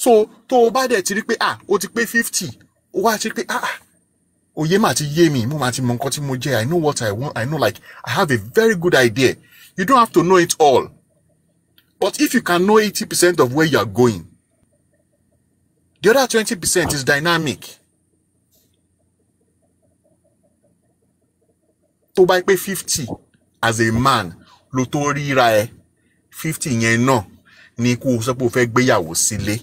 So tó bá dẹ̀ ti rí pé ó ti pé 50 ó wá ti rí pé òye mà ti yé mi mo mà ti mọ nǹkan tí mo jẹ́. I know what I want. I know, like, I have a very good idea. You don't have to know it all. But if you can know 80% of where you are going, the other 20% is dynamic. Tó bá pé 50 as a man ló tó ríra ẹ 50 yẹn náà ni kó sọ pé ó fẹ́ gbéyàwó sílé.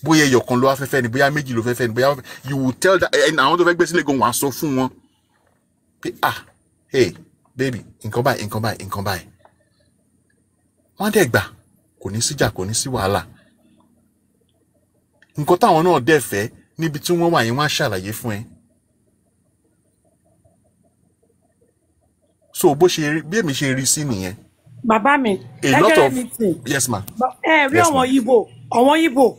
Bóyá ẹyọkan ló wá fẹ́fẹ́ ni, bóyá méjì ló fẹ́fẹ́ ni, bóyá you will tell that àwọn tó fẹ́ gbé sílé gan wá sọ fún wọn pé hey baby nǹkan báyìí. Wọ́n dẹ̀ gbà, kò ní síjà, kò ní sí wàhálà. Nǹkan táwọn náà dẹ̀ fẹ́ níbi tí wọ́n wà yẹn wọ́n á ṣàlàyé fún ẹ. So bó ṣe rí, bí èmi ṣe rí sí nìyẹn. Bàbá mi, a lot of yes ma. Rí àwọn Yíbò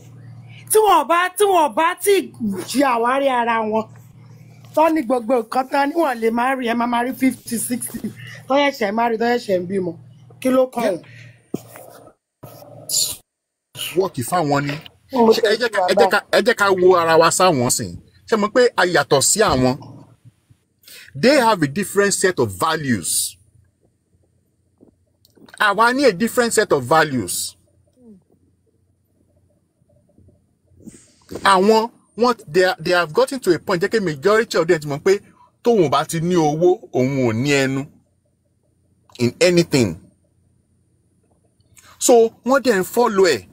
tí wọ́n bá tí jí àwárí ara wọn tó ní gbogbo nǹkan tán ní wọ́n lè má rí ẹ má rí 50 60 tó yẹ̀ṣẹ̀ má rí tó yẹ̀ṣẹ̀ ń bímọ kí ló kàn ọ́. Wọ́ọ̀kì fáwọn ni. Ẹ jẹ́ ká wo ara wa sáwọn sìn. Ṣé mo pé a yàtọ̀ sí àwọn? They have a different set of values. Àwa ní a different set of values. Àwọn they have gotten to a point jẹ́ kí majority of them ti mọ̀ pé tóun bá ti ní owó òun ò ní ẹnu in anything. So wọ́n dẹ̀ ń follow ẹ̀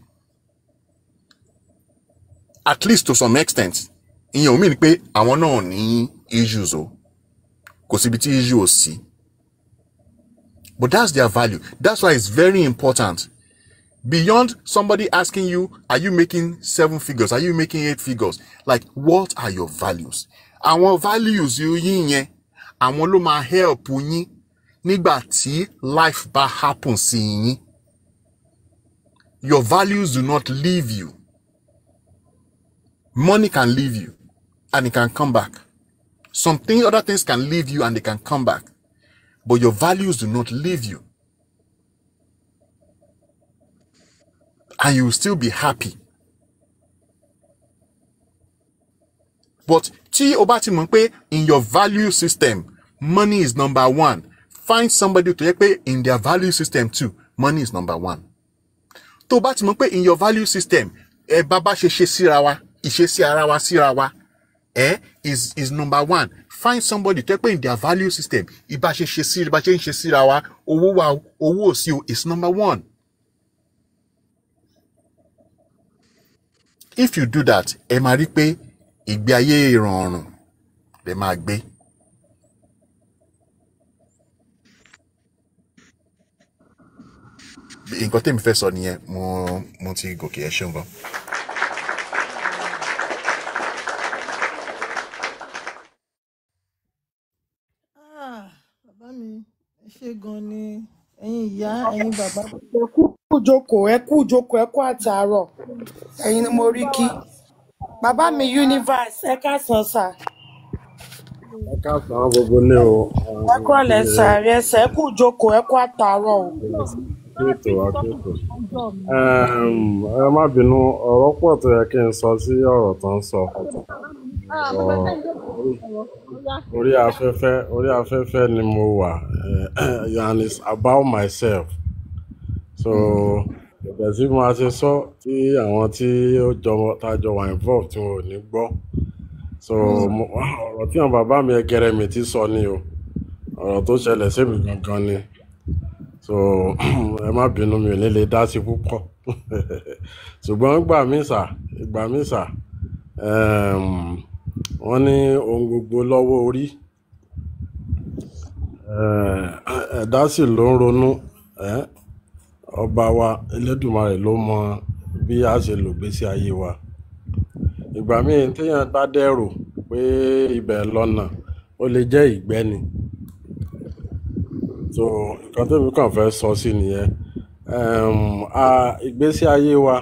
at least to some extent. Ìyẹn ò mean pé àwọn náà ní issues o. Kò síbi tí issue ò sí. But that's their value. That's why it's very important. Beyond somebody asking you, are you making 7 figures? Are you making 8 figures? Like, what are your values? Àwọn values yín yẹn, àwọn ló máa help yín nígbà tí life bá happen sí yín. Your values do not leave you. Money can leave you and it can come back. Other things can leave you and they can come back. But your values do not leave you. And you will still be happy. But tí o bá ti mọ̀ pé in your value system, money is number 1. Find somebody to yẹ pé in their value system too, money is number 1. Tó o bá ti mọ̀ pé in your value system, bàbá ṣe síra wa, ìṣesí ara wa síra wa, is number 1. Find somebody to yẹ pé in their value system, ìbá ṣe ń ṣe síra wa, owó òsì o is number 1. If you do that, ẹ máa rí pé ìgbé ayé ìrọ̀rùn lè máa gbé. Nǹkan tèmi fẹ́ sọ nìyẹn, mo ti gòkè, ẹ ṣeun gan. Bàbá mi, ẹ ṣé gan ni, ẹ̀yin ìyá, ẹ̀yin bàbá. Ẹ kú jókòó, àtàárọ̀. Ẹ̀yin ni mo rí kí. Bàbá mi Universe, ẹ káàsán sà. Ẹ káàsán gbogbo ní o. Ẹ kúrọ̀lẹ́ sà, ẹ kú jókòó, ẹ kú àtàárọ̀ o. Akéètò. Ẹ má bínú, ọ̀rọ̀ pọ̀ tó yẹ kí n sọ sí ọ̀rọ̀ tó ń sọ. Orí afẹ́fẹ́ ni mo wà, and it's about myself. So ìgbà tí mo ṣe sọ tí àwọn tí ó tájọ wà involved tí wọn ò ní gbọ́. So ọ̀rọ̀ tí àwọn bàbá mi ẹgẹrẹ mi ti sọ ni o, ọ̀rọ̀ tó ṣẹlẹ̀ sí mi gangan ni. So ẹ má bínú, mi ò ní lè dá sí púpọ̀. Ṣùgbọ́n ìgbà mí sà, wọ́n ní ohun gbogbo lọ́wọ́ orí. Ẹ̀dá sì ló ń ronú. Ọba wa Elédùmarè ló mọ bí a ṣe lò gbésí ayé wa. Ìgbà míì téèyàn bá dẹ̀rò pé ibẹ̀ lọ́nà, ó lè jẹ́ ìgbẹ́ ni. So nǹkan tó mi kàn fẹ́ sọ sí nìyẹn. Ìgbésí ayé wa,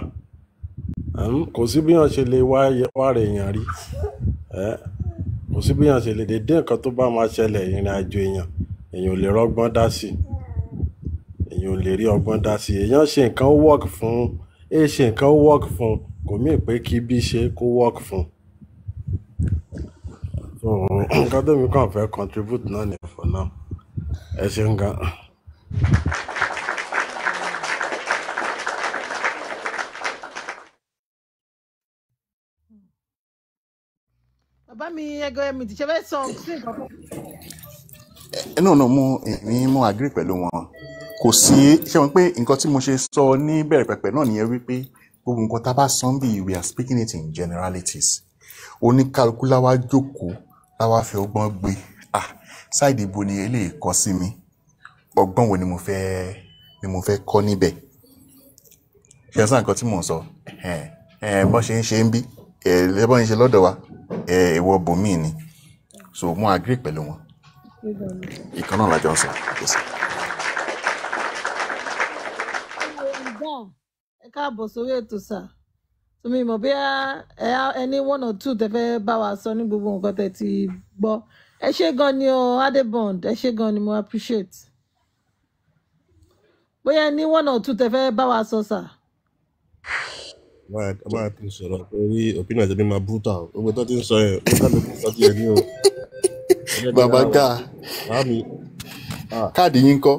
kò sí bí wọ́n ṣe lè wá rẹ̀ èèyàn rí. Kò sí bí wọ́n ṣe lè dédé nǹkan tó bá máa ṣẹlẹ̀ ìrìn àjò èèyàn ò lè rọ́gbọ́n dá sí. Èèyàn ò lè rí ọgbọ́n dá sí. Èèyàn ṣe nǹkan ó work fún, ṣe nǹkan ó work fún, kò mí pé kí bí ṣe kó work fún. So nǹkan tó mi kàn fẹ́ contribute náà ni for now. Ẹ ṣeun gan. Bàbá mi ẹgbẹ́ mi ti ṣe fẹ́ sọ sí nǹkan kan. No, mo agree pẹ̀lú wọn. Kò sí ṣé wọn pé nǹkan tí mo ṣe sọ ní bẹ̀rẹ̀ pẹ̀pẹ̀ náà nìyẹn wípé gbogbo nǹkan tá a bá sọ bí we are speaking it in generalities. Oníkálukú láwa jókòó láwa fi ọgbọ́n gbé ṣáìdì ibo ni eléyìí kọ sí mi, ọgbọ́n wo ni mo fẹ́ kọ́ níbẹ̀. Ṣé ẹ̀sán nǹkan tí mò ń sọ bọ́n ṣe ń ṣe ń bí lẹ́bọ́n ń ṣe lọ́dọ̀ wa ìwọ bòmíì ni. So mo agree pẹ̀lú wọn. Ìkan náà lájọ ń sọ. Ẹ káàbọ̀ sórí ètò sà. Tumi mọ̀ bí ẹni 1 or 2 tẹ́ fẹ́ bá wa sọ ní gbogbo nǹkan tẹ́ ti gbọ́. Ẹ ṣé gan ni o Adebond, ẹ ṣé gan ni mo appreciate. Bóyá ẹni 1 or 2 tẹ́ fẹ́ bá wa sọ sà. Máa ti sọ̀rọ̀ torí opinion tẹ́bí máa brutal. Gbogbo tó ti ń sọ yẹn, ó kálù kí sọ díẹ̀ ní o. Bàbá Gà, káàdì yín kọ́,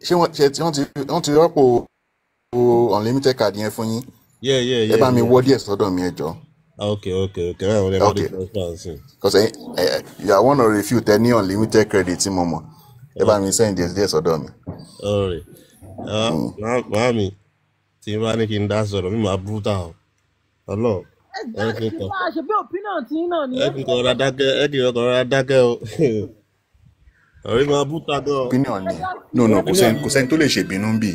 ṣé wọ́n ti rọ́pò unlimited card yẹn fún yín? Yeah. Ẹ bá mi wọ́ díẹ̀ sọ́dọ̀ mi ẹ jọ̀ọ́. Okay. Because you are one of the few tẹ́ ní unlimited credit tí mo mọ̀. Ẹ bá mi send díẹ̀ sọ́dọ̀ mi. Alright. Màámi, tí n bá ní kí n dá sọ̀rọ̀ mi máa brutal. Ọlọ́run. Ẹ ṣe bí opinion tí náà ni. Ẹ kì í kọ̀ọ̀rọ̀ dákẹ́ o. Ọ̀rẹ́ máa brutal gan. Opinion ni. No, kò sẹ́ni tó lè ṣèbínú bí.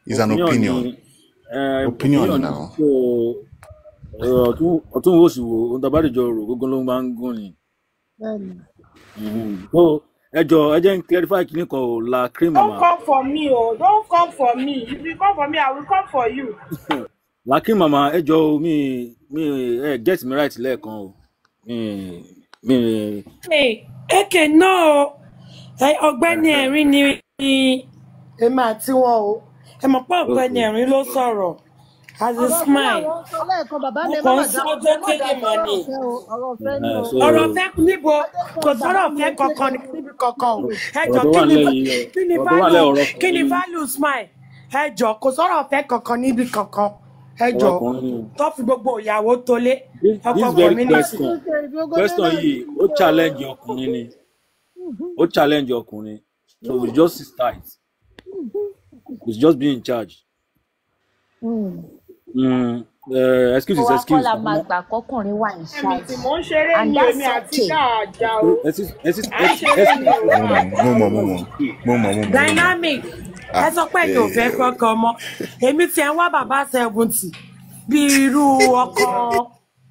It's an opinion. Opinion now. Ọ̀tún wo sì wo ohun tó bá dìjọ rò gógó ló máa ń gún ni. Ẹ jẹ́ n clarify kìíní kan ò la cream mama. Don't come for me don't come for me. If you come for me, I will come for you. La cream mama ẹ jọ mi get me right lẹ́ẹ̀kan o. Eke náà ọ̀gbẹ́ni ẹ̀rín ni èmi àti wọn o. Ẹ mọ̀ pé ọ̀gbẹ́ni ẹ̀rín ló sọ̀rọ̀. As a smile. Ọ̀rọ̀ fẹ́ níbo kò sọ̀rọ̀ fẹ́ kankan níbi kankan o. Ẹ jọ kí ni value smile? Ẹ jọ kò sọ̀rọ̀ fẹ́ kankan níbi kankan. Ẹ jọ tó fi gbogbo ìyàwó tolé ọkọ community. Question yìí ó challenge ọkùnrin. So we just sit tight. It's just being in charge. Excuse. Kọ́lá máa gbà kọ́kùnrin wà ní ṣáàjì. And that's okay. Dynamic. Ẹ sọ pé yóò fẹ́ kọ́kọ́ mọ́. Èmi ti ẹ̀ ń wá bàbá 70 bí irú ọkọ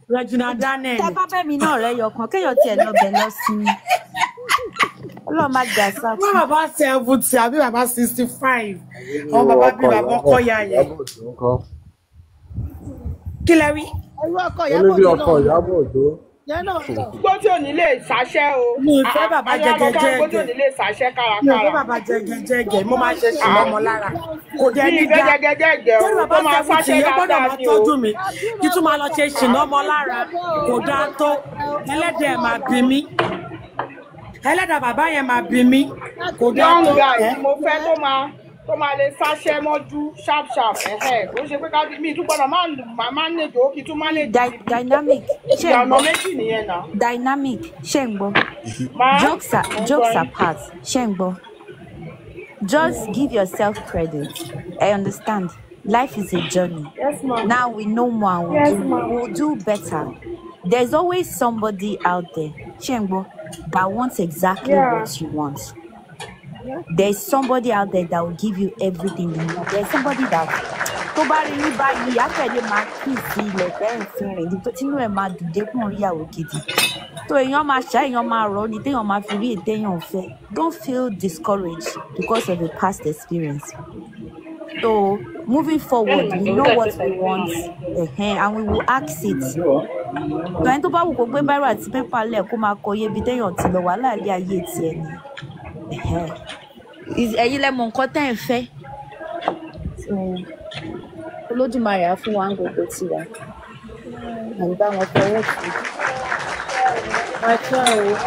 Regina Daniel. Tẹ bá bẹ́ẹ̀ mi náà rẹ̀ yọkan kéèyàn tiẹ̀ lọ bẹ̀ lọ sí i. Ọlọ́run má jà sá. Wọ́n bàbá 70 àbí bàbá 65. Àwọn bàbá bí bàbá ọkọ ya yẹn. Kí lẹ wí? Ẹrú ọkọ Ìyábọ̀ Òjó. Gbọ́ tí ò ní lè ṣàṣẹ́ o. Mi ò fẹ́ bàbá jẹgẹjẹgẹ. Gbọ́ tí ò ní lè ṣàṣẹ́ kárakára. Mi ò fẹ́ bàbá jẹgẹjẹgẹ. Mo máa ṣe ṣùgbọ́n ọmọ lára. Kò dé ní dá. Torí bàbá 70 yẹn gbọ́dọ̀ máa tọ́jú mi. Kí tún máa lọ ṣe ṣìnà ọmọ lára. Kò dáa tó. Ẹlẹ́dẹ̀ máa bí mi. Ẹlẹ́dàá bàbá yẹn máa bí mi. Kò dáa tó. Mo fẹ́ tó máa lè sáṣẹ́ mọ́jú sharp ó ṣe pé ká mi tún gbọ́dọ̀ máa ń lè tó kí tún máa lè Dynamic ṣe ń ọ̀nà gbọ́. méjì nìyẹn náà. Dynamic ṣe ń gbọ́. Jokes apart ṣe ń gbọ́. Just give yourself credit. I understand. Life is a journey. Yes, ma'am. Now we know more. We'll do better. There's always somebody out there, Shengbo, that wants exactly what you want. There's somebody out there that will give you everything you need. There's somebody that tó bá rí ní báyìí àfẹ́lẹ́ máa kí sí ilẹ̀ fẹ́ràn fẹ́ràn tínú ẹ̀ máa dùn dẹ́kun oríyàwó gidi. So èèyàn máa ṣá èèyàn máa rọ̀ ní téèyàn máa fi rí ètéèyàn fẹ́. Don't feel discouraged because of a past experience. So moving forward, we know what we want, and we will ask it. Ẹni tó bá wù kó gbé báírò àti pépà lẹ̀ kó máa kọ iye ibi téèyàn ti lọ wà láàlẹ́ ayé tiẹ̀ ni. Ẹ̀yin lẹ mọ̀ nǹkan tẹ́ ẹ̀ fẹ́. Olódùmarè á fún wa ń gbogbo tiwa. And that was for what? My child.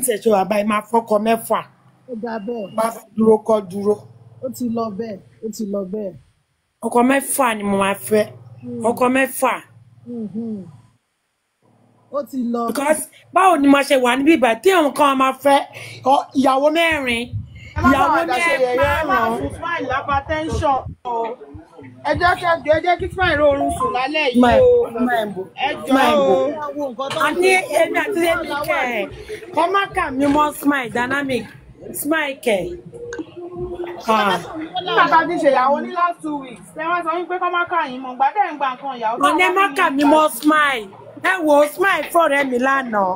Ṣẹ̀ṣẹ̀ wà báyìí máa fọ́kọ mẹ́fà. Ó dà bẹ́ẹ̀. Bá fẹ́ dúró kọ́ dúró. Ó ti lọ bẹ́ẹ̀. Ó ti lọ bẹ́ẹ̀. Ọkọ mẹ́fà ni mo máa fẹ́. Ọkọ mẹ́fà. Ó ti lọ. Because báwo ni mo ṣe wà níbí ìgbà tí àwọn kan máa fẹ́ ìyàwó mẹ́rin. Ìyàwó mẹ́rin. Smile lápá tension. Ẹ jẹ́ kí Smile oorun sùn lálẹ́ yìí o. Ẹ jọ̀ọ́ o. Àní èmi àti èmi kẹ̀ ẹ̀. Kọ́ má kà mí mọ́ Smile dynamic. Smile kẹ̀. Nígbà tá a ti ṣèyàwó ní last 2 weeks, ẹ wá sọ wípé kọ́ má kà yín mọ̀ gbà tẹ̀ ń gba nǹkan ìyàwó. Ọ̀nà ẹ má kà mí mọ́ Smile. Ẹ wo Smile fọ́rẹ́ mi lánàá.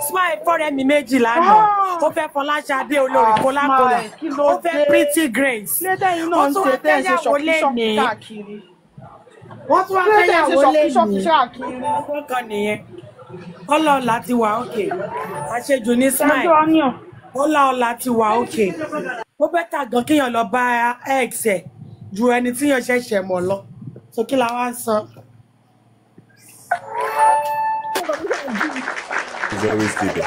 Smile fọ́rẹ́ mi méjì lánàá. Ó fẹ́ Fọláṣadé olórí kólákólà. Ó fẹ́ Pretty Grace. Létẹ̀yìn náà ń ṣe tẹ́ ẹ ṣe ṣọ̀kíṣọ̀kí káàkiri. Wọ́n tún wá fẹ́yàwó ṣọ̀kíṣọ̀kí káàkiri. Ọkọ̀ kan nìyẹn. Ọlọ́ọ̀la ti wà òkè. Àṣejù ní Smile. Ọlọ́ọ̀la ti wà òkè. Ó bẹ́tà gan kéèyàn lọ bá ex ẹ̀ ju ẹni tí yàn ṣẹ̀ṣẹ̀ mọ̀ lọ. So kí la wá sọ? Very stable.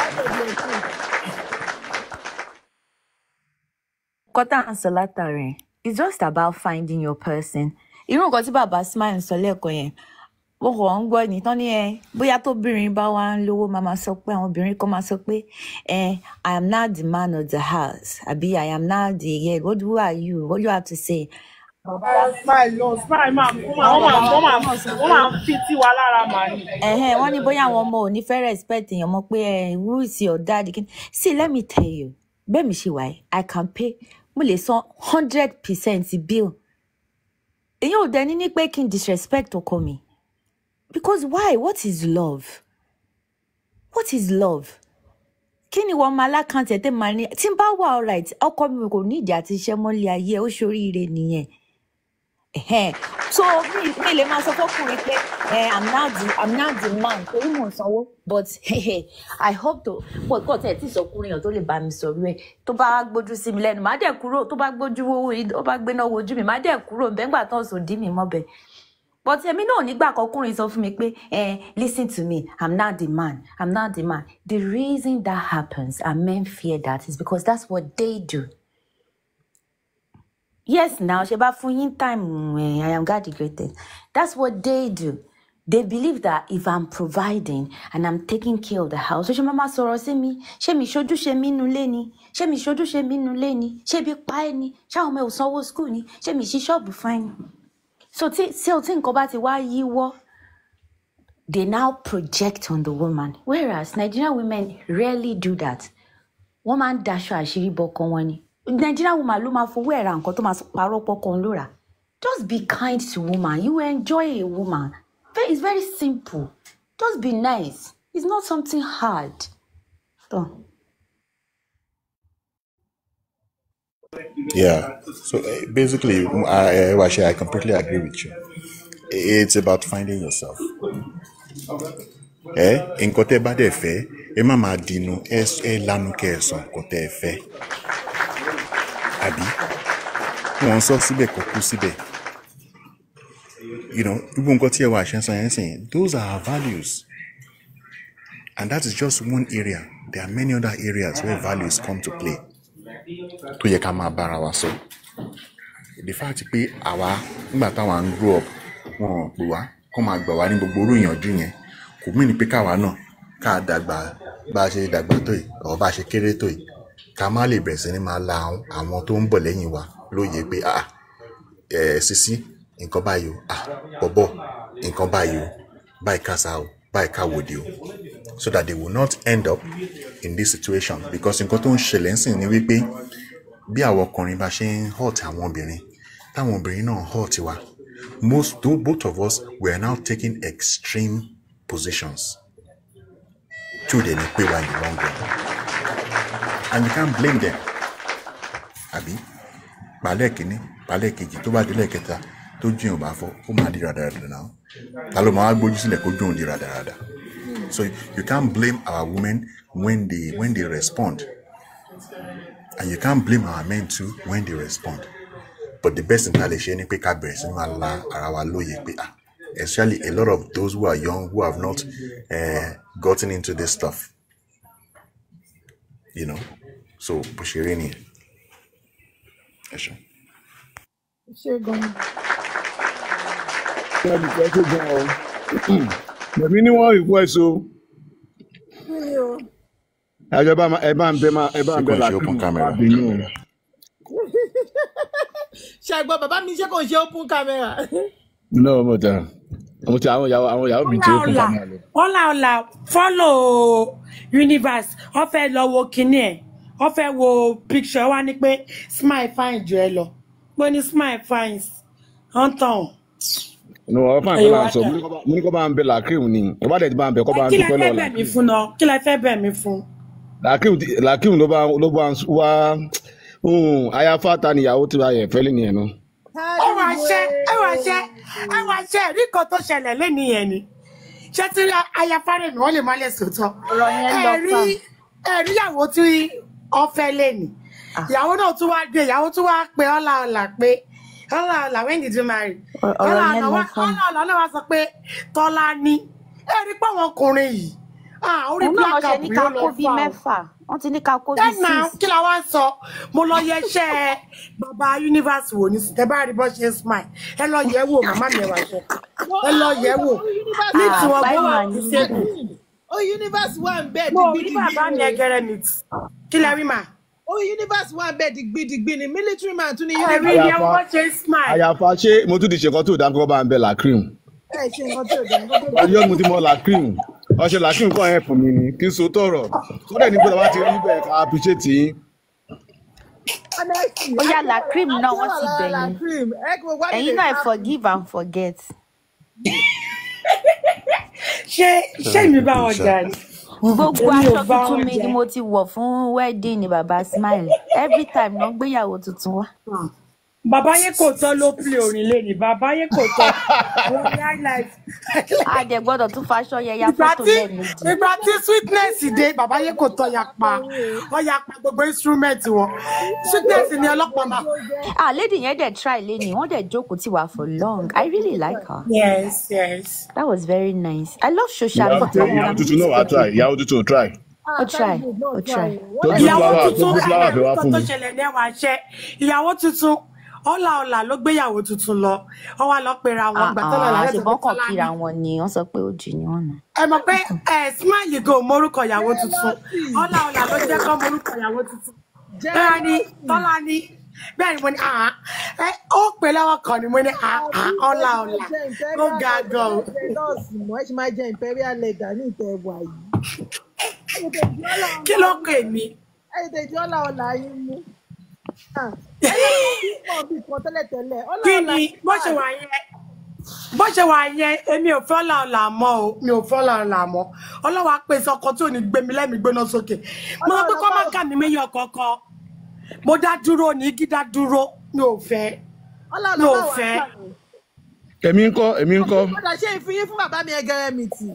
Kọ́tà ń sọ látàrí. It's just about finding your person. Irú nǹkan tí bàbá Smile sọ lẹ́ẹ̀kan yẹn. Wọ́n kàn ń gbọ́ nìtàn ní bóyá tóbìnrin bá wá ń lówó máa sọ pé àwọn obìnrin kan máa sọ pé I am now the man of the house. Àbí I am now the head. Who are you? What do you have to say? Smile máa fi tí wa lára màá ní. Wọ́n ní bóyá àwọn ọmọ ò ní fẹ́ respect èèyàn mọ̀ pé who is your daddy? See, let me tell you, bẹ́ẹ̀ mi ṣe wáyé, I can pay, mo lè san 100% bill. Èèyàn ò dẹni ní pé kí n disrespect ọkọ mi. Because why? What is love? What is love? Kí ni wọ́n máa lákàntì ẹ̀ tẹ́ máa ní tí n bá wà alright ọkọ mi kò ní ìdí àti iṣẹ́ mọ́lẹ̀ ayé ó ṣoríire nìyẹn. So mi lè máa sọ fọ́kùnrin pé I'm now the man torí mò ń sanwó but I hope to pọ̀ kọ́ tẹ̀ tí ìsọkùnrin yàn tó lè bá mi sọ̀rọ̀ ẹ̀ tó bá gbójú sí mi lẹ́nu má dẹ̀ kúrò tó bá gbójú owó ó bá gbéná wojú mi má dẹ̀ kúrò bẹ́ngbà tán sò dí mi mọ́bẹ̀. But èmi náà nígbà kọkùnrin sọ fún mi pé listen to me, I'm not the man. The reason that happens and men fear that is because that's what they do. Yes, now Sheba fún time I am God the greatest. That's what they do. They believe that if I'm providing and I'm taking care of the house, so she mama sọ̀rọ̀ sí mi, ṣé mi ṣojúṣe mi nínú ilé ni, ṣé mi ṣojúṣe mi nínú ilé ni, ṣé bí pa ẹ́ ni, ṣé àwọn ọmọ ẹ̀ ò sanwó school ni, ṣé mi ṣí ṣọ́ọ̀bù fine ni. So nǹkan bá ti wá yíwọ́, they now project on the woman. Whereas Nigerian women rarely do that. Wọ́n máa ń daṣọ àṣírí bọ́kọ wọn ni. Nigerian woman ló máa fowó ẹ̀ra nǹkan tó máa parọ́ pọ́kàn lóra. Just be kind to woman. You enjoy a woman. It's very simple. Just be nice. It's not something hard. So. Yeah. So basically, I completely agree with you. It's about finding yourself. Nǹkan tẹ́ bá dẹ̀ fẹ́, ẹ má máa dínú, ẹ lanu kẹsàn nǹkan tẹ́ ẹ fẹ́. Àbí wọ́n sọ síbẹ̀ kò kú síbẹ̀. You know, gbogbo nǹkan tí ẹ wà ṣe ń sọ yẹn sìn, those are our values. And that is just one area. There are many other areas where values come to play. Tó yẹ ká máa bára wa sọ. The fact pé àwa nígbà táwa ń grow up, wọn pè wá kó máa gbà wá ní gbogbo orú ìyànjú yẹn. Kò mí ní pé káwa náà ká dàgbà bá a ṣe dàgbà tó yìí, ọ̀ bá a ṣe kéré tó yìí. Ká má lè bẹ̀rẹ̀ sí ní máa la àwọn tó ń bọ̀ lẹ́yìn wa lóye pé sisi nǹkan báyìí o, bọ̀bọ̀ nǹkan báyìí o, báyìí kásá o, báyìí káwòdì o. So that they will not end up in this situation. Because nǹkan tó ń ṣẹlẹ̀ ń sìn ni wípé bí àwọn ọkùnrin bá ṣe ń hurt àwọn obìnrin, táwọn obìnrin náà hurt wa. Both of us were now taking extreme positions. Two they need pay in the long run. And you can't blame them. Àbí balẹ̀ kìíní, balẹ̀ kejì tó bá délẹ̀ kẹta tó jìn ò bá fọ́, ó máa di ràdàràdà náà. Ta ló máa gbójú sílẹ̀ kó jóun di ràdàràdà. So you can't blame our women when they respond. And you can't blame our men too when they respond. But the best inhalation is especially a lot of those who are young who have not gotten into this stuff. You know. So Bushirini. Èmi ni wọ́n request o. Ẹjọ́ ẹ bá ń bẹ open camera. Ṣàgbọ́n bàbá mi ṣe kò ṣe open camera. No, mo ti àwọn ìyàwó mi ti open camera lọ. Ọlá follow universe. Ó fẹ́ lọ wo kíní ẹ̀. Ó fẹ́ wo picture wa ní pé smile fine jù ẹ lọ. Mo ní smile fine. Ọ̀ntàn. No, I find balance. So, mo ko ba ń bẹ Lakim ni. O ba de ba ń bẹ ko ba ń dúpẹ́ lọ la. Kí lẹ fẹ́ bẹ̀ mí fún? Lakim ló bá wá ayafa ta ni ìyàwó tí ba ye fẹ́ leni ẹ no. Ẹ wá ṣe rí kan tó ṣẹlẹ̀ leni yẹn ni. Ṣé tí ayafa rẹ̀ mi wọ́n lè má lè sòótọ́. Ọ̀rọ̀ yẹn lọ pa. Ẹ rí ìyàwó tí ó fẹ́ leni. Ìyàwó náà tún wá dé, ìyàwó tún wá pé ọlá pé Ọlá, when did you marry? Ọlá wá sọ pé Tọ́lá ní. Ẹ rí pé àwọn ọkùnrin yìí. Orí black cap yóò lọ fà. Wọ́n ti ní ká kó bí 6. Kí la wá sọ? Mo lọ yẹ iṣẹ́ bàbá universe wò ní tẹ́ bá rí bọ́ ṣe smile. Ẹ lọ yẹ̀ wò màmá mi ẹ̀wà ṣe. Ẹ lọ yẹ̀ wò. Ní tí wọ́n gbọ́ ti ṣe kù. Universe wà ń bẹ̀ Mo rí bàbá mi ẹgẹrẹ mi. Kí lẹ rí mà? Universe wà ń bẹ̀ dìgbìdìgbì ni military man tún ní universe. Ẹ̀rí ni wọ́n ṣe smile. Àyàfà ṣé mo tún ti ṣe nǹkan tó dá kó bá ń bẹ Lakim. Ẹ ṣe nǹkan tó dá. Ọjọ́ mo ti mọ Lakim. Ọṣẹ Lakim kọ́ ẹ̀ fún mi ni kí n so tọrọ. Ó dẹ̀ ní pé wọ́n ti rí bẹ́ẹ̀ ká appreciate yín. Ó yá Lakim náà wọ́n ti bẹ̀yìn. Ẹ̀yin náà forgive and forget. Ṣé mi bá wọn jà ni? Gbogbo aṣọ tuntun mi ni mo ti wọ̀ fún wedding ni bàbá Smile. Every time náà gbéyàwó tuntun wá. Bàbá yẹn kò tọ́ ló play orin lẹ́ni. Bàbá yẹn kò tọ́. Adé gbọ́dọ̀ tún faṣọ yẹn ya fọ́tò lẹ́nu. Ìgbà tí sweetness dé, bàbá yẹn kò tọ́ yapa. Wọ́n yapa gbogbo instrument wọn. Sweetness ni ọlọ́pàá máa. Lady yẹn dẹ̀ try lẹ́ni. Wọ́n dẹ̀ jókòó tì wá for long. I really like her. Yes. That was very nice. I love social media. Ìyàwó tuntun náà wàá try. Ìyàwó tuntun try. Ó try. Ìyàwó tuntun tó ṣẹlẹ̀ ní ẹ̀wà ṣẹ́. Ìyàwó tuntun. Ọlá ló gbéyàwó tuntun lọ. Ó wá lọ pera wọn gbà tọ́lá láti ṣùgbọ́n kan kíra wọn ni wọ́n sọ pé ó jì ní ọ̀nà. Ẹ mọ̀ pé Smile go morúkọ ìyàwó tuntun. Ọlá ló jẹ́ kọ́ morúkọ ìyàwó tuntun. Bẹ́ẹ̀ ni Tọ́lá ní bẹ́ẹ̀ ni mo ní ó pè lọ́wọ́ kan ni mo ní Ọlá ló ga gan o. Ẹ ṣe máa jẹ imperial leather ní ìtẹ̀wà yìí. Kí ló pè mí? Ẹ tètè Ọlá yín mú. Kí ni bó ṣe wà yẹn èmi ò fẹ́ Ọlá mọ́ o mi ò fẹ́ Ọlá mọ́ Ọlọ́wà pèsè ọkọ tí ò ní gbé mi lẹ́mìí gbóná sókè mo sọ pé kọ́ má kà mí méyàn kọ̀ọ̀kan mo dá dúró ní igi dá dúró mi ò fẹ́. Èmi ń kọ́. Ọ̀dà ṣe ìfiyín fún bàbá mi ẹgẹrẹ mi tì.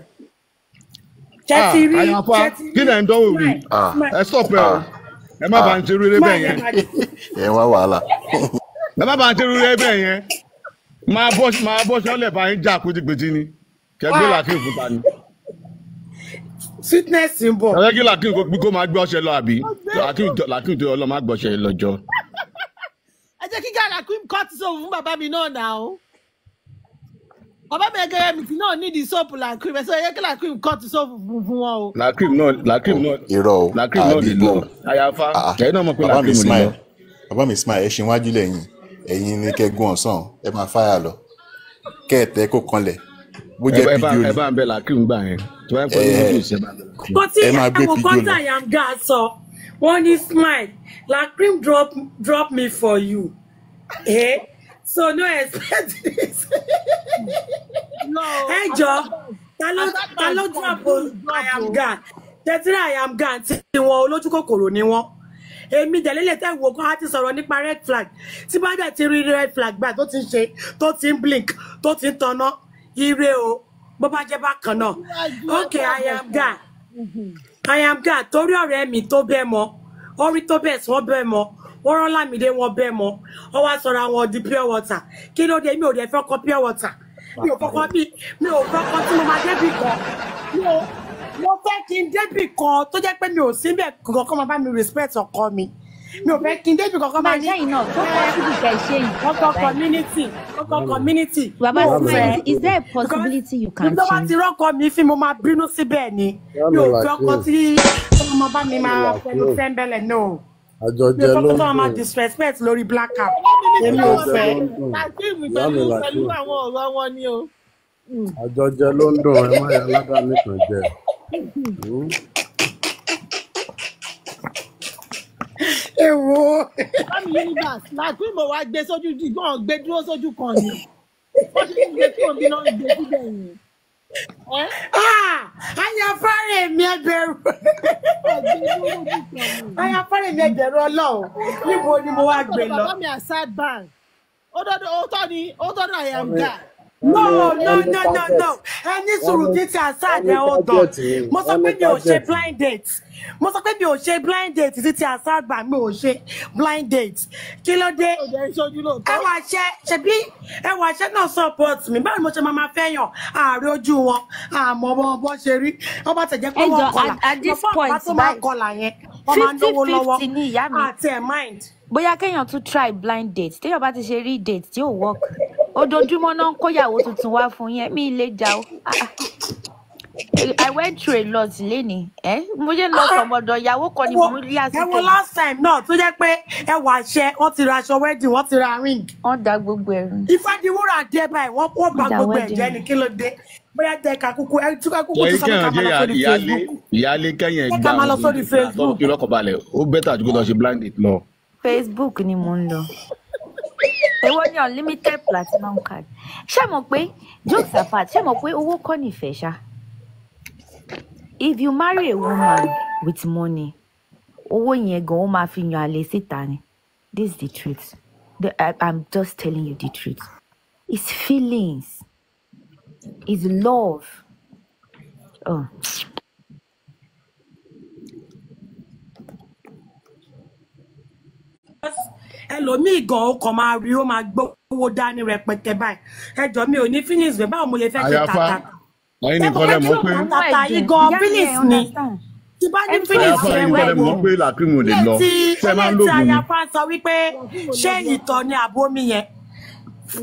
Àyàfà kí lẹ̀ ń dánwò rí ẹ stop ẹ o. Ẹ má bá ń ṣerú eré bẹ́ẹ̀ yẹn. Ẹ wá wàhálà. Ẹ má bá ń ṣerú eré bẹ́ẹ̀ yẹn. Máa bọ́ ṣọlẹ̀ bá yín jà kújìgbèjì ni. Kẹgbẹ́ Lakim fún ta ni. Sweetness ń bọ̀. Ẹ kí Lakim kó máa gbé ọṣẹ lọ àbí? Lakim tó ọlọ́ máa gbé ọṣẹ lọ́jọ́. Ẹ jẹ́ kí Lakim cut soap fún bàbá mi náà nà ó. Bàbá mi ẹgẹrẹ mi ti náà nídìí soap Lakim. Ẹ sọ yẹ kí Lakim cut soap fún wọn o. Lakim náà. Irọ́ o. Lakim náà lè lọ. Àyàfà. Ẹ̀yin náà mọ̀ pé Lakim lè lọ. Bàbá mi Smile ẹ ṣe wájú lẹ́yìn. Ẹ̀yin ni kẹ́gùn ọ̀sán. Ẹ máa fáyà lọ. Kẹ́ẹ̀tẹ́ kó kanlẹ̀. Bó jẹ́ fídíò ni. Ẹ bá ń bẹ Lakim gbà yẹn. Tó bá ń pọ̀ ní ojú ìṣẹ́ bá ń bẹ Lakim. Ẹ máa gbé fídíò lọ. I am God sọ. Wọ́n ní Smile. Lakim drop me for you. So no expect this. Ẹ jọ, ta ló drop I am God. Tẹ́tírà I am God tí wọn olójú kòkòrò ni wọ́n. Èmi dẹ̀lélẹ̀ tẹ́ wo kan á ti sọ̀rọ̀ nípa red flag. Tí bá dẹ̀ ti rí red flag báyìí tó ti ń ṣe, tó ti ń blink, tó ti ń tanná, ire o. bó bá jẹ́ bákan náà okay I am God torí ọ̀rẹ́ mi tó bẹ́ẹ̀ mọ́ orí tó bẹ́ẹ̀ sọ bẹ́ẹ̀ mọ́ wọ́n rán Lámìdé wọn bẹ́ẹ̀ mọ́ ọ wá sọ̀rọ̀ àwọn di pure water kí ló dé mi ò dẹ̀ fẹ́ kọ́ pure water mi ò fọkọ tí mo máa débì kan mo fẹ́ kí n débì kan tó jẹ́ pé mi ò síbẹ̀ kankan máa bá mi respect ọkọ mi ò fẹ́ kí n débì kankan máa ní ọkọ community. Baba Sule, is there a possibility you can change? Bí wọ́n ti rọ́kọ mi fi mo máa bínú síbẹ̀ ni mi ò fẹ́ ọkọ tí ọmọ bá mi máa pẹ̀lú fẹ́ńbẹ́lẹ̀ náà. Mi ò fẹ́ kó máa disrespect lórí black cap. Èmi ò fẹ́. Pẹ̀lú àwọn ọ̀rọ̀ wọn ni o. Àjọjẹ ló ń dùn ẹ má yà ládàá nìkan jẹ. Èwo. Bámi universe láti mo wá gbé sójú dígbọ́n gbé dúró sójú kan ni. Wọ́n ti ń gbé tí òbí náà gbé síbẹ̀ yẹn. Ayafárẹ̀ mi ẹgbẹ̀rún. Ayafárẹ̀ mi ẹgbẹ̀rún Ọlọ́run. Níbo ni mo wá gbé lọ? Bàbá mi àṣà bank. Ó tọ́ni I am God. No. Ẹni sùúrù títí àṣàdẹ ọdọ. Mo sọ pé mi ò ṣe blind date. Títí àṣàgbà mi ò ṣe blind date. Kí ló dé? Ẹwà àṣẹ náà support mi. Báwo ni mo ṣe máa fẹ́yàn ààrẹ ojú wọn? Àmọ́ bọ́ ṣe rí. Wọ́n bá tẹ̀jẹ́ pé wọ́n kọlà. At this point, máa kọlà yẹn. Wọ́n máa ń lówó lọ́wọ́. 50-50 ní ìyá mi. Àti ẹ̀ mind. Bóyá kéèyàn tún try blind date. Téèyàn bá ti ṣe rí date tí ò work. Ojoojúmọ́ náà ń kóyàwó tuntun wá fún yẹn mi lè jà o. I went through a lot lénìí. Mo jẹ́ lọ sọ̀mọ̀dọ̀ ìyàwó kan ni mo rí àsìkò. Ẹ wo last time náà tó jẹ́ pé ẹ wà ṣẹ wọ́n ti ra aṣọ wedding wọ́n ti ra ring. Wọ́n da gbogbo ẹ̀rù. Ìfàdíwúrà dé báyìí wọ́n bá gbogbo ẹ̀ jẹ́ ni kí ló dé. Bóyá tẹ kakuku ẹ tún kakuku tó sọ́dọ̀ ká máa lọ sórí Facebook. Ìyáálé kẹ́yìn ẹgbẹ́ àwọn tó kí lọ́kọ̀ balẹ̀ ó bẹ́tà ju kó lọ ṣe blind date lọ. Facebook ni mo ń lọ. Èwo ni unlimited platinum card. Ṣé mọ̀ pé jokes apart ṣé mọ̀ pé owó kọ́ nífẹ̀ẹ́ ṣá. If you marry a woman with money, owó yẹn gan ó máa fi yan àlè síta ni. This is the truth. I'm just telling you the truth. It's feelings. It's love. Oh. Ẹlòmíì gan ó kàn máa rí ó máa gbówó dání rẹpẹtẹ báyìí. Ẹjọ́ mi ò ní feelings rẹ̀ báwo mo lè fẹ́ ṣe tàtà. Ẹ̀yin nìkan lẹ mọ̀ pé tàtà yìí gan feelings ni. Tí bá ní feelings rẹ̀ wẹ̀ mọ̀ pé làkúrò lè lọ. Ṣé máa ń lògùn ni? Àyàfà sọ wípé ṣé ìtọ̀ ni àbomi yẹn.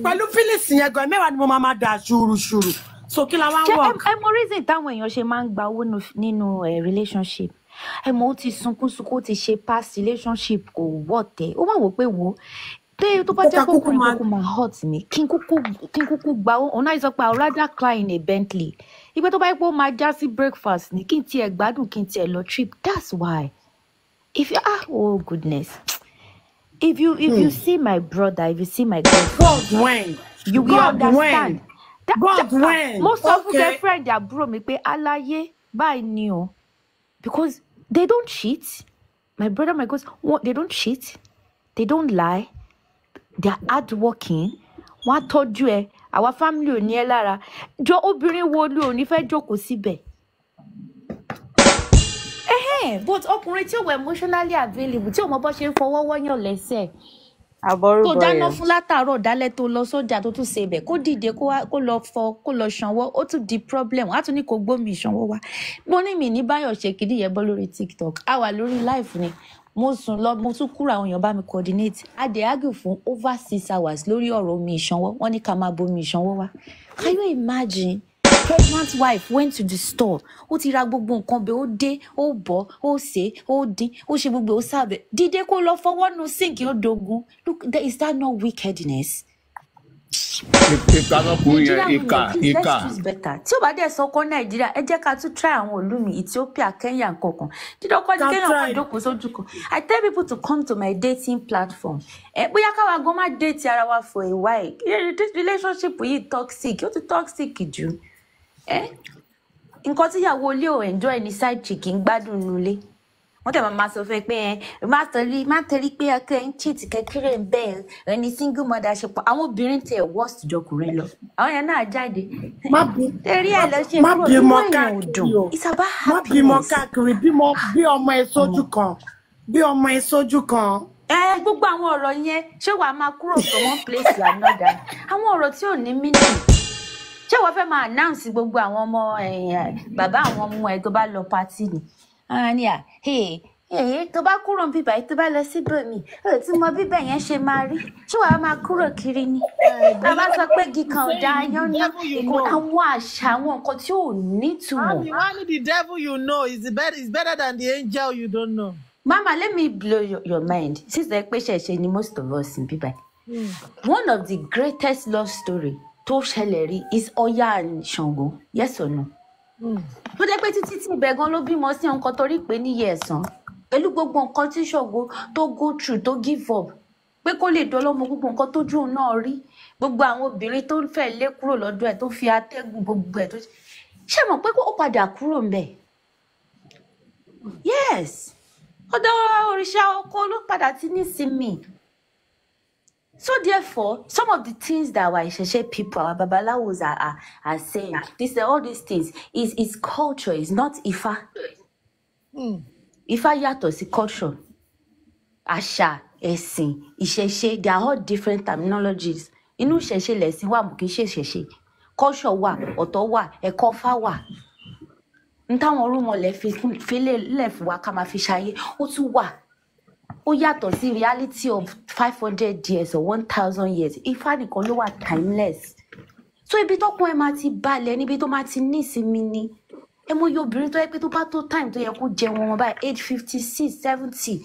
Pẹ̀lú feelings yẹn gan mẹ́wàá ni mo máa dà ṣùrùṣùrù. So kí la wá ń work. Ẹ mọ reason táwọn èèyàn ṣe máa ń gba owó nínú relationship. Ẹ mọ̀ ó ti sunkún ó ti ṣe past relationship kò wọ́ tẹ̀ ó wà wò pé wo pé tó bá jẹ́ kókó máa hurt mi kí n kúkú gba òun náà sọ pé I would rather cry in a Bentley ìgbẹ́ tó bá yẹ pé ó máa já sí breakfast ni kí n tiẹ̀ gbádùn kí n tiẹ̀ lọ trip. That's why if you oh goodness if you see my brother, if you see my girlfriend, you will understand. Mo sọ fún girlfriend àbúrò mi pé aláyé báyìí ni o. Because they don't cheat. My brother, my girls, they don't cheat. They don't lie. They are hardworking. Wọ́n tọ́jú ẹ. Our family ò ní ẹ lára. Jọ obìnrin wo ló ò ní fẹ́ jókòó síbẹ̀? But ọkùnrin tí ó wà emotionally available, tí ó mọ bó ṣe ń fọwọ́ wọ́yàn lẹ́sẹ̀. Tó dáná fún látàárọ̀ dálẹ́ tó lọ sójà tó tún ṣe ibẹ̀ kó dìde kó lọ fọ kó lọ ṣanwó ó tún di problem á tún ní kó gbómi ìṣanwó wá. Mo ní mi ní báyọ̀ ṣe kìdí yẹn bọ́ lórí TikTok a wà lórí live ni mo sùn lọ mo tún kúrò àwọn èèyàn bá mi coordinate a dẹ̀ argue fún over 6 hours lórí ọ̀rọ̀ omi ìṣanwó wọ́n ní ká máa bomi ìṣanwó wá. Can you imagine? Pregnant wife went to the store. Ó ti ra gbogbo nǹkan bẹ́ẹ̀ ó dé ó bọ̀ ó ṣe ó dín ó ṣe gbogbo ó sábẹ̀ dídé kó lọ fọwọ́ nu sink ó dogun. Look, is that not wickedness? Ìka lọkùnrin yẹn ìka. Let's choose better. Tí o bá dẹ̀ sọ ọkọ Nàìjíríà ẹ jẹ́ ká tún try àwọn ìlú mi Ethiopia, Kenya nǹkankan. Dídọ́kọ́ ní Kenya wọn jókòó sójú kan. I tell people to come to my dating platform. Bóyá káwa gan máa date ara wa for a while. This relationship yìí toxic ó ti toxic jù. Nǹkan tí ìyàwó ilé ò enjoy ní side chick ń gbádùn nulẹ̀ wọ́n tẹ̀ máa sọ fún ẹ pé má torí pé ọkọ ẹ̀ ń cheat kékeré ń bẹ́ẹ̀ ẹni single mother ṣe pọ̀ àwọn obìnrin tiẹ̀ worst jọkùnrin lọ àwọn yẹn náà jáde torí ẹ̀ lọ ṣe kúrò nínú èèyàn ò dùn it's about happiness. má bímọ káàkiri bí ọmọ ẹ sójú kan gbogbo àwọn ọ̀rọ̀ yẹn ṣé wàá máa kúrò from one place to another àwọn ọ̀rọ̀ tí ò ní meaning ṣé wàá fẹ́ máa announce gbogbo àwọn ọmọ bàbá àwọn ọmọ ẹ tó bá lọ party ni tó bá kúrò bíbá yìí tó bá lọ síbòmí tí mo bíbẹ̀ yẹn ṣe máa rí ṣé wàá máa kúrò kiri ni a bá sọ pé gíkan ò dáa yan ná àwọn àṣà àwọn nǹkan tí ò nítumọ̀. Why the devil you know is better than the angel you don't know. Mama, let me blow your mind. Since the question ni most of us in Bibai. One of the greatest love story to Sheleri is Oya and Shango. Yes or no? Tó jẹ́ pé títí tí ibẹ̀ gan ló bímọ sí nǹkan torí pé ní yẹ̀sán. Pẹ̀lú gbogbo nǹkan tí Shango tó go through tó give up. Pé kó lè dọ́lọ́mọ gbogbo nǹkan tó dùn náà rí. Gbogbo àwọn obìnrin tó fẹ́ lé kúrò lọ́dọ̀ ẹ̀ tó fi atẹ́gùn gbogbo ẹ̀ tó ṣé mọ̀ pé ó padà kúrò ńbẹ̀. Yes. Ọ̀dọ̀ òrìṣà ọkọ ló padà ti ní sinmi. So therefore, some of the things that our Ìṣẹ̀ṣe people, our babalawos are saying, all these things is culture, is not Ifá. Ifá yàtọ̀ sí culture. Àṣà, ẹ̀sìn, Ìṣẹ̀ṣe, they are all different terminologies. Inú Ìṣẹ̀ṣe lẹ̀sìn wà mú kí ṣe Ìṣẹ̀ṣe. Culture wà, ọ̀tọ̀ wà, ẹ̀kọ́ fá wà. Ntáwọn orúmọlẹ̀ fi lẹ̀ fún wa ká máa fi ṣayé ó tún wà ó yàtọ̀ sí reality of 500 years or 1000 years Ifá nìkan ló wà timeless so ibi tọ́kùn ẹ máa ti balẹ̀ níbi tó máa ti ní ìsinmi ni ẹ mọ iye obìnrin tó yẹ pé tó bá tó time tó yẹ kó jẹun wọn báyìí age 56 70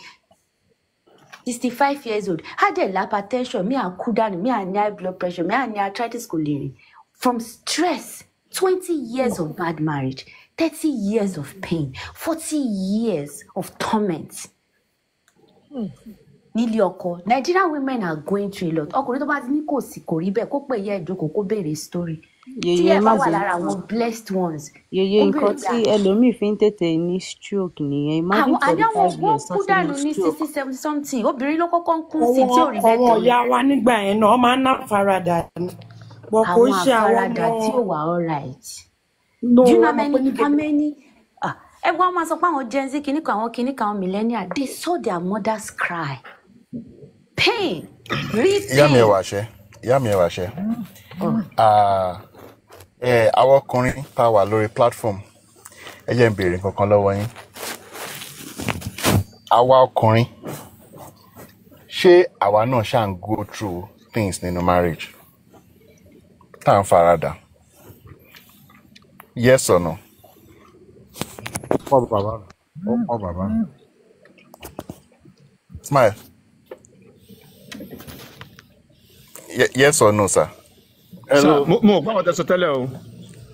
65 years old á dẹ̀ hypertension mi à kú dànù mi à ní high blood pressure mi à ní arthritis kò lè rìn from stress 20 years of bad marriage 30 years of pain, 40 years of torment. Nílé ọkọ, Nigerian women are going through a lot. Ọkùnrin tó bá ti ní kò sí kò rí bẹ́ẹ̀ kó pè yẹ ìjókòó kó béèrè story. Tí ẹ bá wà lára àwọn blessed ones. Yeye nǹkan tí ẹlòmíì fi ń tètè ní stroke nìyẹn. Imagine 45 years kú dànù ní 60 70 something. Obìnrin ló kọ́kọ́ ń kú sí tí ò rí bẹ́ẹ̀ tó. Àwọn ìyá wa nígbà yẹn náà máa ń ná farada. Àwọn àfaradà tí ò wà all right. No, do you know how many? Everyone máa sọ pé àwọn Gen Z kìnnìkan millennial, they saw their mothers cry. Pain, real pain. Ìyá mi ẹ wá ṣe. Àwọn ọkùnrin tá a wà lórí platform, ẹ jẹ́ n béèrè nǹkan kan lọ́wọ́ yín. Àwa ọkùnrin, ṣé àwa náà ṣá ń go through things nínú marriage? Tá à ń faradà. Yes or no? Oh, Baba. Smile. Yes or no, sir? Hello. Mo gbọ́ ọ̀tẹ̀ sọ tẹ́lẹ̀ o.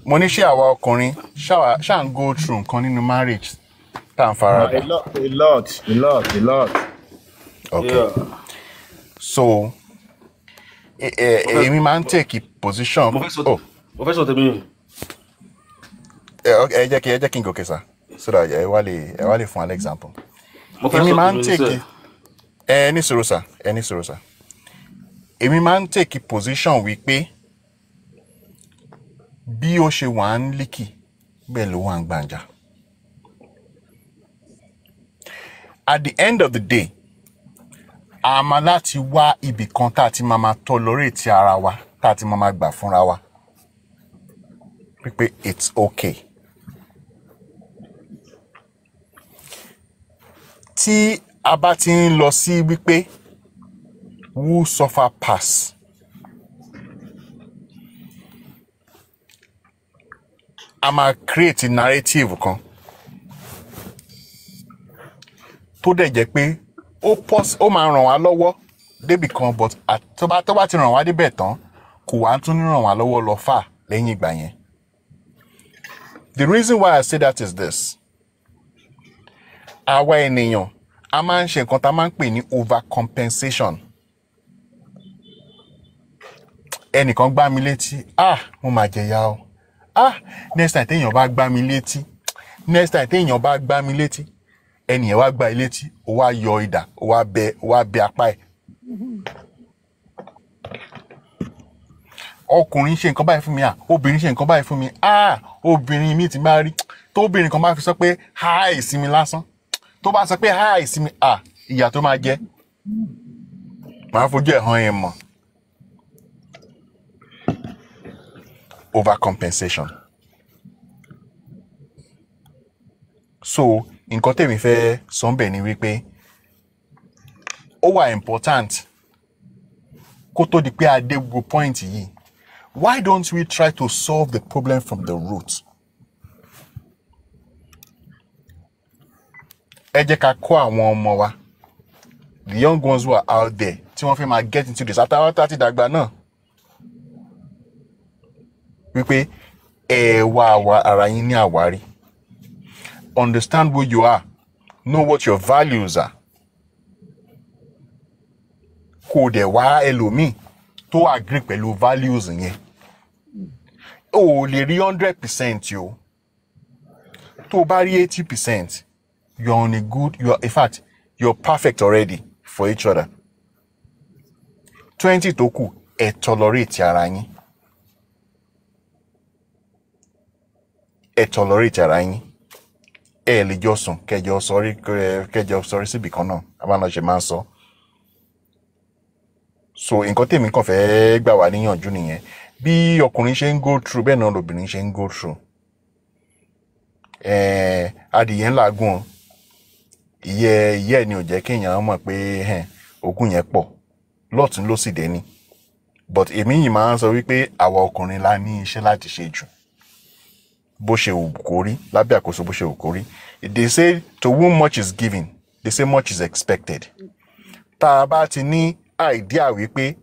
Mo ní ṣé àwa ọkùnrin ṣá ń go through nǹkan nínú marriage tá à ń faradà. A lot. Okay. Yeah. So, èmi máa ń take a position. Professor tèmi. Ẹ jẹ́ kí n gòkè sá so that ẹ wá lè fún an example. Èmi máa ń take ní sùúrù sá. Èmi máa ń take position wípé bí ó ṣe wà ń líkì bẹ́ẹ̀ ló wà ń gbàǹjà. At the end of the day, a máa láti wá ibì kan tá a ti máa tolerate ara wa tá a ti máa gbà fúnra wa wípé it's okay. Tí a bá ti ń lọ sí wípé who suffer pass, a máa create narrative kan tó dẹ̀ jẹ́ pé ó máa ràn wá lọ́wọ́ débì kan but tó bá ti ràn wá débẹ̀ tán kò wá tún ní ràn wá lọ́wọ́ lọ fà lẹ́yìn ìgbà yẹn. The reason why I say that is this. Àwa ènìyàn a máa ń ṣe nǹkan tá a máa ń pè ní overcompensation. Ẹnìkan gbá mi létí, mo máa jẹ̀yà o. Next time téèyàn bá gbá mi létí. ẹni ẹ̀ wá gba ilé tí ó wá yọ idà ó wá bẹ apá ẹ̀. Ọkùnrin ṣe nǹkan báyìí fún mi obìnrin ṣe nǹkan báyìí fún mi obìnrin mi ti máa rí tó obìnrin kan bá fi sọ pé háì sí mi lásán tó bá sọ pé háì sí mi ìyà tó máa jẹ máa fojú ẹ̀ hàn ẹ̀ mọ̀. Overcompensation. So nǹkan tèmi fẹ́ sọ ńbẹ̀ ni wípé ó wà important kó tó di pé a dé gbogbo point yìí. Why don't we try to solve the problem from the root? Ẹ jẹ́ ká kọ́ àwọn ọmọ wa, the young ones who are out there, tí wọ́n fẹ́ máa get into this àtàwọn tá ti dàgbà náà, wípé ẹ wá ara yín ní àwárí. Understand who you are. Know what your values are. Kò dẹ̀ wá ẹlòmíì tó agree pẹ̀lú values yẹn. O lè rí 100% yo. Tó bá rí 80%, you're on a good, in fact, you're perfect already for each other. 20 tó kù, ẹ tolerate ara yín. Ẹ tolerate ara yín. Ẹ lè jọ sùn, kẹjọ sọrí síbì kan náà, abáná ṣe máa ń sọ. So nǹkan tèmi kàn fẹ́ gbà wá níyànjú nìyẹn. Bí ọkùnrin ṣe ń go through bẹ́ẹ̀ náà lobìnrin ṣe ń go through. Adìyẹ ńlá gùn ìyẹ́ ni ò jẹ́ kéèyàn mọ̀ pé ogún yẹn pọ̀ lọ́tún ló sì dé ní. But èmi yìí máa ń sọ wípé àwa ọkùnrin la ní iṣẹ́ láti ṣe jù. Bó ṣe wù kó rí, lábẹ́ àkóso bó ṣe wù kó rí. They say to whom much is given, they say much is expected. Tá a bá ti ní idea wípé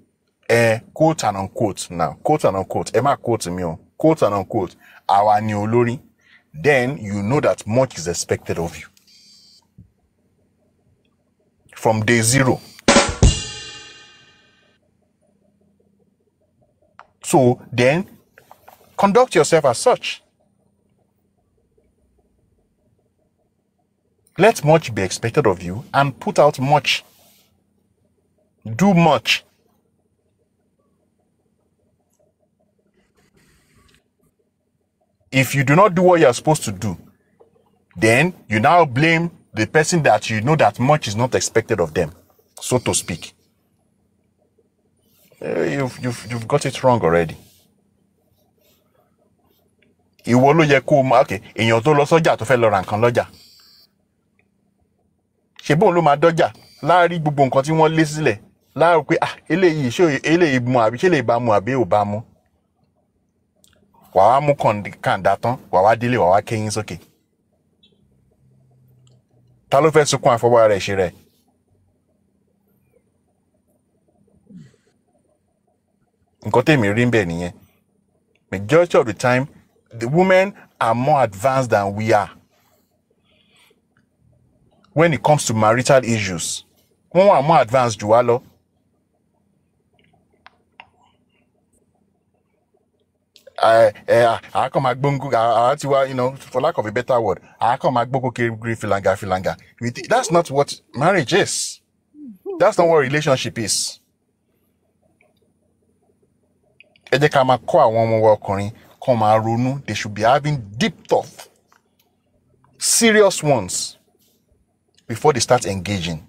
quote and unquote now, quote and unquote, ẹ má quote mi o, quote and unquote, àwa ni olórí, then you know that much is expected of you. From day zero. So then, conduct yourself as such. Let much be expected of you and put out much. Do much. If you do not do what you are supposed to do, then you now blame the person that you know that much is not expected of them, so to speak. You've got it wrong already. Ìwọ ló yẹ kó máa èèyàn tó lọ sọ́jà tó fẹ́ lọ ra nǹkan lọ́jà. Ṣé bóun ló máa dọ́jà láàárín gbogbo nǹkan tí wọ́n lé sílẹ̀ láàárọ̀ pé eléyìí ṣé eléyìí mu àbí ṣé eléyìí bá mu àbí ò bá mu. Wàá mú kàńdá tán, wàá délé wàá kẹ́yìn sókè. Ta ló fẹ́ sunkún àfọwọ́ rẹ̀ ṣe rẹ̀? Nǹkan tèmi rí ń bẹ̀ nìyẹn. Majority of the time, the women are more advanced than we are when it comes to marital issues. Wọ́n wà more advanced jù wá lọ. Come back, you know, for lack of a better word, come back, filanga. That's not what marriage is. That's not what relationship is. They should be having deep thought, serious ones, before they start engaging.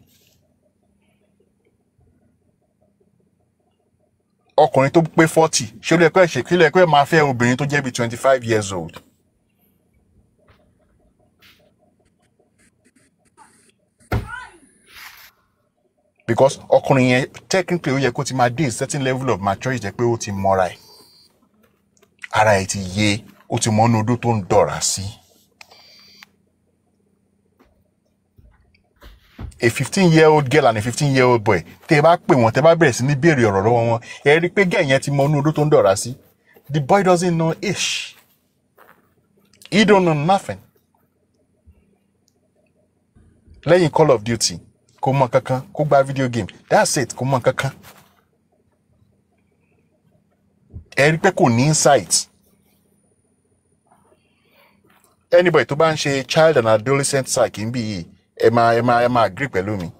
Ọkùnrin tó pé 40 ṣé lè kọ́ máa fẹ́ obìnrin tó jẹ́ bí 25 years old. Because ọkùnrin yẹn technically ó yẹ kó ti máa dé a certain level of maturity jẹ́ pé ó ti mọ́ra ẹ̀. Ara ẹ̀ ti yé, ó ti mọ́nú odó tó ń dọ̀rà sí. A 15-year-old girl and a 15-year-old boy, tẹ́ bá pè wọ́n, tẹ́ bá bẹ̀rẹ̀ sí ní béèrè ọ̀rọ̀ lọ́wọ́ wọn, ẹ rí pé girl yẹn ti mọ́nú odó tó ń dọ̀rà sí. The boy doesn't know ish. He don't know nothing. Lẹ́yìn Call of Duty, kò mọ kankan, kò gba video game. That's it, kò mọ kankan. Ẹ rí pé kò ní insight. Anybody tó bá ń ṣe child and adolescent psych ń bí yìí, Emma agree pẹ̀lú mi.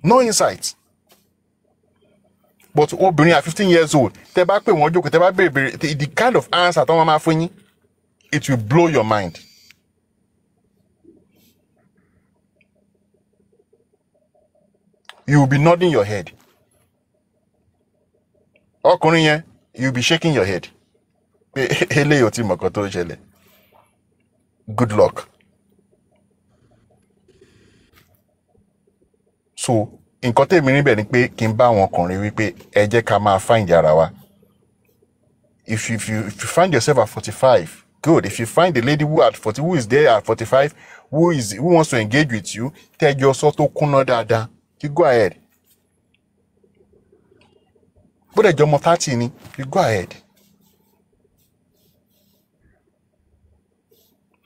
No insight. But obìnrin at 15 years old, tẹ́ bá pè wọ́n jókòó, tẹ́ bá béèrè the kind of answer tó máa fún yín, it will blow your mind. You will be nodding your head. Ọkùnrin yẹn, you will be shaking your head. Eléyìí ò tí mọ̀ kan tó ṣẹlẹ̀. Good luck. So, nǹkan tèmi níbẹ̀ ni pé kí n bá àwọn ọkùnrin wípé ẹ jẹ́ ká máa find ara wa. If you find yourself at 45, good. If you find the lady who is there at 45, who wants to engage with you, tẹ́jọ́ sọ tó kúnná dáadáa, you go ahead. Bó dẹ̀ jọ ọmọ 30 ni, you go ahead.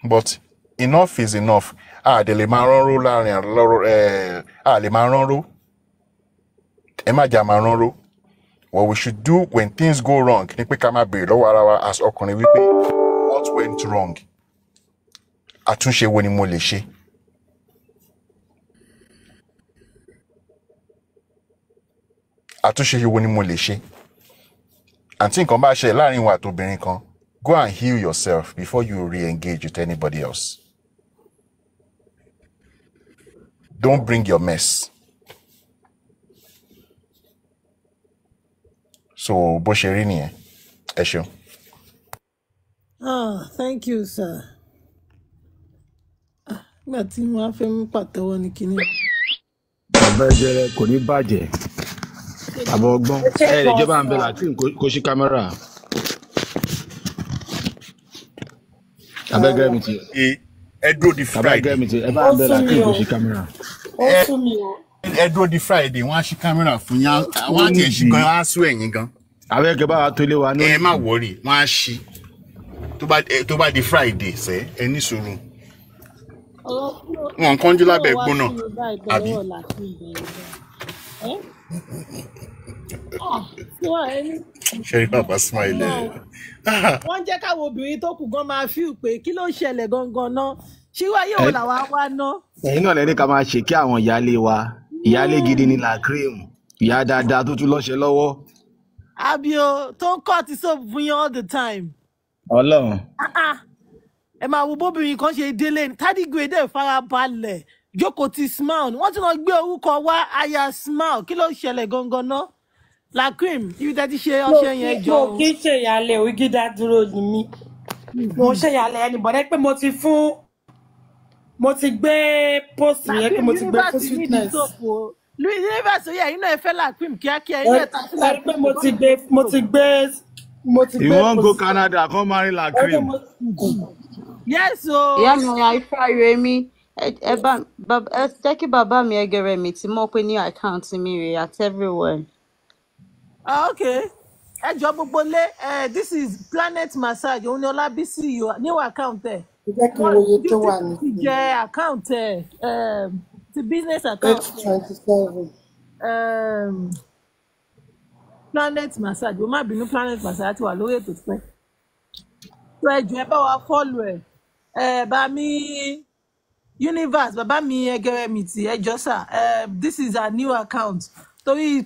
But enough is enough. Lè máa ránró láàrin lè máa ránró. Ẹ má jà máa ránró. What we should do when things go wrong ni pé ká máa béèrè lọ́wọ́ ara wa as ọkùnrin wípé what went wrong? Àtúnṣe wo ni mo lè ṣe? Àtúnṣe wo ni mo lè ṣe? Àǹtí nǹkan bá ṣe láàrin wa àtobìnrin kan, go and heal yourself before you re-engage with anybody else. Don't bring your mess. So, bó ṣe rí nìyẹn. Ẹ ṣeun. Thank you, sir. Nígbà tí wọ́n á fẹ́ mú pàtẹ́wọ́ ní kinní. Ọ̀bẹ jẹrẹ kò ní bàjẹ́. Àbọ̀ ọgbọ́n. Lè jọba ń bẹ láti kó sí kámẹ́rà. Abẹ́gẹ́ mi ti. Ẹ dúró di Friday. Abẹ́gẹ́ mi ti. Ẹ bá ń bẹ láti kó sí kámẹ́rà. Ó sún mi o. Ẹ dúró di Friday, wọ́n á ṣí kámẹ́rà fún yín. Wọ́n á tiẹ̀ ṣí gan, á sú ẹ̀yìn gan. Abẹ́gẹ́ bá wa tó lé wa ní. Ẹ má worry, wọ́n á ṣí. Tó bá di Friday, sẹ́, ẹ ní sùúrù. Wọ́n kánjú lábẹ́ gbóná. Àbí? Ṣé bàbá smile ẹ̀? Wọ́n jẹ́ káwọn obìnrin tó kù gan máa fíù pé kí ló ṣẹlẹ̀ gangan náà. Ṣíwáyé ò làwa wá ná. Ẹ̀yin náà lẹ́ni ká máa ṣe kí àwọn ìyáálé wa. Ìyáálé gidi ni làkírèmù. Ìyá dáadáa tó tún lọ́ṣẹ lọ́wọ́. Abio tó ń kọ́ ti soap fún yín all the time. Ọlọ́run. Ẹ máa wo bóbìnrin kan ṣe délé ní Tádìgbé dẹ̀ fara balẹ̀ jókòó ti smile wọ́n tún lọ gbé orúkọ wá aya smile kí ló ṣẹlẹ̀ gangan náà Lacrim ibi tẹ́ ti ṣe ọṣẹ yẹn jọ. Mo kì í ṣe ìyàlẹ̀ Ògídá dúró ni mí. Mo ṣe ìyàlẹ̀ ẹni bọ̀dẹ́ pé mo ti gbé post yẹn pé mo ti gbé fún sweetness. Louis Universe yẹ inú ẹ fẹ́ Lacrim kíákíá inú ẹ ta sí Lacrim. Pé mo ti gbé. You won't go Canada, come marry Lacrim. Yes o. Ìyá mi Ifáyọ̀ mi jẹ́ kí bàbá mi ẹgẹrẹ mi tí mo pé ní account mi rè at everywhere. Okay. Ẹ jọ gbogbo lé this is Planet Massage òun ni Ọlábísí new account ẹ. Jẹ́ kí oye tó wà ní. Ti jẹ account ẹ ti business account. 827. Planet Massage o má bínú Planet Massage ti wà lórí ètò pẹ́. So ẹ jọ ẹ bá wa follow ẹ bá mi Universe bàbá mi ẹgẹrẹ mi ti ẹ jọ sà this is a new account torí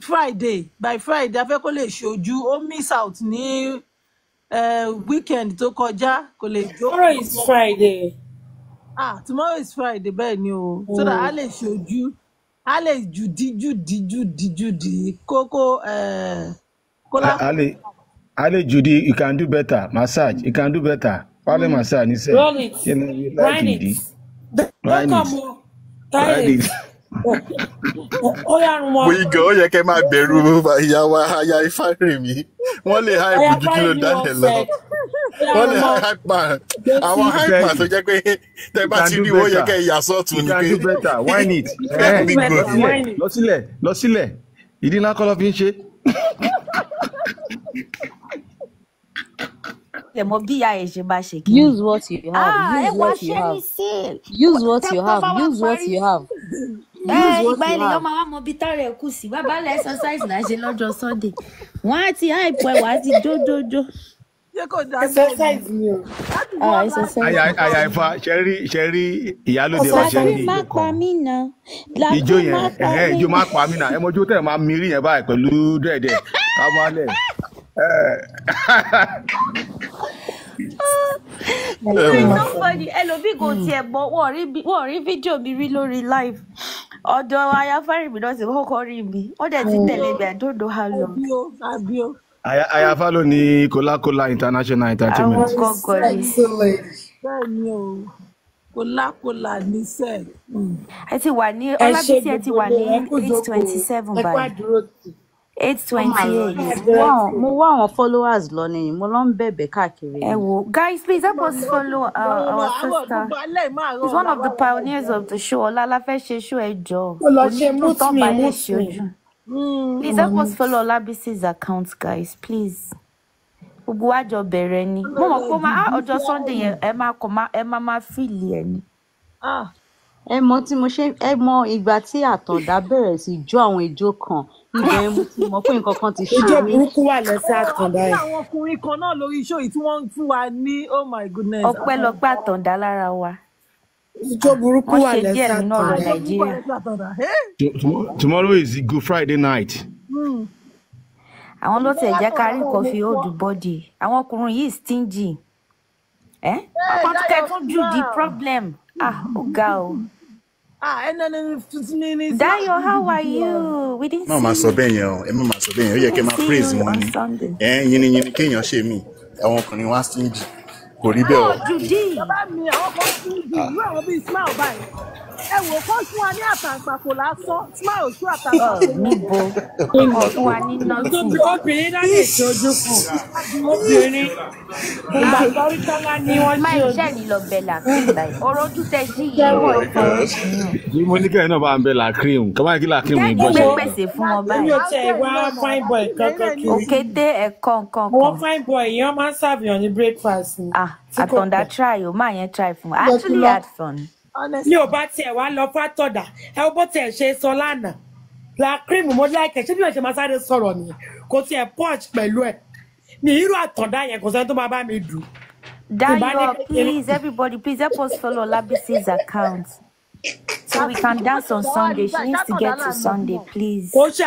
by Friday a fẹ́ kó lè ṣojú ó miss out ní weekend tó kọjá kò lè jó. Tomorrow is Friday. Tomorrow is Friday bẹ́ẹ̀ ni o so that a lè ṣojú a lè jùdí kókó kólá. Ale Judy, you can do better. Massage, you can do better. Wale massage, ni say. Roll it. Ride it. Don't come. Ride it. Bóyígan ó yẹ kẹ́ máa bẹ̀rù ìyàwó aya Ifárèmí. Wọ́n lè hype ju kí ló dálẹ̀ lọ. Wọ́n lè hype man. Àwọn hype man tó jẹ́ pé tẹ́ bá ti rí ó yẹ kẹ́ ìyà sọ́ọ̀tún ni pé. You can do better. Wine it. Lọ sílẹ̀. Ìdí ńlá kọ́ lọ fi ń ṣe. Use what you have. Use what you have. Use what you have. Use what you have. Ìgbà ènìyàn máa wá mọ bí tọrẹ kù sí bàbá lẹ exercise náà ṣe lọ́jọ́ Sunday wọ́n á ti hype ẹ wá ti jójójó. Exercise ni o. Àyà Ifá ṣẹ́rí ìyálòde wa ṣe ní ìjó kan. Ìjó yẹn ìjó má pa mí náà. Ẹ mọ́jú tẹ̀ máa mi rí yẹn báyìí pẹ̀lú dẹ̀dẹ̀ ká má lẹ̀. It's so funny. Elobi go tiẹ̀ bọ̀ wọ́n rí fídíò mi rí lórí live. Ọ̀dọ̀ Ayafari mi náà ti kọ́kọ́ rí mi. Wọ́n dẹ̀ ti tẹ̀lé mi, I don't know how long. Àyà Ifá ló ní Coca-Cola International Entertainment. Àwọn gọ́gọ́ ni. Bẹ́ẹ̀ni o, Coca-Cola ní sẹ́ẹ̀. Ẹ ti wà ní Ọlábísí ẹ ti wà ní 827 báyìí. 828. Mo wá àwọn followers lọ ni mo lọ ń bẹ̀bẹ̀ káàkiri. Ẹ wo, guys, please help us follow our sister. He's one of the pioneers of the show. Ọlá fẹ́ ṣe show ẹ jọ̀ọ́. Please help us follow Olabisi's account, guys, please. Gbogbo wa jọ bẹ̀rẹ̀ ni. Mo mọ̀ pé ọjọ́ Sunday yẹn ẹ máa feel ẹ ni. Ẹ mọ̀ tí mo ṣe ẹ mọ̀ ìgbà tí Àtàndá bẹ̀rẹ̀ sí jó àwọn ijó kan. Ibẹ̀ mo ti mọ̀ pé nǹkan kan ti ṣe mí. Ijó burúkú wà lẹ́sẹ̀ Àtàndá yìí. Àwọn ọkùnrin kan náà lórí iṣó yìí tí wọ́n ń fún wa ní oh my goodness. Ọpẹ́lọpẹ́ Àtàndá lára wa. Ijó burúkú wà lẹ́sẹ̀ Àtàndá. Tomorrow is Good Friday night. Àwọn ló tẹ̀ jẹ́ ká rí nǹkan fi hold body. Àwọn ọkùnrin yìí stingy. Ọkàn tó kẹ́ tún jù the problem. Ó ga o. Dayo, how are you? We didn't see you. Mama sọ bẹ́ẹ̀ yẹn o, ẹ má máa sọ bẹ́ẹ̀ yẹn, ó yẹ kẹ́ máa praise wọn ni. Yìnyín kéèyàn ṣe mí, àwọn ọkùnrin wá stingy. Kò rí bẹ́ẹ̀ o. Judy. Bàbá mi, àwọn kan stingy, ìlú àwọn bíi smile báyìí. Ẹ wò kó fún wa ní àtàǹpàkò lásán, smile oṣù àtàǹpàkò. Níbo? Fún wa ní nọ́ọ̀tì. Obìnrin náà lè ṣojú fún. Obìnrin. Ìgbà tó rí tọ́lá ni wọ́n ṣe ojú. Máa iṣẹ́ ni lọ bẹ̀ làkúgbà yìí. Ọ̀rọ̀ ojú tẹ sí yìí wọ̀ fún. Bí mo ní kẹ́hìn náà bá ń bẹ làkírìm, kọ́ máa kí làkírìm yìí gbọ́ sọ. Gbé pèsè fún wọn báyìí. Mi ò tẹ wá fine boy kankan kiri. Òkété ẹ̀kọ́ nǹkan kan. Àwọn fine boy yẹn wọ́n máa ń ṣàfihàn ní breakfast ni. Àtàndá try o, máa yẹn try fún wa. I actually had fun. Mi ò bá tiẹ̀ wá lọ fátọ̀dà, ẹ ó bó tiẹ̀ ṣe sọ lánàá. Làkírìm mo láìkẹ̀ ṣé bí wọ́n ṣe máa sáré sọ̀rọ̀ nìyẹn, kò tiẹ̀ punch pẹ̀lú ẹ̀. Mi irú Àtàndá yẹn kò sẹ́ni tó máa bá mi dùn. Dayo, please, everybody, please help us follow Olabisi's account. So we can dance on Sunday. She needs to get to Sunday, please. Please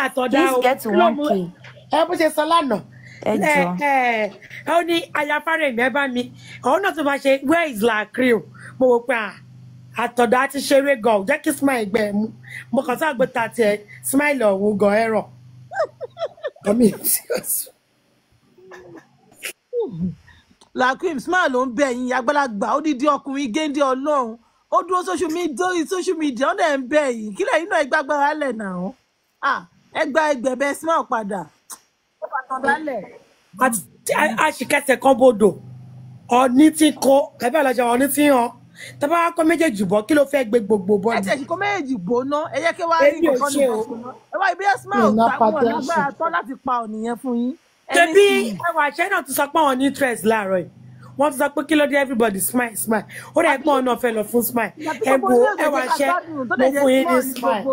get to 1K. Ẹ bó ṣe sọ lánàá. Ẹ jọ̀ọ́. Ẹ ní Ayafárẹ̀ mi ẹ bá mi. Ọ̀hún náà tó máa ṣe where is Lacrew? Mo wò pé Àtàndá ti ṣeré gan. Jẹ́ kí smile gbẹ mú. Mo kàn sáà gbé ta tiẹ̀ smile ọ̀hún gan ẹ̀rọ. Lacrew smile ló ń bẹ yín àgbàlagbà odidi ọkùnrin géńdé Ọlọ́run. Ó dúró social media ó dẹ̀ ń bẹ yìí. Kí lẹ́yìn náà ẹ gbàgbára lẹ̀ náà? Ẹ gba ẹgbẹ̀bẹ̀ smile padà. Ó Àtàndá lẹ̀. Àṣìkẹsẹ̀ kan bodò. Ọ̀ní tí kò ẹ̀bí àlọ́jà ọ̀ní tí hàn. Tàbá kọ́ méjèèjì bọ́ kí ló fẹ́ gbé gbogbo bọ́ọ̀dù. Ẹ tẹ̀sí kọ́ méjèèjì gbóná ẹ yẹ kí wá rí nǹkan ní ìgbà. Ẹ wá ibi smile táwọn lágbára tán láti pa ọ̀nìyàn fún yín. Tẹ̀bí ẹwà àṣẹ náà ti sọ pé àwọn ní interest láàárọ̀ yìí. Wọ́n ti sọ pé kí ló dé everybody smile. Ó dẹ̀ gbọ́n náà fẹ́ lọ fún smile. Ẹwà àṣẹ mo fún yín ní smile.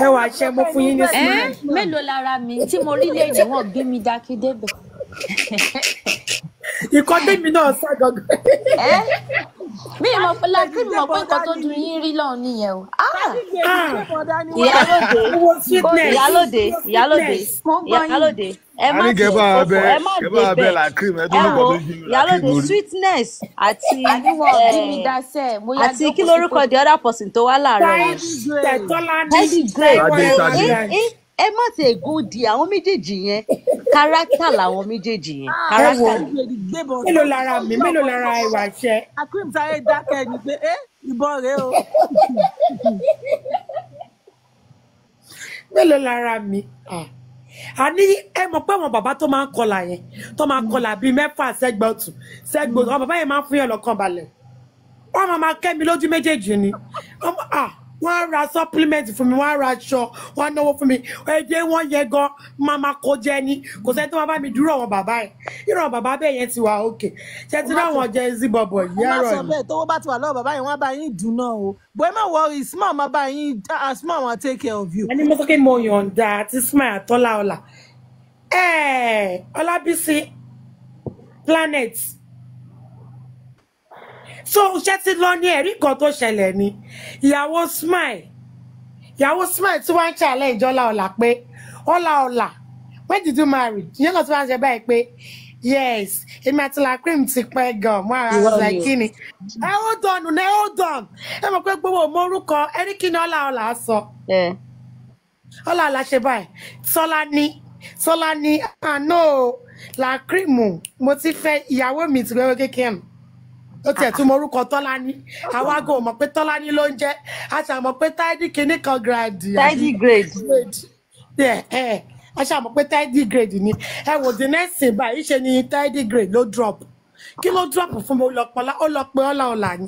Ẹwà àṣẹ mo fún yín ní smile. Mélòó lára mi tí mo rí lẹ́yìn wọ́n bí mi dákí débẹ̀. Ìkọ́ tèmi náà sá gangan. Mi mọ̀ pé Lacrew mọ̀ pé nǹkan tó dùn yín rí lọ́hùn nìyẹn o. Ìyálòde ẹ má ti débẹ̀ Ìyálòde sweetness àti kí lórúkọ the other person tó wá láàárọ̀ yẹn. Ẹ má ti ègún di àwọn méjèèjì yẹn kárátà làwọn méjèèjì yẹn. Mélòó lára mi mélòó lára ìwà ṣẹ. Lacrew sáré dákẹ́ ni pé ìbọn rèé o. Mélòó lára mi. Àní ẹ mọ̀ pé àwọn bàbá tó máa ń kọlà yẹn tó máa ń kọlà bíi 6 sẹ́gbẹ̀ ọ̀tún sẹ́gbẹ̀ àwọn bàbá yẹn máa ń fún yàn lọ́kàn balẹ̀. Wọ́n máa kẹ́ mi lójú méjèèjì ni. Wọ́n á ra supplement fún mi, wọ́n á ra aṣọ, wọ́n á náwó fún mi. Èdè wọn yẹ gan, máa kó jẹ ní. Kò sẹ́ni tó máa bá mi dúró àwọn bàbá yẹn. Irú àwọn bàbá bẹ́ẹ̀ yẹn ti wà òkè. Ṣé ti náà wọ́n jẹ́ zibọ̀bọ̀ yìí ẹ̀rọ yìí? Má sọ bẹ́ẹ̀ tó bá ti wà lọ́wọ́ bàbá yẹn wọ́n á bá yín dùn náà o. Bọ́ ẹ má worry, smile máa bá yín, smile wọn take care of you. Ẹni mo sọ pé mo yọ̀ǹda àti smile àtọ́lá ọ̀la. Olabisi Planet. So ṣé ti lọ ní ẹ̀rí kan tó ṣẹlẹ̀ ni ìyàwó Smile tí wọ́n ń challenge ọlá pé ọlá when did you marry ìyẹn kan tí wọ́n ń ṣe báyìí pé yes èmi àti La Cream ti pẹ́ gan mo ara was like kí ni hold on ẹ mọ̀ pé gbogbo ọmọ orúkọ ẹni kí ni ọlá sọ ọlá ṣe báyìí Sọlá ní àná La Cream mo ti fẹ́ ìyàwó mi ti gbẹ́wọ́ kékeré mi ó tiẹ̀ tún mọ orúkọ Tọ́lání àwa gò mọ̀ pé Tọ́lání ló ń jẹ́ a ṣà mọ̀ pé tidy kìíní kan grade tidy grade a ṣà mọ̀ pé tidy grade ni ẹ wò the next thing báyìí ṣe ni tidy grade ló drop kí ló drop fún mi ó lọ pé ọlá ni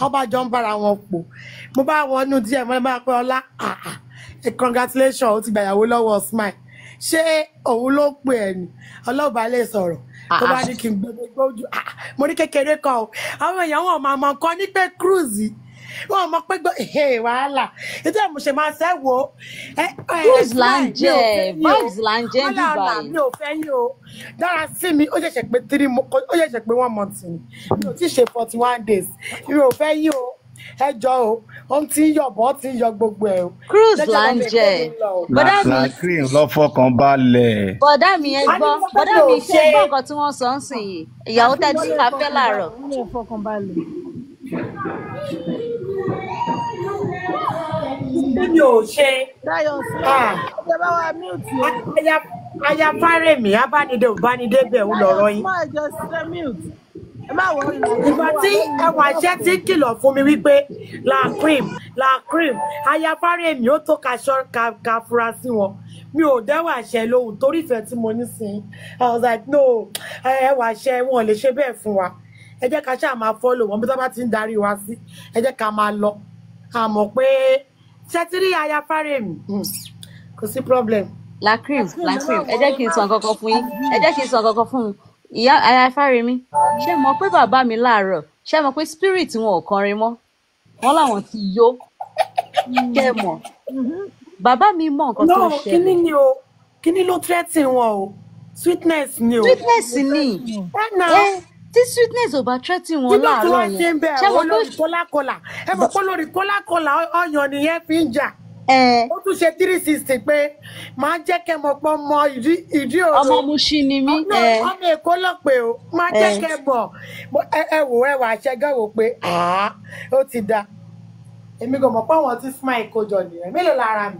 ọba jọ ń bára wọn pò mo bá wọnú díẹ̀ mo bá pé ọlá congratulations ó ti gbàyàwó lọ́wọ́ Smile ṣé òun ló pè ẹ́ ni ọlọ́ọ̀bá lè sọ̀rọ̀ tó bá ní kí n gbogbo ojú mo ní kékeré kan o àwọn èèyàn wọn máa mọ nǹkan ní pé cruise wọn mọ pé wàhálà ètò ẹ̀ mo ṣe máa ṣẹ́ wo cruise là ń jẹ vibes là ń jẹ Dubai mi ò fẹ́ yín o dára sí mi ó ṣẹ̀ṣẹ̀ pé 1 month ni mi ò tí ṣe 41 days mi ò fẹ́ yín o ẹjọ́ o ó ti ń yọ̀bọ̀ ó ti ń yọ gbogbo ẹ̀ o. cruise là ń jẹ La Cream lọ fọkàn balẹ̀. bọ̀dá mi ẹ gbọ́ bọ̀dá mi ṣe gbọ́ nǹkan tí wọ́n sọ ń sìn yìí ìyàwó tẹ́tí ká fẹ́ láàárọ̀. mi ò ṣe aya Fárẹ̀mí abánidé ò bánidé bẹ̀ ń lọ̀rọ̀ yín. ìgbà tí ẹwà iṣẹ́ ti kìlọ̀ fún mi wípé La Cream aya Fárẹ̀mí ó tó ká fura sí wọn mi ò dẹ́wà ṣẹ lóhùn torí ìfẹ́ tí mo ní sí I was like no ẹwà ṣẹ wọn lè ṣe bẹ́ẹ̀ fún wa ẹ jẹ́ ká ṣáà máa follow wọn bí tó bá ti ń darí wa sí ẹ jẹ́ ká máa lọ àmọ́ pé ṣẹ́tírí aya Fárẹ̀mí kò sí problem. La Cream ẹ jẹ́ kí n sọ nǹkan kan fún yín ìyá aya Fárẹ̀mí ṣé mọ̀ pé bàbá mi láàárọ̀ ṣé mọ̀ pé spirit wọn ò kọrin mọ́ wọn làwọn ti yó kẹ́ mọ̀ bàbá mi mọ̀ nǹkan tó ṣẹlẹ̀. kíní ni o kíní ló threaten wọn o sweetness ni o. sweetness ni tí sweetness ò bá threaten wọn láàárọ̀ yẹn ṣé mọ̀ pé kólákólà ẹ mọ̀ pé lórí kólákólà ọyàn nìyẹn fi ń jà. ó tún ṣe 360 pé máa jẹ́ kẹ́ mọ̀ pé ọmọ ìdí òru ọmọ Mushin ni mí ọmọ Èkó lọ́pẹ́ o máa jẹ́ kẹ́ mọ̀ ẹ wò ẹ wà ṣẹ́gẹ́ wò pé ó ti da èmi kò mọ̀ pé àwọn tí Smile kó jọ nìyẹn mélòó lára mi.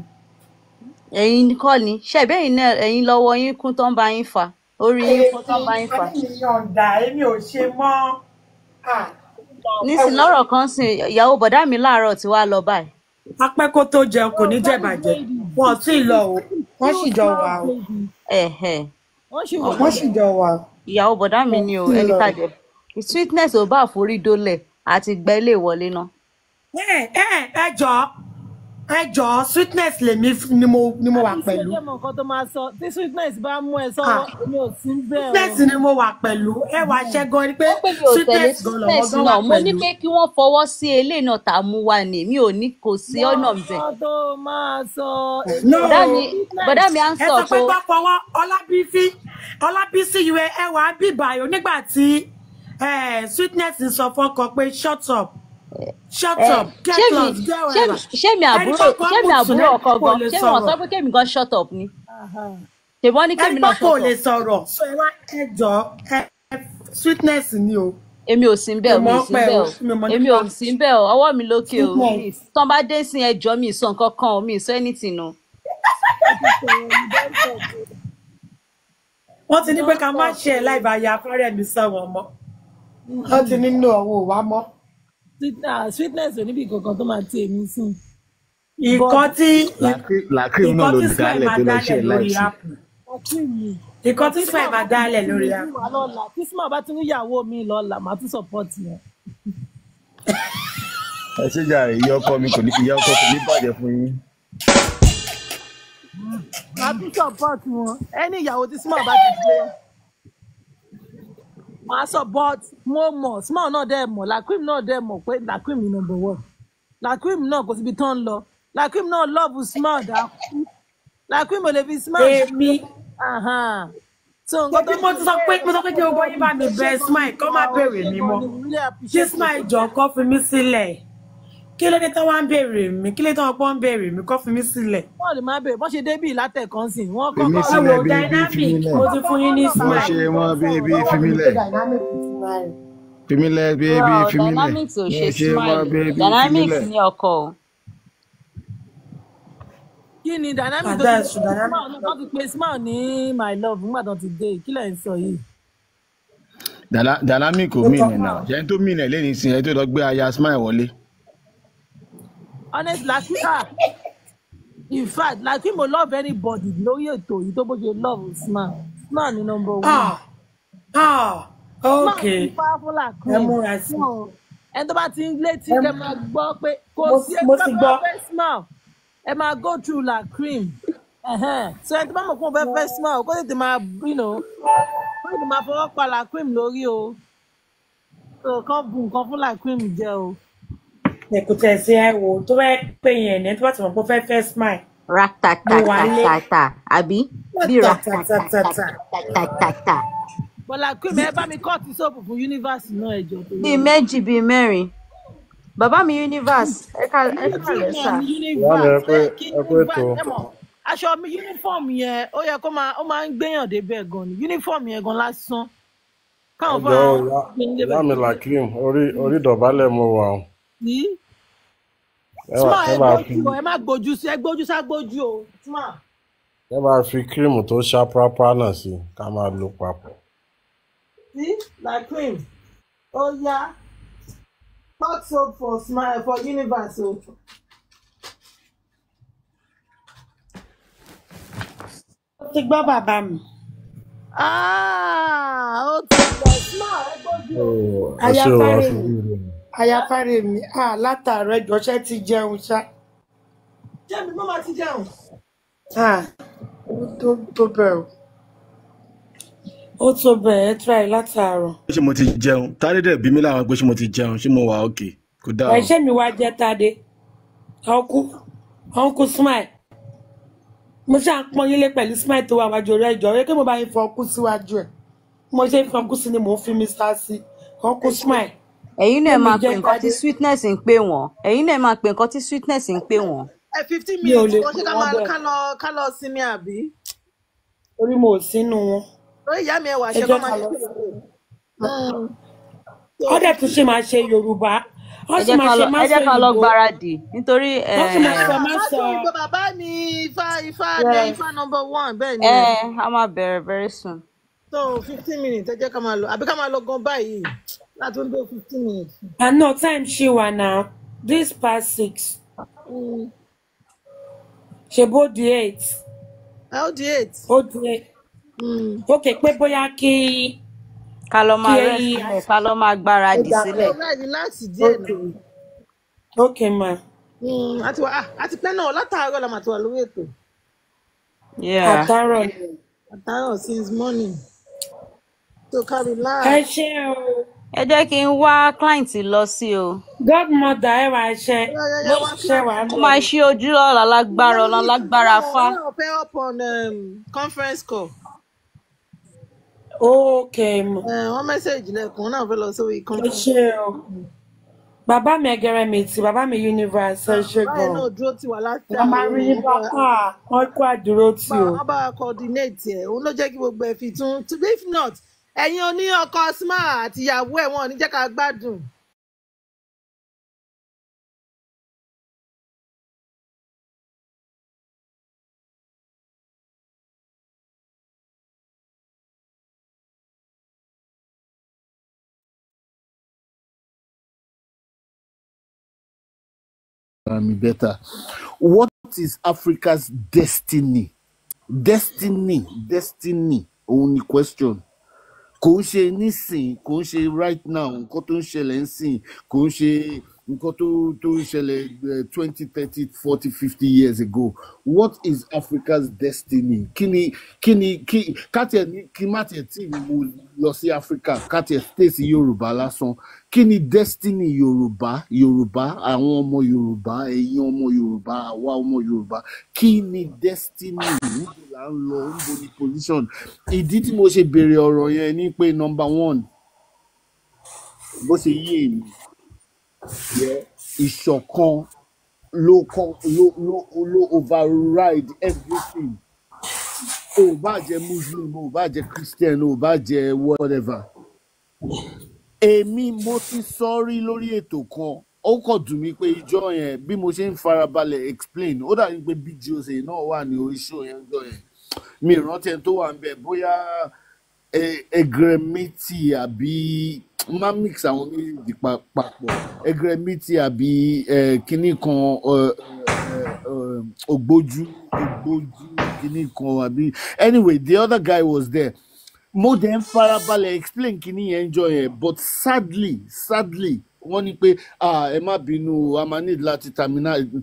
ẹ̀yin kọ́ ni ṣẹ̀bẹ́yìn náà ẹ̀yin lọ́wọ́ yín kún tó ń bá yín fà orí yín kún tó ń bá yín fà. èmi ò ṣe mọ́. nísìnyí lọ́rọ̀ kan sìn ìyàwó bọ̀dá mi láàárọ̀ tí wàá lọ báyìí. apẹ́ kó tó jẹun kò ní jẹ̀bàjẹ́ wọn ò tí ì lọ o wọ́n sì jọ wà o. wọ́n sì jọ wà. ìyàwó bọ̀dá mi ni o ẹni kájẹ sweetness ò bá àforí dólẹ̀ àti gba ilé ìwọlé náà. ẹ jọ sweetness lèmi ni mo wà pẹ̀lú. tí sweetness bá mú ẹ sọ́wọ́ mi ò sí bẹ́ẹ̀ o. sweetness ni mo wà pẹ̀lú ẹ wà ṣẹ́ gan ni pé sweetness gan lọ́wọ́ gan wà pẹ̀lú. mo ní pé kí wọ́n fọwọ́ sí eléyìí náà tá a mú wá ni mi ò ní kò sí ọ̀nà bẹ̀. wọ́n tó máa sọ. bọ̀dá mi à ń sọ pé. ẹ sọ pé bá fọwọ́ Ọlábísí ìwé ẹwà bíbáyò nígbà tí sweetness sọ fọ́kọ pé shut up. Shut up. Get lost. Ṣé mi àbúrò ọkọ gan? Ṣé wọ́n sọ pé kémi gan shut up ni? Ṣé wọ́n ní kémi náà shut up? Ẹ gbọ́ kò lè sọ̀rọ̀. Sọ ẹ wá ẹjọ́ sweetness ni o. Èmi ò sí ń bẹ̀ o, ọwọ́ mi lókè o. Tán bá dé sí ẹjọ́ mi ìsọ nǹkan kan o, mi ìsọ anything o. Wọ́n ti ní pé ká má ṣe ẹ̀ láì bá ya Fárẹ̀mí sọ̀rọ̀ mọ́. Wọ́n ti nínú ọ̀wọ́ wa mọ́. Sweetness ò níbi kankan tó máa ti èmi sùn. Ìkan tí La Cream náà ló dálẹ̀ tó lọ ṣe láìsí. Ìkan tí Smile máa dálẹ̀ lórí app. Tí Smile bá tún níyàwó mi lọ́la, màá tún support yẹn. Ẹ ṣe jàre ìyá ọkọ mi kò ní bàjẹ́ fún yín. Màá tún support wọn. Ẹni ìyàwó tí Smile bá ti gbé. Màá support mo mọ̀ Smile náà dẹ̀ mọ̀ La Cream náà dẹ̀ mọ̀ pé La Cream ni number 1. La Cream náà kò síbi tán lọ. La Cream náà love Smile dákú. La Cream ò lè fi Smile. So mo ti sọ pé kí gbogbo yín bá mi bẹ smile kó má béèrè mi mọ́ kí smile jọ kó fi mí sílẹ̀ kí ló dé tó wá ń béèrè mi kí ló dé tó wọ́n ń béèrè mi kó fi mí sílẹ̀. wọ́n lè má béèrè bọ́n ṣe débì látẹ̀kàn sí wọ́n Fi mí kọ́kọ́ sílẹ̀, wo baby, dynamic fi mí mo lẹ̀. ti fún yín ní Mo smile. ṣe wọn, baby, fi mí lẹ̀. Fi mí lẹ̀, baby, fi mí lẹ̀. Dynamics ò Mo ṣe ṣe wọn, smile. baby, fi mí Dynamics lẹ̀. ní ọkọ o. kí ni dynamic tó ti smile náà ti pe smile ní my love nígbà tó ti dé kí lẹ̀ ń sọ yìí. Dynamic kò mí nì náà. Ṣé tó mí nì lẹ́yìn sí ẹ tó lọ gbé aya smile wọlé? Honestly, like in fact, like him will love anybody. Lórí ètò yìí tó bó ṣe love smile. Smile ni number one. Okay. Smile powerful like ẹ múra sí. ẹni tó bá ti ń létí kẹ máa gbọ́ pé kò sí ẹni tó bá fẹ́ smile ẹ máa go through like cream. So ẹni tó bá mọ̀ fún ọ fẹ́ smile kó tètè máa kó tètè máa fọwọ́ pa like cream lórí o. So kàn bu nǹkan fún like cream jẹ o. Ẹ̀kútẹ̀ sí ẹ wò tó bá pè yẹn ní tó bá ti mọ̀ pé fẹ́ smile. Ratatatata àbí bí ratatatata. Bọ́lá cream ẹ bá mi kọ́ ti sóòpù fún universe náà ẹ̀jọ̀ tó yẹ. Bíi méjì bíi mẹ́rin. Bàbá mi universe ẹ ká lẹ́sà. Aṣọ mi uniform yẹn ó yẹ kó ó máa ń gbéyàn débẹ̀ gan ni uniform yẹn gan lásán. Káwọn fún àwọn ìyá mi la cream orí dọ̀bálẹ̀ mo wà o. Ẹ má gbójú sí ẹ gbójú ságbójú o. Ẹ máa fi cream tó ṣá pápá náà sí ká máa lò papọ̀. See, like cream. Oh yeah. Hot soap for smile for universe. Ti gbọ́ bàbá mi. Ó ti gbọ́ smile. Ayafare mi. Látàárọ̀ ẹjọ́ ṣe ti jẹun ṣá. Jẹ́ mi mọ́ máa ti jẹun. Tó bẹ̀rù. Ó tó bẹ̀rẹ̀ try látàárọ̀. Ṣé mo ti jẹun? Tádé dẹ̀ bí mi láwọn pé ṣé mo ti jẹun, ṣé mo wà okay? Kò dáa o. Ṣé mi wá jẹ́ Tádé? Uncle smile. Mo ṣe à ń pọ́n yílé pẹ̀lú smile tó wà wájú rẹ̀ ìjọ rẹ̀ kí mo bá yín fọ ọkú síwájú ẹ̀. Mo ṣe ń fọ ọkú sí ni mò ń fi Mr. sí. Uncle smile. Ẹ̀yin náà máa pè nǹkan tí sweetness ń pè wọ́n. Ẹ̀yin náà máa pè nǹkan tí sweetness ń pè wọ́n. 15 minutes wọ́n ṣe ká lọ sinmi àbí? Orí mo ò sínú wọn. Orí ìyá mi ẹwà ṣe kọ́ máa ṣe. Ó dẹ̀ tún ṣe máa ṣe Yorùbá. Ẹ jẹ́ ká lọ gbáradì nítorí ìgbò bàbá mi ifá number 1 bẹ́ẹ̀ ni. A máa bẹ̀rẹ̀ very soon. So 15 minutes ẹ jẹ́ ká máa lọ àbí ká máa lọ gan báyìí láti ń gbé 15 minutes. No time ṣì wà now this past 6. Ṣe bó di 8. Ó di 8. Ó di 8. Okay pé bóyá kí ká lọ máa rest ká lọ máa gbáradì sílẹ̀. Láti díẹ̀ náà. Okay ma. Àti pẹ́ náà látàárọ̀ la máa ti wà lórí ètò. Àtàárọ̀ since morning. So carry live. Ẹ ṣé o. Ẹ jẹ́ kí n wá client lọ sí o. Godmother ẹ wá ṣe. Ó máa ṣí ojú ọ̀la lágbára fá. Fẹ́ up on conference call. Okay. Wọ́n message lẹ́kùn náà fẹ́ lọ sórí conference. Ẹ ṣé o. Bàbá mi ẹgẹrẹ mi ti bàbá mi universe ẹ ṣé gan. Báyìí náà dúró tì wá láti àwọn máa rí bá wọn kó àdúró tì o. Wọ́n bá coordinate ẹ̀ òun ló jẹ́ kí gbogbo ẹ̀ fi tún if not ẹ̀yin oní ọkọ smart àti ìyàwó ẹ̀ wọn ò ní jẹ́ ká gbádùn. Better. What is Africa's destiny? Destiny. Only question. Kò ń ṣe nísìn, kò ń ṣe right now, nǹkan tó ń ṣẹlẹ̀ nísìn, kò ń ṣe nǹkan tó ṣẹlẹ̀ 20, 30, 40, 50 years ago. What is Africa's destiny? Kí má tiẹ̀ tí mo lọ sí Africa, ká tiẹ̀ stay sí Yorùbá lásán. Kí ni destiny Yorùbá? Àwọn ọmọ Yorùbá, ẹ̀yin ọmọ Yorùbá, àwa ọmọ Yorùbá. Kí ni destiny? Níbo là ń lọ? Níbo ni position? Ìdí tí mo ṣe béèrè ọ̀rọ̀ yẹn ni pé number one, bó ṣe yé mi, ìṣọ̀kan ló override everything. O bá jẹ́ Muslim, o bá jẹ́ Christian, o bá jẹ́ whatever. Èmi mo ti sọrí lórí ètò kan, ó kàn dùn mí pé ìjọ yẹn bí mo ṣe ń farabalẹ̀ explain, ó dàbí pé BGOC náà wà ní orí show yẹn ìjọ yẹn. Mi rántí ẹni tó wà ń bẹ̀, bóyá Egremiti àbí má mix àwọn méjì papọ̀. Egremiti àbí kinní kan ògbójú kinní kan àbí. Anyway, the other guy was there. Mo dẹ̀ ń farabalẹ̀ explain kinní yẹn ìjọ yẹn, but sadly wọ́n ní pé ẹ má bínú, a máa need láti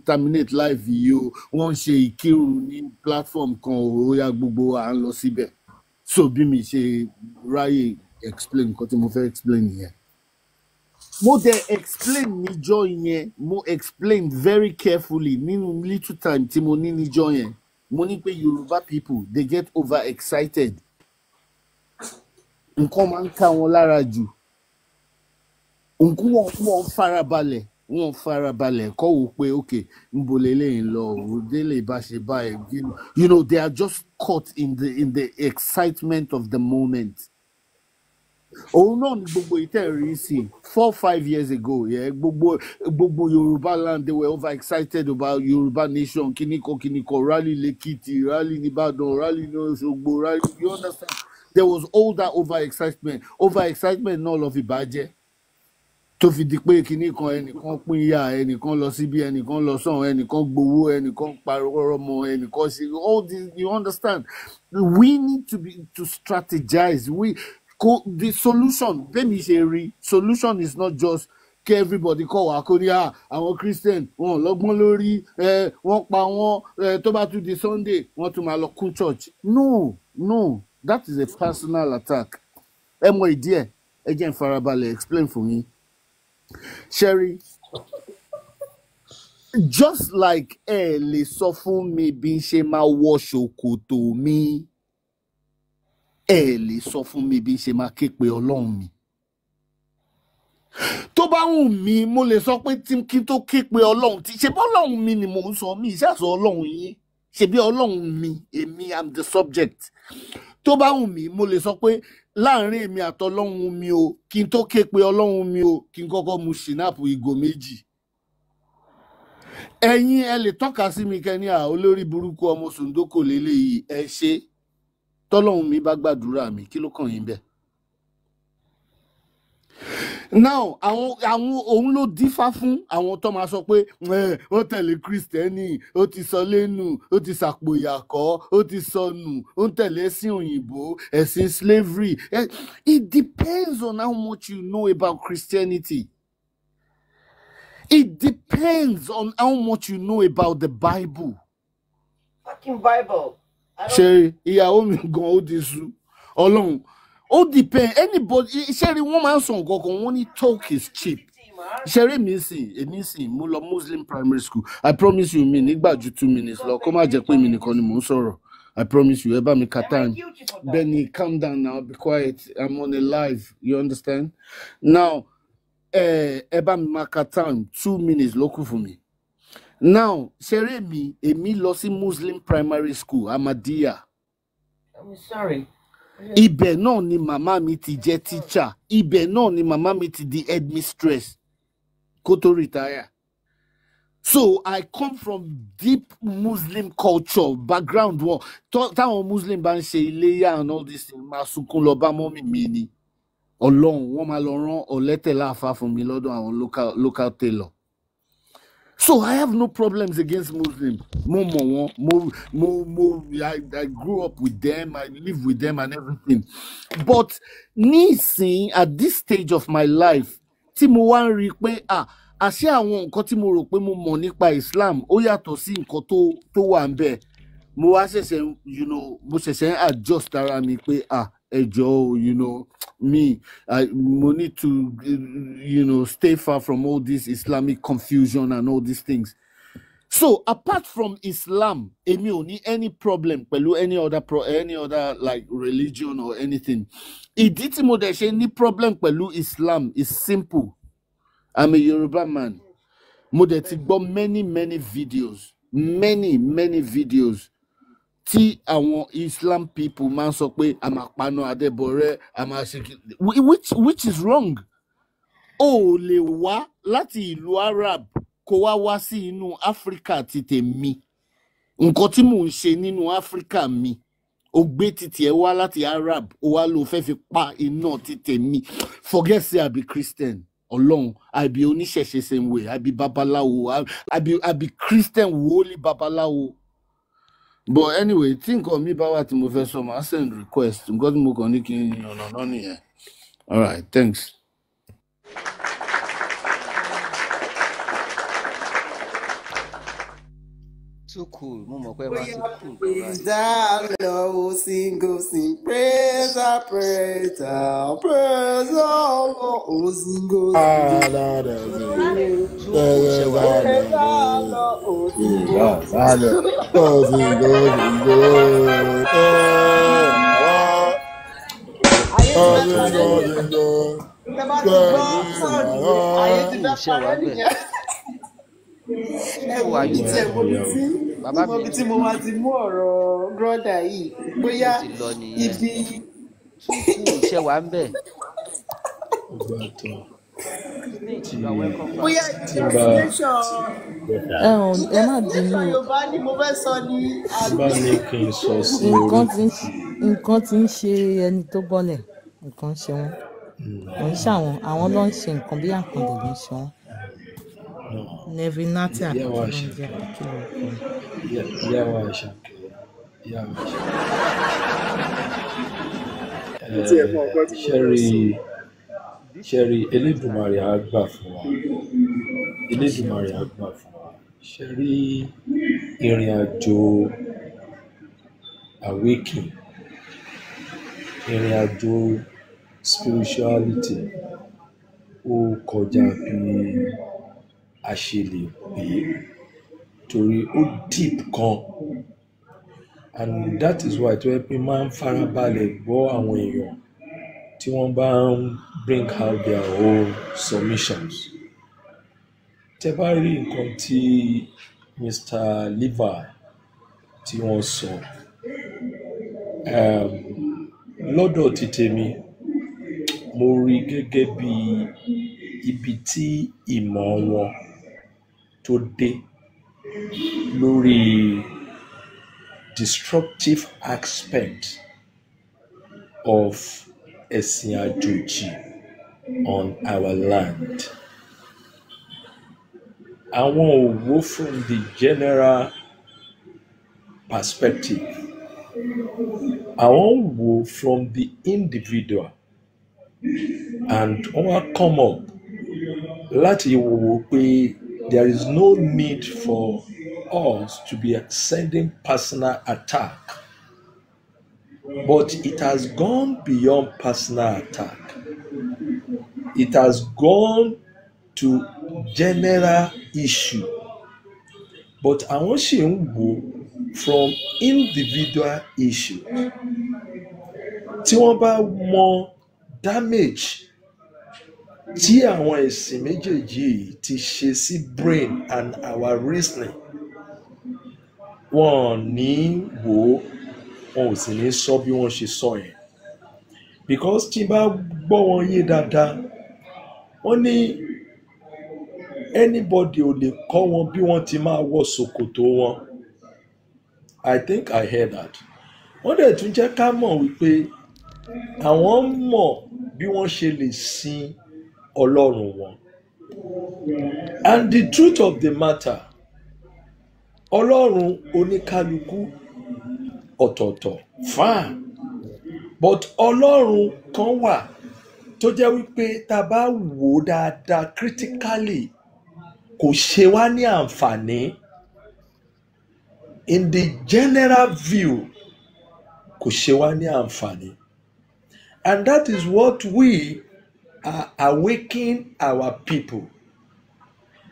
terminate live yìí o, wọ́n ń ṣe ìkírun ní platform kan, ó yá gbogbo à ń lọ síbẹ̀. So bí mi ṣe ráyè explain nǹkan tí mo fẹ́ explain yẹn. Mo dẹ̀ explain níjọ́ yẹn, mo explain very carefully nínú little time tí mo ní níjọ́ yẹn. Mo ní pé Yorùbá people, they get overexcited. Nǹkan máa ń ká wọn lára jù. Wọ́n farabalẹ̀ kọ́ wò pé okay, níbo lélẹ́yìn lọ, òdélé bá ṣe báyìí. You know, they are just caught in the excitement of the moment. Òun náà ni gbogbo ìtẹ̀rí sí 4-5 years ago, gbogbo Yorùbá land, they were overexcited about Yorùbá nation, kíníkọ, rally l'Èkìtì, rally n'Ìbàdàn, rally ní Òṣogbo, rally, you understand? There was all that overexcitement náà lọ fi bàjẹ́. Tó fi di pé kinní kan, ẹnìkan pín ìyà, ẹnìkan lọ síbi, ẹnìkan lọ sọ́hùn, ẹnìkan gbowó, ẹnìkan parọ́ mọ́, ẹnìkan ṣe all this, you understand? We need to strategize. The solution, bẹ́ẹ̀ni ṣe rí, solution is not just kí everybody kọ̀ wá kó ní àwọn Christian wọn lọ́gbọ́n lórí, wọ́n pa wọ́n, tó bá tún di Sunday wọ́n tún máa lọ kún church. No, that is a personal attack. Ẹ mọ ìdí ẹ̀, ẹ jẹ́ n farabalẹ̀ explain fún yín. Sherry, just like lè sọ fún mi bí n ṣe máa wọ ṣòkòtò mi, lè sọ fún mi bí n ṣe máa ké pe Ọlọ́run mi. Tó bá wù mí, mo lè sọ pé kí n tó ké pe Ọlọ́run, ṣe bí Ọlọ́run mi ni mò ń sọ, mi ìṣàsọ Ọlọ́run yín, ṣe bí Ọlọ́run mi, èmi am the subject. Tó bá wù mí, mo lè sọ pé láàrin èmi àtọlọ́run mi o, kí n tó ké pe Ọlọ́run mi o, kí n kọ́kọ́ mu ṣìnáàpù ìgò méjì. Ẹ̀yin ẹ lè tọ́ka sí mi kẹ́ni olórí burúkú ọmọ sòǹdókò lélẹ́yìí, ẹ ṣe. Tọ́lọ́run mi bá gbàdúrà mi, kí ló kàn yín bẹ́ẹ̀? Now, òun ló dífá fún àwọn tó máa sọ pé ó tẹ̀lé Kristẹni, ó ti sọ lẹ́nu, ó ti sàpòyàkọ́, ó ti sọnù, ó ń tẹ̀lé ẹ̀sìn òyìnbó, ẹ̀sìn slavery. It depends on how much you know about Christianity. It depends on how much you know about the Bible. Fucking Bible. Ṣé ìyàwó mi gan ó di sú? Ọlọ́run. All depend. Anybody, Sherry, one man song go when he talk is cheap. Sherry missing, mo lọ Muslim primary school. I promise you, me nígbà ju 2 minutes. Lọ, come jẹ́ pé mi nìkan ni mò ń sọ̀rọ̀. I promise you, ẹ bá mi ka time. Benny, calm down now, be quiet. I'm on a live. You understand? Now, ẹ bá mi ma ka time. 2 minutes lókù fún mi. Now, Sherry èmi lọ sí Muslim primary school, Ahmadiyya. I'm sorry. Ibẹ̀ náà ni màmá mi ti jẹ́ teacher. Ibẹ̀ náà ni màmá mi ti di headmistress kó tó retire. So I come from deep Muslim culture background. Táwọn Muslim bá ń ṣe iléyá and all this thing, máa sunkún lọ bá mọ́mì mi ni. Ọlọ́run wọ́n máa lọ rán ọ̀lẹ́tẹ̀ láàfáà fún mi lọ́dọ̀ àwọn local tailor. So I have no problems against Muslims. I grew up with them, I live with them and everything. But nísìn, at this stage of my life, tí mo wá ń rí pé àṣé àwọn nǹkan tí mo rò pé mo mọ̀ nípa Islam ó yàtọ̀ sí nǹkan tó wà ń bẹ̀. Mo wá ṣẹ̀ṣẹ̀ mo ṣẹ̀ṣẹ̀ adjust ara mi pé ẹ jọ̀ọ́ mo need to stay far from all this Islamic confusion and all these things. So apart from Islam, èmi ò ní any problem pẹ̀lú any other like religion or anything. Ìdí tí mo dẹ̀ ṣe ní problem pẹ̀lú Islam is simple. I'm a Yoruba man. Mo dẹ̀ ti gbọ́ many videos tí àwọn Islam people máa ń sọ pé a máa paná Adébọ̀rẹ́, a máa ṣe which is wrong. Ó lè wá láti ìlú Arab kó wá sí inú Áfíríkà ti tèmi. Nǹkan tí mò ń ṣe nínú Áfíríkà mi, ó gbé títí ẹ wá láti Arab, ó wá ló fẹ́ fi pa iná ti tèmi. Forget say I be Christian. Ọlọ́run, I be oníṣẹ̀ṣe same way. I be babaláwo. I be Christian wholly babaláwo. But anyway, think of me bá wà tí mo fẹ́ sọ, máa send request. Nǹkan tí mo kàn ní kí n yànnà nìyẹn. All right, thanks. Too cool. Mo mọ̀ pé wá too cool. Praise the Lord, sing, praise the Lord, praise the Lord, sing, Bàbá mi tí mo máa ti mú ọ̀rọ̀ brọ́dà yìí bóyá ibi ṣe wà ń bẹ̀. bóyá translation ẹ má bínú Yorùbá ni mo fẹ́ sọ ní nǹkan tí ń ṣe ẹni tó bọ́lẹ̀, nǹkan ṣe wọ́n. Kò ń ṣàwọn, àwọn ló ń ṣe nǹkan bí àkàndé ló ń ṣe wọ́n. Never nati àkàndé ló ń jẹ́ kí ló kọ́. Ṣẹ́rí Elédùmarè á gbà fún wa. Ṣẹ́rí ìrìn àjò awakening, ìrìn àjò spirituality ó kọjá bí a ṣe lè pè é, torí ó deep kan, and that is why tó yẹ pé máa ń farabalẹ̀ gbọ́ àwọn èèyàn tí wọ́n bá ń bring out their own submissions. Tẹ́ bá rí nǹkan tí Mr. Levi tí wọ́n sọ, lọ́dọ̀ ti tèmi mo rí gẹ́gẹ́ bí ibi tí ìmọ̀ wọn tó dé lórí destructive aspect of ẹ̀sìn àjòjì on our land. Àwọn ò wò from the general perspective. Àwọn wò from the individual, and wọ́n come up láti wò pé there is no need for us to be sending personal attack. But it has gone beyond personal attack. It has gone to general issue. But àwọn ṣì ń wò from individual issue. Tí wọ́n bá mọ damage tí àwọn ẹ̀sìn méjèèjì ti ṣe sí brain and our reasoning, wọ́n ní wò, wọn ò sì ní sọ bí wọ́n ṣe sọ yẹn. Because tí bá gbọ́ wọn yé dáadáa, wọ́n ní anybody ò lè kọ́ wọn bí wọ́n ti máa wọ ṣòkòtò wọn. I think I heard that. Wọ́n dẹ̀ tún jẹ́ ká mọ̀ wípé àwọn mọ̀ bí wọ́n ṣe lè sin Ọlọ́run wọn. And the truth of the matter, Ọlọ́run oníkálukú ọ̀tọ̀ọ̀tọ̀, fine. But Ọlọ́run kan wà tó jẹ́ wípé tá a bá wò dáadáa critically, kò ṣe wá ní àǹfààní. In the general view, kò ṣe wá ní àǹfààní. And that is what we are awakening our people.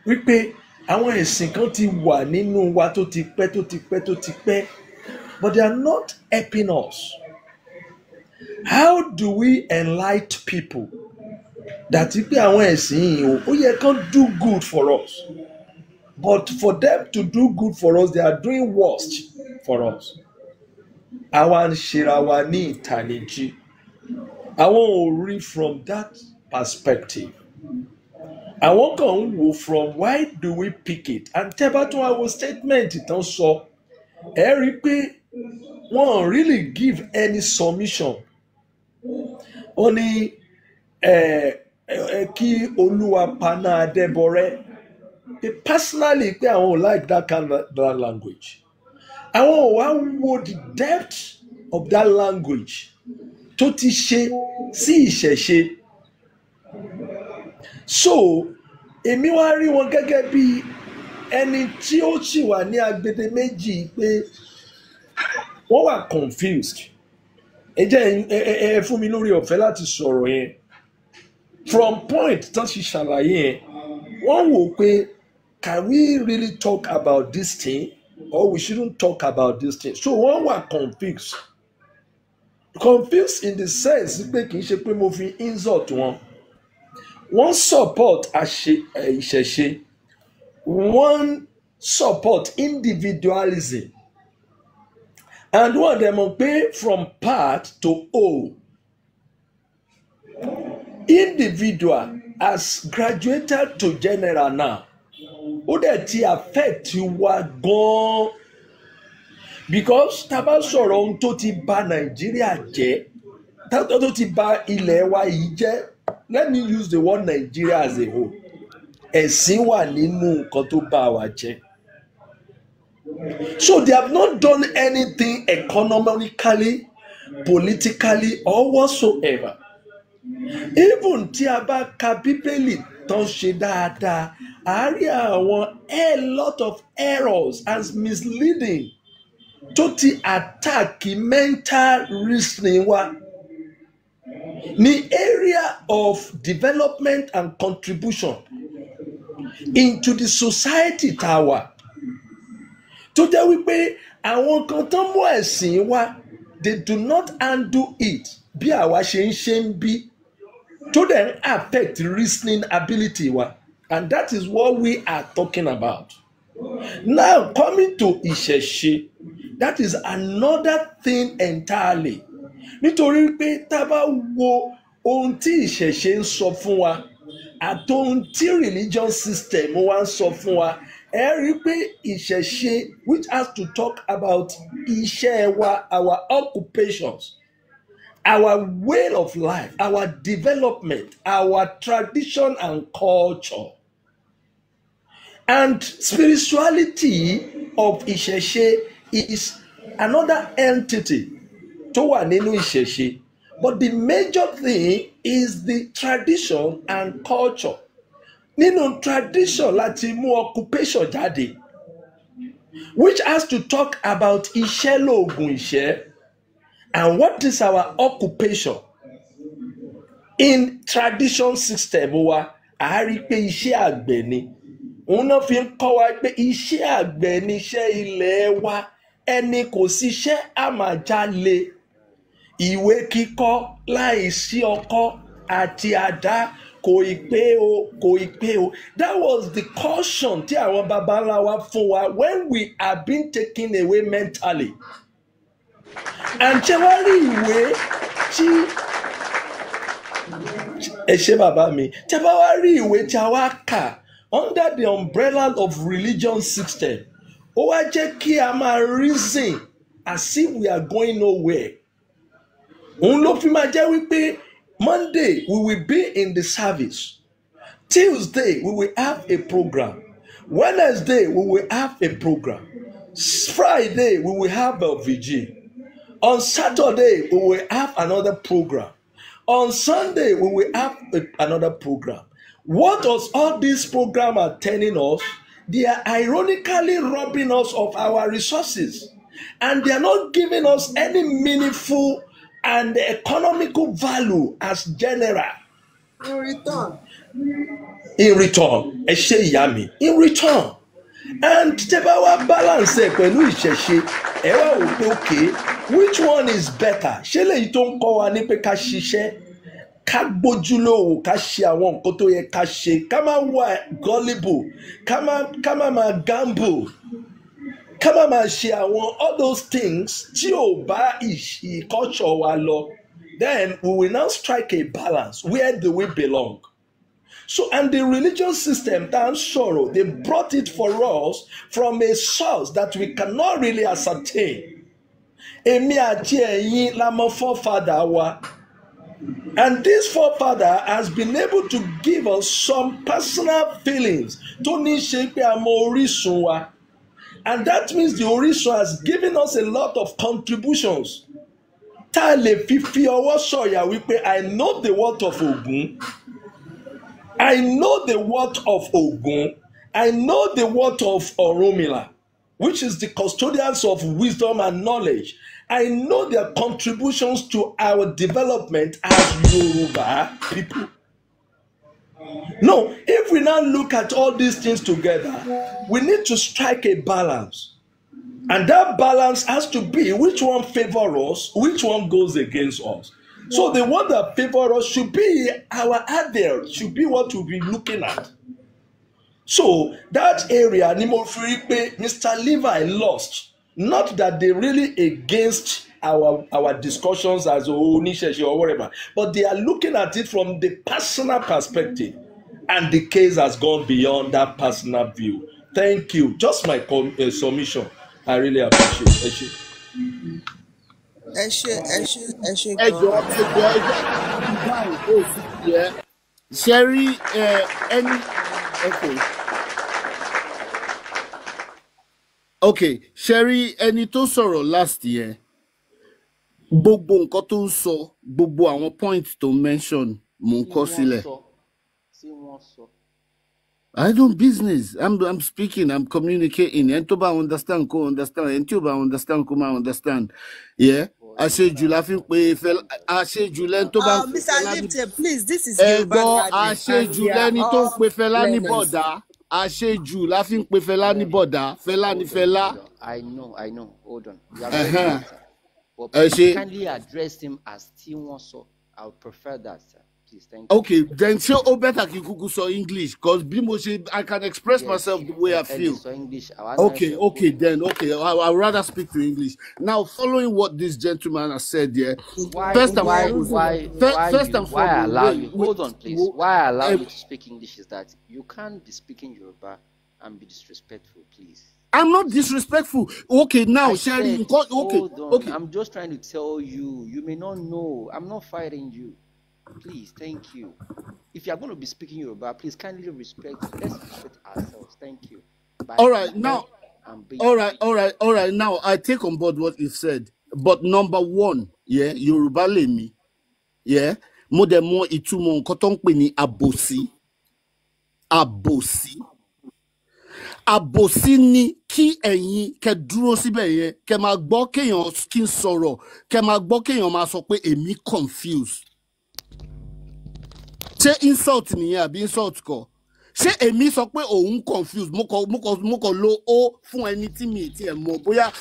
Wípé àwọn ẹ̀sìn kan ti wà nínú wa tó ti pẹ́, but they are not helping us. How do we enlighten people that wípé àwọn ẹ̀sìn yìí ó yẹ kán do good for us, but for them to do good for us, they are doing worst for us. Àwa ń ṣera wa ní ìtanijí. Àwọn ò rí from that perspective. Àwọn kan ń wò from why do we pick it? And tẹ́ bá tún àwọn statement tán sọ, ẹ rí pé wọ́n really give any submission. Ó ní kí Olúwa paná Adébọrẹ́. Personally, I don't like that kind of that language. I want wo the depth of that language. Tó ti ṣe sí ìṣẹ̀ṣe. So, èmi wá rí wọn gẹ́gẹ́ bí ẹni tí ó sì wà ní agbede méjì pé wọ́n wà confused. Ẹ jẹ́ fún mi lórí ọ̀fẹ́ láti sọ̀rọ̀ yẹn. From point tán sì ṣàlàyé yẹn, wọ́n wò pé can we really talk about this thing or we shouldn't talk about this thing? So one were confused. Confused in the sense pé kì í ṣe pé mo fi insult wọn. One support ìṣẹ̀ṣe. One support individualism. And one dem mọ̀ pé from part to whole. Individual has graduated to general now. Ó dẹ̀ ti affect wa gan-an because tá bá sọ̀rọ̀ ohun tó ti bà Nàìjíríà jẹ́, tó ti bà ilẹ̀ wa yìí jẹ́, let me use the word Nigeria as a whole. Ẹ̀sìn wà nínú nǹkan tó bà wa jẹ́. So they have not done anything economically, politically or whatsoever. Even tí a bá ka Bíbélì tán ṣe dáadáa, a rí àwọn a lot of errors and misleading tó ti attack mental reasoning wa ní area of development and contribution into the society tá a wà. Tó jẹ́ wípé àwọn kan tán mú ẹ̀sìn wa, they do not handle it bí àwa ṣe ń bí. To then affect reasoning ability wa, and that is what we are talking about. Now coming to ìṣẹ̀ṣe, that is another thing entirely. Nítorí pé tá bá wo ohun tí ìṣẹ̀ṣe ń sọ fún wa àti ohun tí religion system wa ń sọ fún wa, ẹ rí pé ìṣẹ̀ṣe which has to talk about iṣẹ́ wa, our occupations, our way of life, our development, our tradition and culture, and spirituality of ìṣẹ̀ṣe is another entity tó wà nínú ìṣẹ̀ṣe. But the major thing is the tradition and culture. Nínú tradition láti mú occupation jáde, which has to talk about iṣẹ́ lóògùn ìṣẹ́. And what is our occupation? In tradition system wa, a rí pé iṣẹ́ àgbẹ̀ ni. Òun náà fi ń kọ́ wa pé iṣẹ́ àgbẹ̀ ni iṣẹ́ ilẹ̀ wa. Ẹni kò síṣẹ́ á máa jalè. Ìwé kíkọ́ láìsí ọkọ́ àti àdá kò ì pé o. That was the caution tí àwọn baba ńlá wa fún wa when we are being taken away mentally. And ṣé wá rí ìwé tí ẹ ṣe bàbá mi, ṣé bá wá rí ìwé tí a wá kà under the umbrella of religion system, ó wá jẹ́ kí a máa reason as if we are going nowhere. Òun ló fi máa jẹ́ wípé Monday we will be in the service, Tuesday we will have a program, Wednesday we will have a program, Friday we will have a vigil. On Saturday, we will have another program. On Sunday, we will have another program. What does all these programs are telling us? They are ironically robbing us of our resources, and they are not giving us any meaningful and economical value as general. In return. In return, ẹ ṣé ìyá mi. In return, and tẹ́ bá wá balance ẹ̀ pẹ̀lú ìṣẹ̀ṣe, ẹ wá wò pé okay, which one is better? Ṣé lèyí tó ń kọ́ wa ní pé ká ṣiṣẹ́, ká gbójúlówó, ká ṣe àwọn nǹkan tó yẹ ká ṣe, ká má wà gullible, ká má máa gamble, ká má máa ṣe àwọn all those things tí ò bá culture wa lọ. Then we will now strike a balance. Where do we belong? So, and the religious system, sorrow, they brought it for us from a source that we cannot really ascertain. Èmi àti ẹ̀yin la mọ̀ forefather wa. And this forefather has been able to give us some personal feelings tó ní ṣe pé a mọ orísun wa. And that means the orísun has given us a lot of contributions. Tá a lè fi ọwọ́ sọ̀yà wípé I know the word of Ògún. I know the word of Ògún. I know the word of Ọ̀rúnmìlà, which is the custodians of wisdom and knowledge. I know their contributions to our development as Yoruba people. No, if we now look at all these things together, we need to strike a balance. And that balance has to be which one favors us, which one goes against us. So the one that favors us should be our ideal, should be what we'll be looking at. So that area, Mr. Levi lost. Not that they're really against our discussions as Onisheshi or whatever, but they are looking at it from the personal perspective. And the case has gone beyond that personal view. Thank you. Just my submission. I really appreciate it. Sherry, any okay, Sherry, ẹni tó sọ̀rọ̀ last year, gbogbo nǹkan tó ń sọ, gbogbo àwọn points to mention, mo ń kọ sílẹ̀. I don't business. I'm speaking. I'm communicating. Ẹni tó bá understand, kó understand. Ẹni tí ò bá understand, kó má understand. Yeah. Àṣejù la fi ń pe fẹ́. Àṣejù lẹ́ni tó bá ń pe fẹ́ láni. Mr. Lipton, please, this is Yoruba Garden. Àṣejù lẹ́ni tó ń pe fẹ́ láni bọ̀dá. Àṣejù la fi ń pe Fẹlá ní bọ̀dá. Fẹlá ní Fẹlá. I know. Hold on. You are very right, sir. But please kindly address him as Tiwonso. I would prefer that, sir. Please, thank you. Okay, then so better kí kúkú sọ English, because I can express myself the way I feel. English. Okay, then I'd rather speak to English. Now, following what this gentleman has said here, why allow you? Hold on, please. Why I allow you to speak English is that you can't be speaking Yoruba and be disrespectful, please. I'm not disrespectful. Okay, now, Sherry, okay. I'm just trying to tell you. You may not know. I'm not fighting you. Please, thank you. If you are going to be speaking Yoruba, please kindly let's respect ourselves. Thank you. All right, now. All right. Now, I take on board what you said. But number one, yeah, Yoruba lemi, yeah, mo de mo ìtumọ̀ nǹkan tó ń pè ní àbòsí. Àbòsí ni kí ẹ̀yin kẹ́ dúró síbẹ̀ yẹn, kẹ́ máa gbọ́ kéèyàn kí n sọ̀rọ̀, kẹ́ máa gbọ́ kéèyàn máa sọ pé èmi confused. Ṣé insult nìyẹn àbí insult kọ́? Ṣé èmi sọ pé òun confused? Mo kàn lo ó fún ẹni tí mi ti ẹ̀ mọ̀ bóyá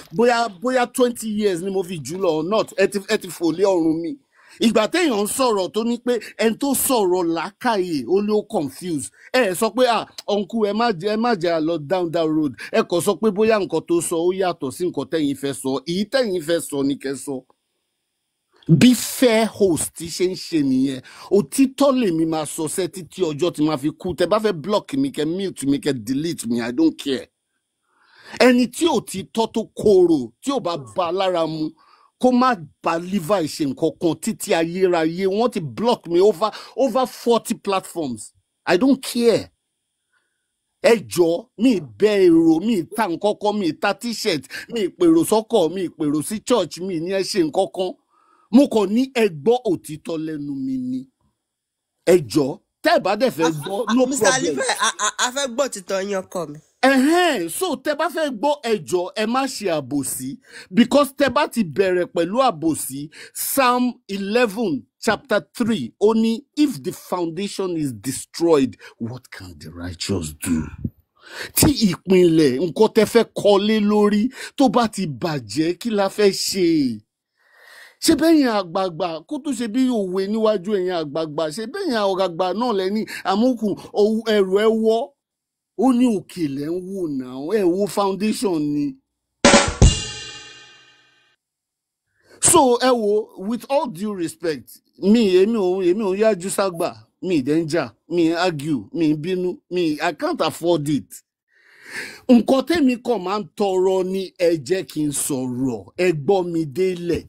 20 years ni mo fi jù lọ or not. Ẹ ti fò lé ọrùn mi. Ìgbà téèyàn ń sọ̀rọ̀ tó ní pé ẹni tó sọ̀rọ̀ làákàyè ó ló confused. Ẹ sọ pé uncle ẹ má jẹ́ lọ down that road. Ẹ kàn sọ pé bóyá nǹkan tó sọ ó yàtọ̀ sí nǹkan tẹ́yin fẹ́ sọ. Èyí tẹ́yin fẹ́ sọ ni kẹ́ sọ. Bí fair host ti ṣe ń ṣe nìyẹn. Òtítọ́ lèmi máa sọ sẹ́ títí ọjọ́ tí máa fi kú. Tẹ́ bá fẹ́ block mi, kẹ́ mute mi, kẹ́ delete mi, I don't care. Ẹni tí òtítọ́ tó korò, tí ò bá bá lára mu, kó má bá Levi ṣe nǹkan kan títí ayérayé. Wọ́n ti block me over 40 platforms. I don't care. Ẹ jọ̀ọ́, mi bẹ èrò, mi ta nǹkan kan, mi ta t-shirt, mi pèrò sọ́kọ̀, mi pèrò sí church, mi ní ẹ ṣe nǹkan kan. Mo kàn ní ẹ gbọ́ òtítọ́ lẹ́nu mi ni. Ẹ jọ̀ọ́, tẹ́ bá dẹ̀ fẹ́ gbọ́ no Mr. problem. Alive, a fẹ́ gbọ́ títọ́ yín ọkọ mi. So tẹ́ bá fẹ́ gbọ́ ẹjọ́ ẹ má ṣe àbòsí because tẹ́ bá ti bẹ̀rẹ̀ pẹ̀lú àbòsí Psalm 11 chapter 3 ó ní if the foundation is destroyed what can the righteous do? Tí ìpìnlẹ̀ nǹkan tẹ́ fẹ́ kọ́lé lórí tó bá ti bàjẹ́ kí la fẹ́ ṣe? Ṣé bẹ́yìn àgbààgbà kó tó ṣe bí òwe níwájú ẹ̀yin àgbààgbà ṣe bẹ́yìn àgbààgbà náà lẹ́ni àmúkù ẹ̀rù ẹ wọ́ ó ní òkèlè ń wò náà ẹ wo foundation ni. So ẹ wo with all due respect èmi ò yájú ságbà mi dẹ̀ ń jà mi argue mi bínú I can't afford it. Nǹkan tẹ́mi kàn máa ń tọrọ ní ẹ jẹ́ kí n sọ̀rọ̀ ẹ gbọ́ mi délẹ̀.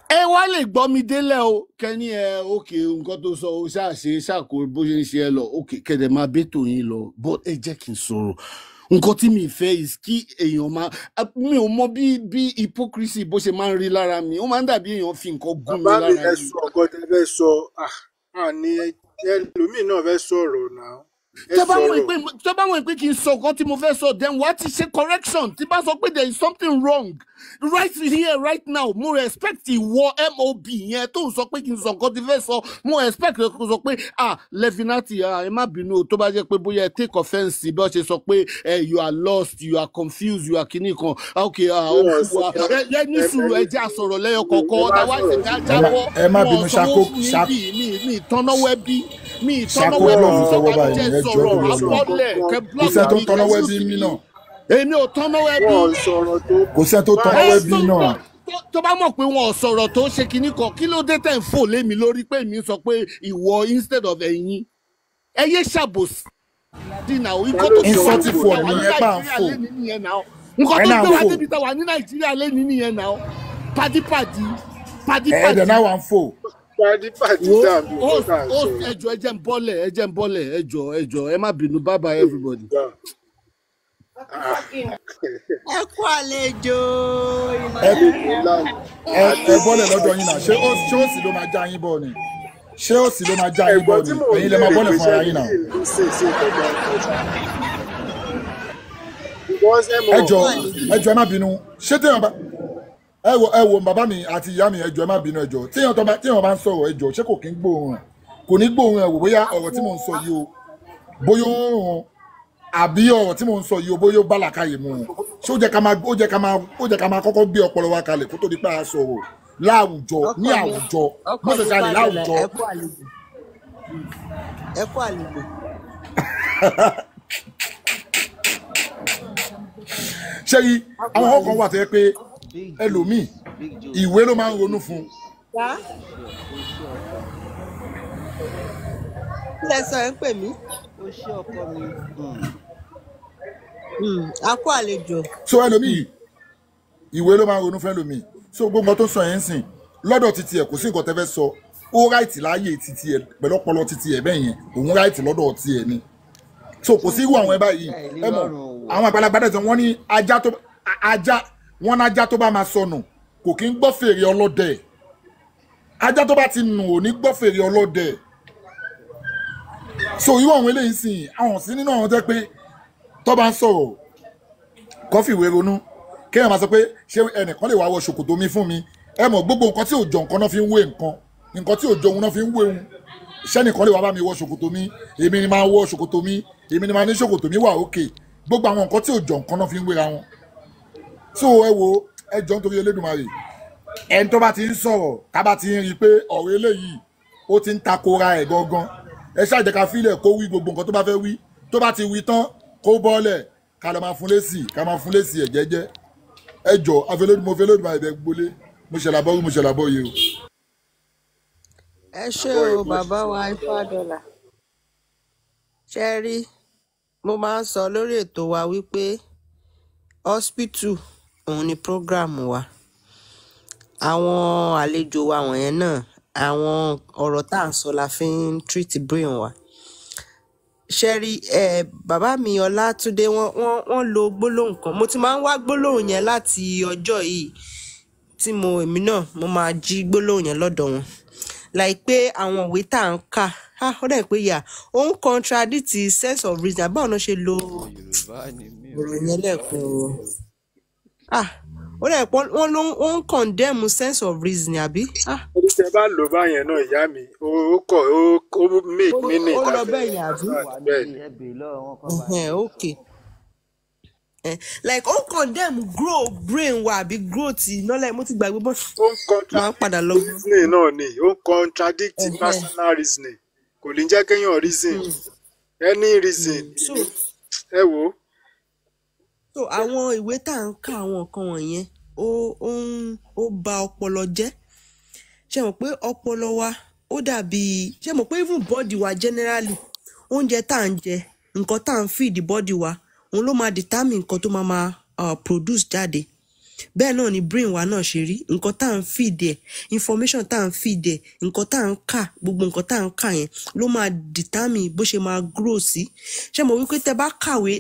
Ẹ wá lè gbọ́ mi délẹ̀ o kẹ́ni òkè nǹkan tó sọ o ṣàṣe ṣàkó bó ṣe ń ṣe ẹ lọ òkè kẹ̀dẹ̀ máa bẹ́tò yín lọ but ẹ jẹ́ kí n sọ̀rọ̀ nǹkan tí mi fẹ́ is kí èèyàn máa mi ò mọ bí hypocrisy bó ṣe máa ń rí lára mi ó máa ń dàbí èèyàn fi nǹkan gún mi lára mi. bàbá mi ẹ sọ ọkọ tẹ fẹ́ sọ àní ẹlòmíì náà fẹ́ sọ̀rọ̀ náà. Tẹ́ bá mọ̀ pé kí n sọ nǹkan tí mo fẹ́ sọ then wá ti ṣe correction tí bá sọ pé there is something wrong right here right now mo respect ìwọ MOB yẹn tó ń sọ pé kí n sọ nǹkan tí fẹ́ sọ mo expect kó sọ pé Levinati ẹ má bínú tó bá jẹ́ pé bóyá ẹ take offence bí wọ́n ṣe sọ pé you are lost you are confused you are kìíní kan okay ẹ ní sùúrù ẹ jẹ́ àsọ̀rọ̀ lẹ́yọ kọ̀ọ̀kan otherwise ẹ jábọ́ wọn sanwó fún mi ìtọ́náwó ẹbí mi ìtọ́náwó ẹbí sọ̀rọ̀ àjẹ́ sọ̀rọ̀ àbọ̀lẹ̀ kẹ́ blọọ̀kì mi kẹ́ èmi ò tọ́náwó ẹbí kò sẹ́ tó tọ́náwó ẹbí náà. tó bá mọ̀ pé wọn ò sọ̀rọ̀ tó ṣe kinní kan kí ló dé tẹ̀ ń fò lé mi lórí pé mi sọ pé ìwọ instead of ẹ̀yin ẹ yé ṣàbòsí dínà o nǹkan tó ṣe wà ní Nàìjíríà lẹ́ni nìyẹn náà nǹkan tó gbé wá débi tá wà ní Nàìjíríà lẹ́ni nìyẹn náà pàdípàdí. ẹ̀ẹ́dẹ̀ náà wà ń fò. ẹjọ ẹ jẹ́ ń bọ́lẹ̀ ẹjọ ẹ má bínú bye bye everybody. Ẹ kú àlejò. Ẹ bọ́lẹ̀ lọ́dọ̀ yín náà ṣé ó sì ló máa já yín bọ̀ ni ṣé ó sì ló máa já yín bọ̀ ni ẹ̀yin lè máa bọ́lẹ̀ fún ara yín náà. ẹjọ ẹ má bínú ṣé téèyàn bá ẹ wo bàbá mi àti ìyá mi ẹjọ ẹ má bínú ẹjọ téèyàn bá ń sọ̀rọ̀ ẹjọ ṣé kò kí ń gbóòórùn kò ní gbóòórùn ẹ wò bóyá ọ̀rọ̀ tí mò ń sọ yìí o bóyá ó ń rùn àbí ọ̀rọ̀ tí mò ń sọ yìí o bóyá ó bá làkàyè mu ṣé ó jẹ́ ká máa kọ́kọ́ gbé ọpọlọ wa kalẹ̀ kó tó di pé a sọ̀rọ̀ láwùjọ ní àwùjọ mọ́sẹ̀sálẹ̀ láwùjọ. ẹ kú àlejò. ṣé yí àwọn ọkàn wà tó yẹ pé ẹlòmíì ìwé ló máa ń ronú fún. ilé sọ ẹ ń pè mí. ó ṣe ọkọ mi. a kú àlejò. so ẹlòmíì ìwé ló máa ń ronú fún ẹlòmíì so gbogbo tó sọ yẹn ń sìn lọ́dọ̀ títí ẹ̀ kò sí nǹkan tẹ́ fẹ́ sọ ó ráìtì láàyè títí ẹ̀ pẹ̀lú ọpọlọ títí ẹ̀ bẹ́ẹ̀ yẹn òun ráìtì lọ́dọ̀ tí ẹ̀ ni so kò sí irú àwọn ẹ̀ báyìí ẹ mọ̀ àwọn àgbàlagbà dẹ̀ sọ wọ́n ní ajá tó bá máa sọnù kò kí ń gbọ́ fèrè ọlọ́dẹ ajá tó bá ti nù ò ní gbọ́ fèrè ọlọ́dẹ so irú àwọn eléyìí sìn àwọn sí nínú àwọn tẹ́ pé tó bá ń sọ̀rọ̀ kọ́fì ìwé ronú kéèyàn máa sọ pé ṣé ẹnìkan lè wá wọ ṣòkòtò mi fún mi ẹ mọ̀ gbogbo nǹkan tí ò jọ nǹkan náà fi ń wé nǹkan tí ò jọ òun náà fi ń wé òun ṣẹ́nìkan lè wá bá mi wọ ṣòkòtò mi èmi ni máa wọ ṣòkòtò mi èmi ni máa ní ṣòkòtò mi wà òkè gbogbo àwọn nǹkan tí ò jọ nǹkan náà fi ń wéra wọn so ẹ wo ẹ jọ nítorí Elédùmarè ẹni tó bá ti ń sọ̀rọ̀ ká bá ti ń rí i pé ọ̀rọ̀ eléyìí ó ti ń takora ẹ̀ gangan ẹ ṣáà jẹ́ ká fílẹ̀ kó wí gbogbo nǹkan tó bá fẹ́ wí tó bá ti wí tán kó bọ́ọ̀lẹ̀ ká lọ máa fún lésì ẹ̀ jẹ́jẹ́ ẹ jọ mo fẹ́ Elédùmarè bẹ gbolé mo ṣẹlàbọ̀ yìí o. ẹ ṣé o bàbá wa Ifá dọ́là ṣe rí mo máa ń sọ lórí ètò wa wípé hospital òun ni program wa àwọn àlejò wa wọ̀nyẹn náà àwọn ọ̀rọ̀ tá à ń sọ la fi ń treat brain wa ṣẹ́rí bàbá mi Ọlátúndé wọ́n lo gbólóhùn kan mo ti máa ń wá gbólóhùn yẹn láti ọjọ́ yìí tí èmi náà mo máa jí gbólóhùn yẹn lọ́dọ̀ wọn láìpẹ́ àwọn ìwé tá à ń kà ó dẹ̀ pé yà ó ń contradict sense of reason àbáwọn náà ṣe lo ọ̀rọ̀ yẹn lẹ́ẹ̀kan o. Ó dẹ̀ pé wọ́n ló ń condemn sense of reason àbí. Orí tẹ bá lò báyẹn náà ìyá mi, ó make meaning. Ó lọ bẹ́ẹ̀ yẹn àbí. Okay. Like ó condemn grow brain wa àbí growth knowledge mo ti gbàgbé bó. Ó ń contradict reasoning náà ni, ó ń contradict personal reasoning. Kò ní jẹ́ kéèyàn reason any reason. Ẹ wo. So àwọn ìwé tá à ń kà àwọn nǹkan wọ̀nyẹn ó ba ọpọlọ jẹ́. Ṣé mọ̀ pé ọpọlọ wa ó dàbí ṣé mọ̀ pé even body wa generally oúnjẹ tá à ń jẹ nǹkan tá à ń feed body wa òun ló máa determine nǹkan tó máa produce jáde. Bẹ́ẹ̀ náà ni brain wa náà ṣe rí nǹkan tá à ń feed ẹ̀ information tá à ń feed ẹ̀ nǹkan tá à ń kà gbogbo nǹkan tá à ń kà yẹn ló máa determine bó ṣe máa grow sí. Ṣé mo wípé tẹ bá kàwé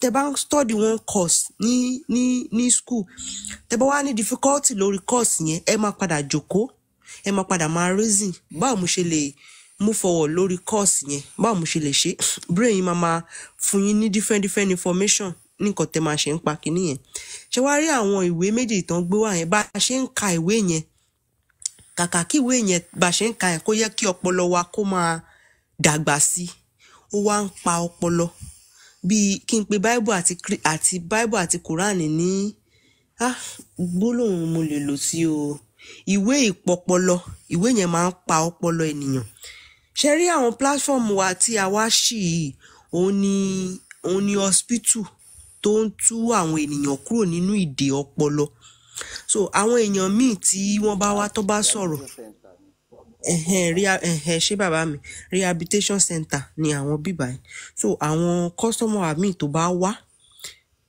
tẹ bá study one course ní school tẹ bá wá ní difficulty lórí course yẹn ẹ máa padà jókòó ẹ máa padà máa reason báwo mo ṣe lè move forward lórí course yẹn báwo mo ṣe lè ṣe brain yín máa fún yín ní different information nǹkan tẹ máa ṣe ń pa kíní yẹn. Ṣé wá rí àwọn ìwé méjì tán gbé wá yẹn bá a ṣe ń ka ìwé yẹn kàkà kí ìwé yẹn bá a ṣe ń ka yẹn kó yẹ kí ọpọlọ wa kó máa dàgbà sí ó wá ń pa ọpọlọ bíi kí n pe Bible àti Quran ní gbólóhùn mo lè lò sí o ìwé ìpọpọlọ ìwé yẹn máa ń pa ọpọlọ ènìyàn. Ṣé rí àwọn platform wa tí a wá ṣì yìí òun ni hospital tó ń tú àwọn ènìyàn kúrò nínú ìdè ọpọlọ. So àwọn èèyàn míì tí wọ́n bá wá tó bá sọ̀rọ̀ ṣé bàbá mi rehabilitation center ni àwọn bíbá yìí. So àwọn customer míì tó bá wá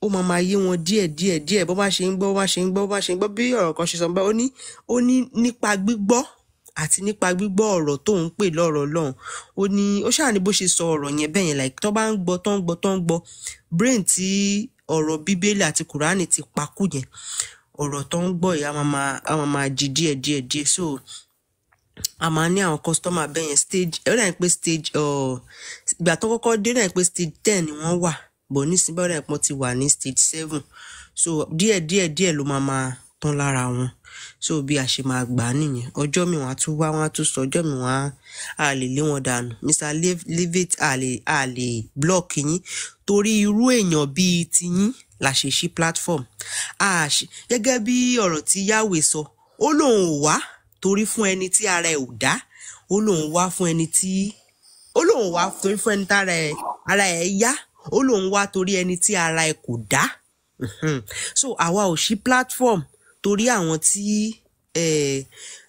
ó máa yé wọn díẹ̀ bó bá ṣe ń gbọ́ bí ọ̀rọ̀ kan ṣe sọ bá ó ní nípa gbígbọ́ àti nípa gbígbọ́ ọ̀rọ̀ tó ń pè lọ́rọ̀ lọ́hùn ó ṣáà ní bó ṣe sọ ọ̀rọ̀ yẹn bẹ́ẹ̀ yẹn like tó bá ń gbọ́ tó ń gbọ́ brain tí ọ̀rọ̀ bíbélì àti kùránì ti pakú yẹn ọ̀rọ̀ tó ń gbọ́ yìí a máa jí díẹ̀ so a máa ní àwọn customer bẹ́ẹ̀ yẹn stage ó dà ní pé stage ìgbà tó kọ́kọ́ dé dà ní pé stage 10 ni wọ́n wà bọ̀ nísìnyí bá dà ní pé wọ́n ti wà ní stage 7 so díẹ̀ ló máa tán lára wọn. So bí a ṣe máa gbà nìyẹn ọjọ́ mi wọ́n á tún wá wọ́n á tún sọ ọjọ́ mi wọ́n á lè lé wọn dànù Mr. Leave it a lè block yín torí irú èèyàn bíi tiyín la ṣe ṣí platform gẹ́gẹ́ bí ọ̀rọ̀ tí Yahweh sọ ó lóun ò wá torí fún ẹni tí ara ẹ̀ ò dá ó lóun wá fún ẹni tí ara ẹ̀ yá ó lóun wá torí ẹni tí ara ẹ̀ kò dá. So àwa ò ṣí platform torí àwọn tí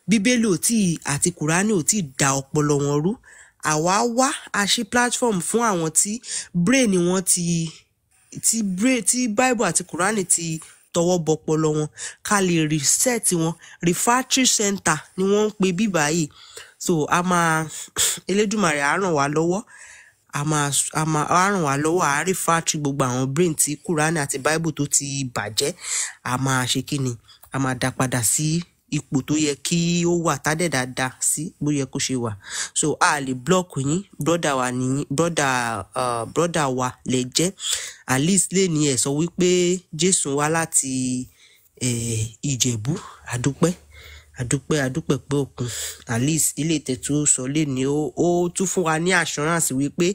bíbélì àti kùránì ò tí da ọpọlọ wọn rú àwa wá a ṣí platform fún àwọn tí brain wọn tí Bible àti kùránì ti tọwọ́ bọpọlọ wọn ká lè reset wọn refractory center ni wọ́n ń pe bíbá yìí. So a máa Elédùmarè á ràn wá lọ́wọ́ a ràn wá lọ́wọ́ a refractory gbogbo àwọn brain tí kùránì àti Bible tó ti bàjẹ́ a máa ṣe kí ni a máa dá padà sí ipò tó yẹ kí ó wà tádẹ̀ dáadáa sí bó yẹ kó ṣe wà. So a lè block yín brother wa lè jẹ́ at least lè ní ẹ̀ sọ wípé Jésù wá láti Ìjẹ̀bú àdúpẹ́ pé òkun at least ilé ìtẹ̀tù sọ lè ní ó tún fún wa ní assurance wípé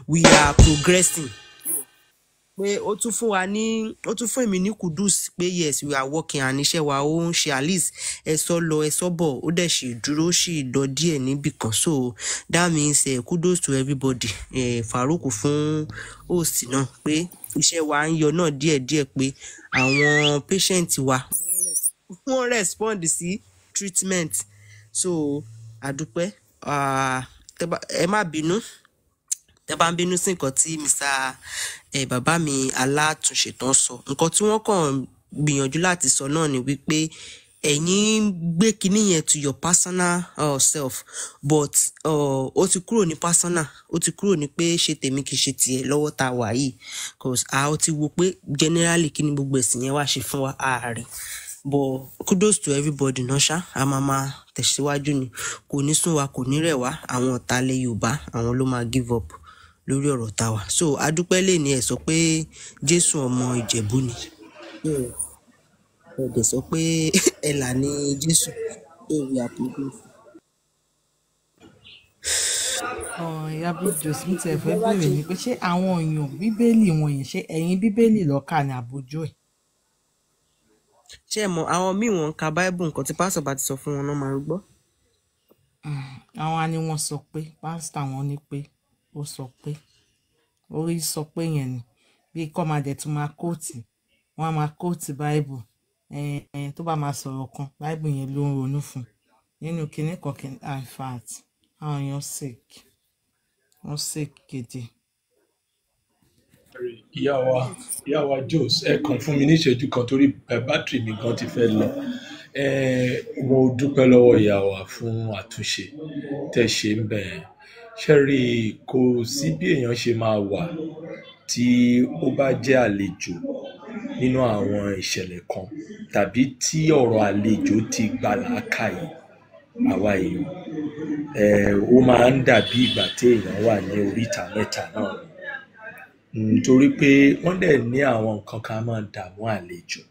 we are progressing pé ó tún fún èmi ní kudus pé yes we are working and iṣẹ́ wa ó ń ṣe at least ẹ̀sọ́ lọ ẹ̀sọ́ bọ̀ ó dẹ̀ ṣì dúró ṣì lọ díẹ̀ níbì kan so that means kudos to everybody Farouk fún host náà pé iṣẹ́ wa ń yọ náà díẹ̀díẹ̀ pé àwọn patient wa wọ́n respond sí treatment so àdúpẹ́ ẹ má bínú tẹ́ bá ń bínú sí nǹkan tí Mr. Bàbá mi alátúnṣe tán sọ nǹkan tí wọ́n kàn gbìyànjú láti sọ náà ni wípé ẹ̀yin gbé kinní yẹn to your personal self but ó ti kúrò ní personal ó ti kúrò ní pé ṣe tèmi kì í ṣe tiẹ̀ lọ́wọ́ tá a wà yìí cause ó ti wo pé generally kí ni gbogbo ẹ̀sìn yẹn wá ṣe fún wa ààrẹ but kudos to everybody náà ṣá a máa tẹ̀síwájú ni kò ní sún wa kò ní rẹ̀ wá àwọn ọ̀tá ilẹ̀ Yorùbá àwọn ló máa give up lórí ọ̀rọ̀ tá wa so adúpẹ́ lè ní ẹ̀ sọ pé Jésù ọmọ Ìjẹ̀bú ni ẹ dẹ̀ sọ pé ẹ̀là ni Jésù so we are grateful. Ìyá Bíjọ́sí mi tiẹ̀ fẹ́ béèrè ni pé ṣé àwọn èèyàn bíbélì wọn yẹn ṣé ẹ̀yin bíbélì lọ́kà ní àbójú ẹ̀. ṣé ẹ mọ̀ àwọn míì wọn ń ka báíbù nǹkan tí pásítọ̀ bá ti sọ fún wọn náà máa ń gbọ́. àwọn á ní wọ́n sọ pé pásítọ̀ àwọn ní pé ó sọ pé orí sọ pé yẹn ni bí kọ́ máa dẹ̀ tún máa kóòtì wọ́n á máa kóòtì báíbù tó bá máa sọ̀rọ̀ kan báíbù yẹn ló ń ronú fún nínú kinní kan in fact àwọn èèyàn sick wọ́n sick gidi. ìyá wa Jos ẹ kàn fún mi ní ìṣẹ́jú kan torí bátìrì mi gan ti fẹ́ lọ mo dúpẹ́ lọ́wọ́ ìyá wa fún àtúnṣe tẹ́ ṣe ń bẹ̀ ṣẹ́rí kò sí bí èèyàn ṣe máa wà tí ó bá jẹ́ àlejò nínú àwọn ìṣẹ̀lẹ̀ kan tàbí tí ọ̀rọ̀ àlejò ti gbà làákàyè àwa èèyàn ó máa ń dàbí ìgbà tí èèyàn wà ní oríta mẹ́ta náà nítorí pé wọ́n dẹ̀ ní àwọn nǹkan kan máa dààmú àlejò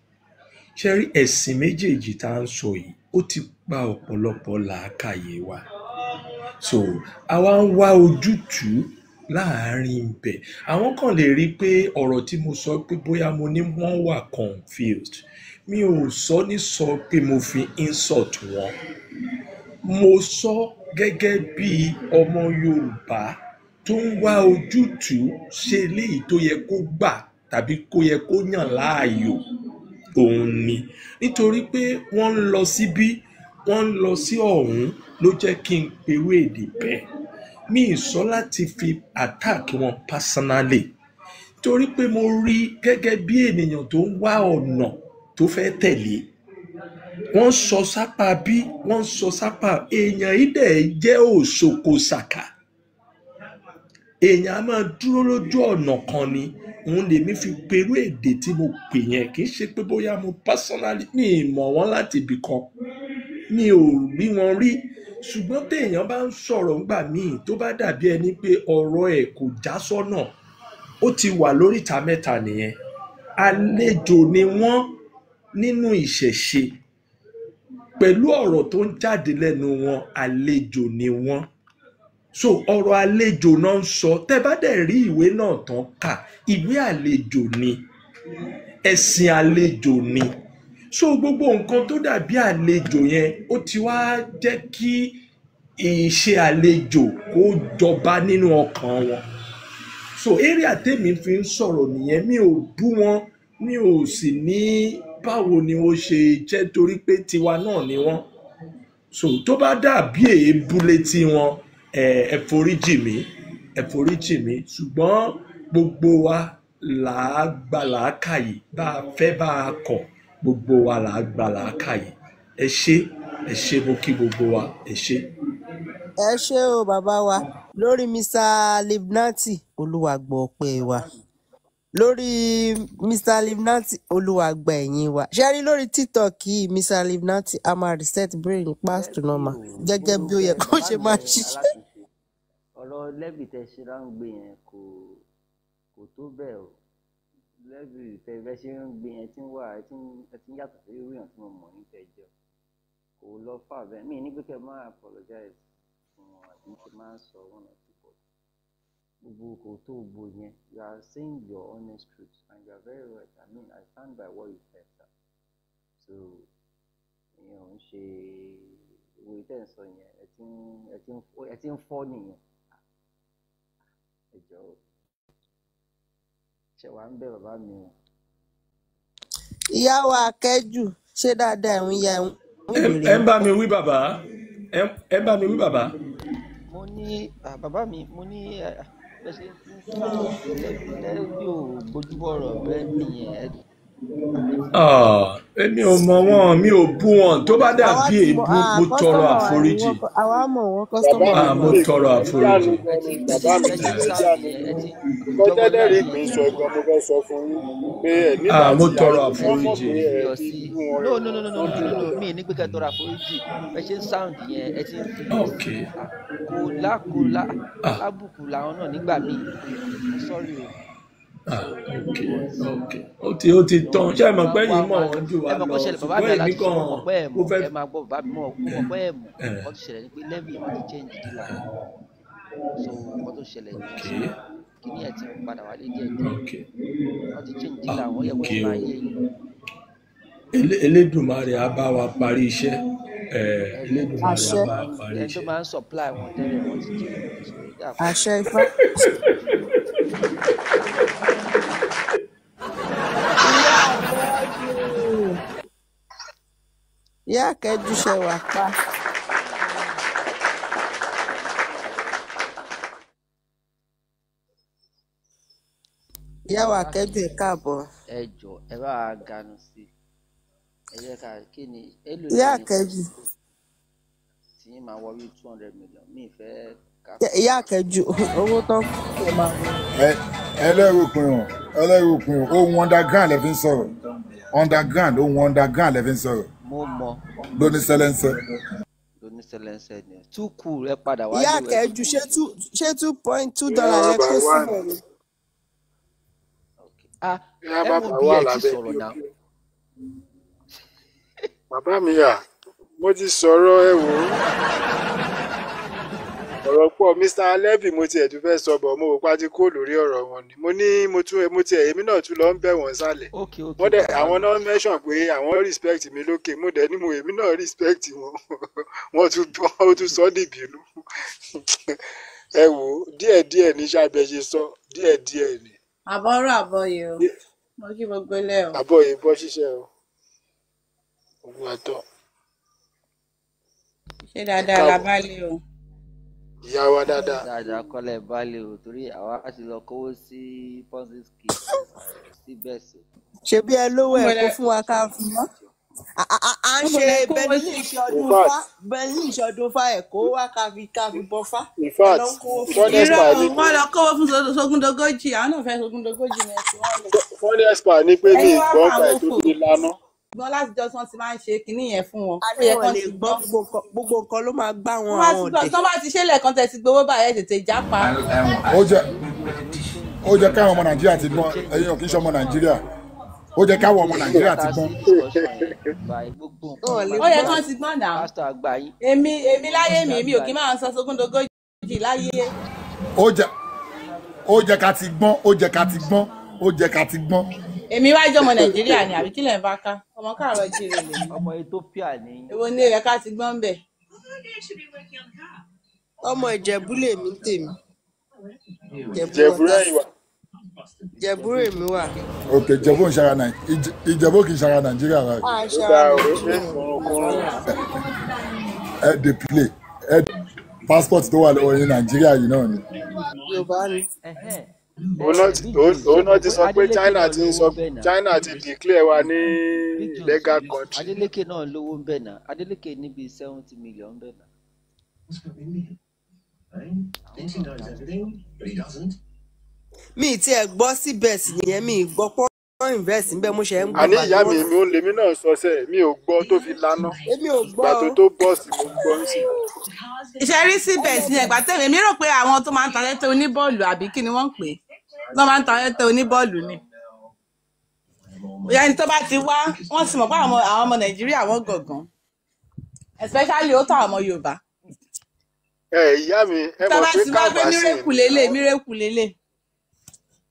ṣe rí ẹ̀sìn méjèèjì tá à ń sọ yìí ó ti pa ọ̀pọ̀lọpọ̀ làákàyè wa so àwa ń wá ojútùú láàárín ibẹ̀ àwọn kan lè rí i pé ọ̀rọ̀ tí mo sọ pé bóyá mo ní wọ́n wà confused mi ò sọ ní sọ pé mo fi insult wọn mo sọ gẹ́gẹ́ bí ọmọ Yorùbá tó ń wá ojútùú ṣe léyìí tó yẹ kó gbà tàbí kó yẹ kó yàn láàyò òun ni nítorí pé wọ́n ń lọ síbí wọ́n ń lọ sí ọ̀hún ló jẹ́ kí n perú èdè bẹ́ẹ̀ mi ì sọ láti fi attack wọn personally torí pé mo rí gẹ́gẹ́ bí ènìyàn tó ń wá ọ̀nà tó fẹ́ tẹ̀lé wọ́n sọ sápá bí wọ́n sọ sápá èèyàn yìí dẹ̀ jẹ́ òṣòkò ṣàkà èèyàn á máa dúró lójú ọ̀nà kan ni òun lèmi fi perú èdè tí mo pè yẹn kì í ṣe pé bóyá mo personally mi ì mọ̀ wọ́n láti ibì kan mi ò rí wọn rí ṣùgbọ́n téèyàn bá ń sọ̀rọ̀ ńgbà míì tó bá dàbí ẹni pé ọ̀rọ̀ ẹ̀ kò já sọ́nà ó ti wà lóríta mẹ́ta nìyẹn àlejò ni wọ́n nínú ìṣẹ̀ṣe pẹ̀lú ọ̀rọ̀ tó ń jáde lẹ́nu wọn àlejò ni wọ́n so ọ̀rọ̀ àlejò náà ń sọ tẹ́ bá dẹ̀ rí ìwé náà tán kà ìwé àlejò ni ẹ̀sìn àlejò ni so gbogbo nǹkan tó dàbí àlejò yẹn ó ti wá jẹ́ kí ìṣe àlejò kó jọba nínú ọkàn wọn so area tèmi fi ń sọ̀rọ̀ nìyẹn mi ò bú wọn mi ò sì ní báwo ni ó ṣe jẹ́ torí pé tiwa náà ni wọ́n so tó bá dàbí èébú létí wọn ẹ foríjì mí ṣùgbọ́n gbogbo wa là á gbà làákàyè bá a fẹ́ bá a kọ̀ gbogbo wa là á gbà làákàyè ẹ ṣé mo kí gbogbo wa ẹ ṣé. ẹ ṣé o bàbá wa lórí Mr. Livnati Olúwa gbọ́ ọpẹ́ wa lórí Mr. Livnati Olúwa gba ẹ̀yìn wa ṣe rí lórí TikTok yìí Mr. Livnati a máa reset brain past normal gẹ́gẹ́ bí ó yẹ kó ṣe máa ṣiṣẹ́. ọ̀rọ̀ lẹ́bì tẹ́ ṣe ráńgbé yẹn kò tó bẹ́ẹ̀ o lẹ́bì tẹ́ fẹ́ ṣe ráńgbé yẹn tí ń wà ẹ ti ń yàtọ̀ sí irú èèyàn tí mo mọ̀ ní tẹ́jọ́ kò lọ fà bẹ́ẹ̀ mí ní pé kẹ́ máa apologize fún wọn àti kẹ́ máa sọ one or two words gbogbo kò tó gbogbo yẹn you are saying your honest truth and you are very right I mean I stand by what you said sir so èèyàn ń ṣe owó ìtẹ̀sọ yẹn ẹ ti ń fọ́ nìyẹn ẹjọ́ ṣe wà ń bẹ bàbá mi o. ìyá wa akẹ́jù ṣé dáadáa ẹ̀hún ya ẹ̀hún. ẹ ń bá mi wí bàbá ẹ ń bá mi wí bàbá. mo ní bàbá mi mo ní bẹ́ẹ̀ ṣe ń lẹ́bí ò gbójúbọ̀rọ̀ bẹ́ẹ̀ nìyẹn Èmi ò mọ̀ wọ́n, mi ò bú wọn. Tó bá dàbí èébú, mo tọrọ àforíjì. Àwa mọ̀ wọ́n kọ́sítọ́mọ̀ wa Mo tọrọ àforíjì. Bàbá mi ní ìjà mi kọ́tẹ́dẹ̀ rí ìpín sọ gan mo fẹ́ sọ fún yín pé ẹ̀ nígbà mo tí tọrọ wọ́n mọ̀ àforíjì. pé ẹ̀ ti bú wọn No, mi ní pé kẹ́ tọrọ àforíjì. Ẹ ṣe ń sound yẹn, ẹ ti ń fi kò lábùkù làwọn náà nígbà míì. Sorry o. Okay. Ó ti tán. Ṣé ẹ mọ̀ pé yìí mọ̀ wọ́n jù wá lọ? Bàbá mi aláṣẹ ṣe mọ̀ pé ẹ̀ mọ̀, ẹ máa gbọ́ bàbá mi mọ̀ pé ẹ̀ mọ̀. Nǹkan tó ṣẹlẹ̀ ni pé lẹ́bí wọn ti change dílà. So nǹkan tó ṣẹlẹ̀ ni kí ni ẹ̀ ti padà wálé díẹ̀ díẹ̀. Wọ́n ti change dílà, wọ́n yẹ kó máa yé yín. Elédùmarè á bá wa parí iṣẹ́. Elédùmarè á bá wa parí iṣẹ́. Ẹni tó máa ń supply wọn tẹ́lẹ̀ wọ́n ti jẹ́. Àṣẹ Ifá. Ìyá Akẹ́jù ṣe wà pa. Ìyá wa Akẹ́jù ẹ káàbọ̀. Ẹ jọ ẹ bá a ganu sí ẹ yẹ ká kí ni èlò Ìyá Akẹ́jù. tí yín máa wọ bí 200 million mi fẹ́ ká. Ìyá Akẹ́jù owó tán kò máa wọ. ẹlẹ́rù pin ohun underground lẹ fi ń sọ̀rọ̀ ohun underground lẹ fi ń sọ̀rọ̀. Mo mọ. Lóní sẹ́lẹ̀nsẹ́. Lóní sẹ́lẹ̀nsẹ́ ni too cool ẹ padà wá. Ìyá Akẹ́jù ṣé $2.2 lẹ kó síbẹ̀ ni. Ẹ mú bí ẹ ti sọ̀rọ̀ náà. Bàbá mi yà mo ti sọ̀rọ̀ ẹ wò ó ọ̀rọ̀ pọ̀ Mr. Levy mo tiẹ̀ tún fẹ́ sọ bọ̀ mo wò pàtí kó lórí ọ̀rọ̀ wọn ni mo ní mo tiẹ̀ èmi náà tún lọ ń bẹ̀ wọ́n sálẹ̀ wọ́n dẹ̀ àwọn náà mention pé àwọn respect mi lókè mo dẹ̀ ní mo èmi náà respect wọn wọ́n tún sọ dìbìlú ẹ wò ó díẹ̀díẹ̀ ní sábẹ́ ṣe sọ díẹ̀díẹ̀ ni. Àbọ̀rọ̀ àbọ̀yè o mo kí gbogbo ilé o. Àbọ̀yè bọ́ ṣiṣẹ́ o ogun àtọ̀. Ṣé dáadáa la bá lé o. Ìyá wa dáadáa. Dáadáa kọ́lẹ̀ balẹ̀ o torí àwa ti lọ kówó sí ponzi scheme sí bẹ́ẹ̀ sí. Ṣebí ẹ lówó ẹ kó fún wa ká fún mọ́. À ń ṣe bẹ́ẹ̀ ní ìṣọdún fá ẹ̀ kó wá ká fi bọ́ fá. In fact, wọ́n lọ kówó fún sógúndógójì àwọn náà fẹ́ sógúndógójì ní ẹ̀sìn wọn lọ. Fọ́nì ẹ̀sìpà ní pé ní ìgbọ́n pa ètò fi lánàá. Gbọ́n láti jọ tí wọ́n ti máa ń ṣe kinní yẹn fún wọn. Àdéhùn lè gbọ́ gbogbo nǹkan ló máa gbá wọn àwọn ọ̀dẹ̀. Tó bá ti ṣe lẹ́ẹ̀kan tẹ̀ sí gbowó báyẹn tètè jápa. Ó jẹ́ káwọn ọmọ Nàìjíríà ti gbọ́n ẹ̀yin ò kì í ṣe ọmọ Nàìjíríà ó jẹ́ káwọn ọmọ Nàìjíríà ti gbọ́n. Ó yẹ kán ti gbọ́n náà. Èmi láyé mi ò kí máa ń sọ sógúndógójì láyé. Ó jẹ́ ká ti gbọ́n ó jẹ́ ká ti gbọ́n. Èmi wá jọmọ Nàìjíríà ni àbí kílẹ̀ ń bá ká ọmọ káàárọ̀ jíire lè. Ọmọ Ethiopia ni. Èwo ni èrè ká ti gbọ́n bẹ̀. Ọmọ Ìjẹ̀bú lèmi tèmi. Ìjẹ̀bú rèmi wà. Ok, Ìjẹ̀bú ń ṣara Nàìjíríà. Ìjẹ̀bú kì í ṣara Nàìjíríà rà. Ẹ dey play passport tó wà lọ́wọ́ yín Nàìjíríà yìí náà ni. Yorùbá ni. Òun náà ti sọ pé China ti declare wa ní illegal country. Adeleke náà lówó ń bẹ̀ náà Adeleke níbi 70 million ń bẹ̀ náà. Mi ti ẹ̀ gbọ́ sí bẹ́ẹ̀sì nìyẹn mi gbọ́ pọ́n invest níbẹ̀ mo ṣe ń gbọ́. Àní ìyá mi èmi ò lèmi náà sọ sẹ́ẹ̀ mi ò gbọ́ tó fi lánàá. Èmi ò gbọ́. Ìgbà tó bọ́ọ̀sì mo gbọ́ ń sìn. Ìṣẹ́rí sí bẹ́ẹ̀sì yẹn ìgbà tẹ̀mí mi rò pé àwọn tó máa ń ta tẹ́tẹ́ oníbọ́ọ̀lù àbí kí ni wọ́n ń pè é wọ́n máa ń ta tẹ́tẹ́ oníbọ́ọ̀lù ni. Ìyá ẹni tó bá ti wá wọ́n sì mọ̀ pé àwọn ọmọ Nàìjíríà wọ́n gọ̀gàn especially ó tó àwọn ọmọ Yorùbá. Ìyá mi ẹ mọ̀ pé mírèkù lélẹ̀.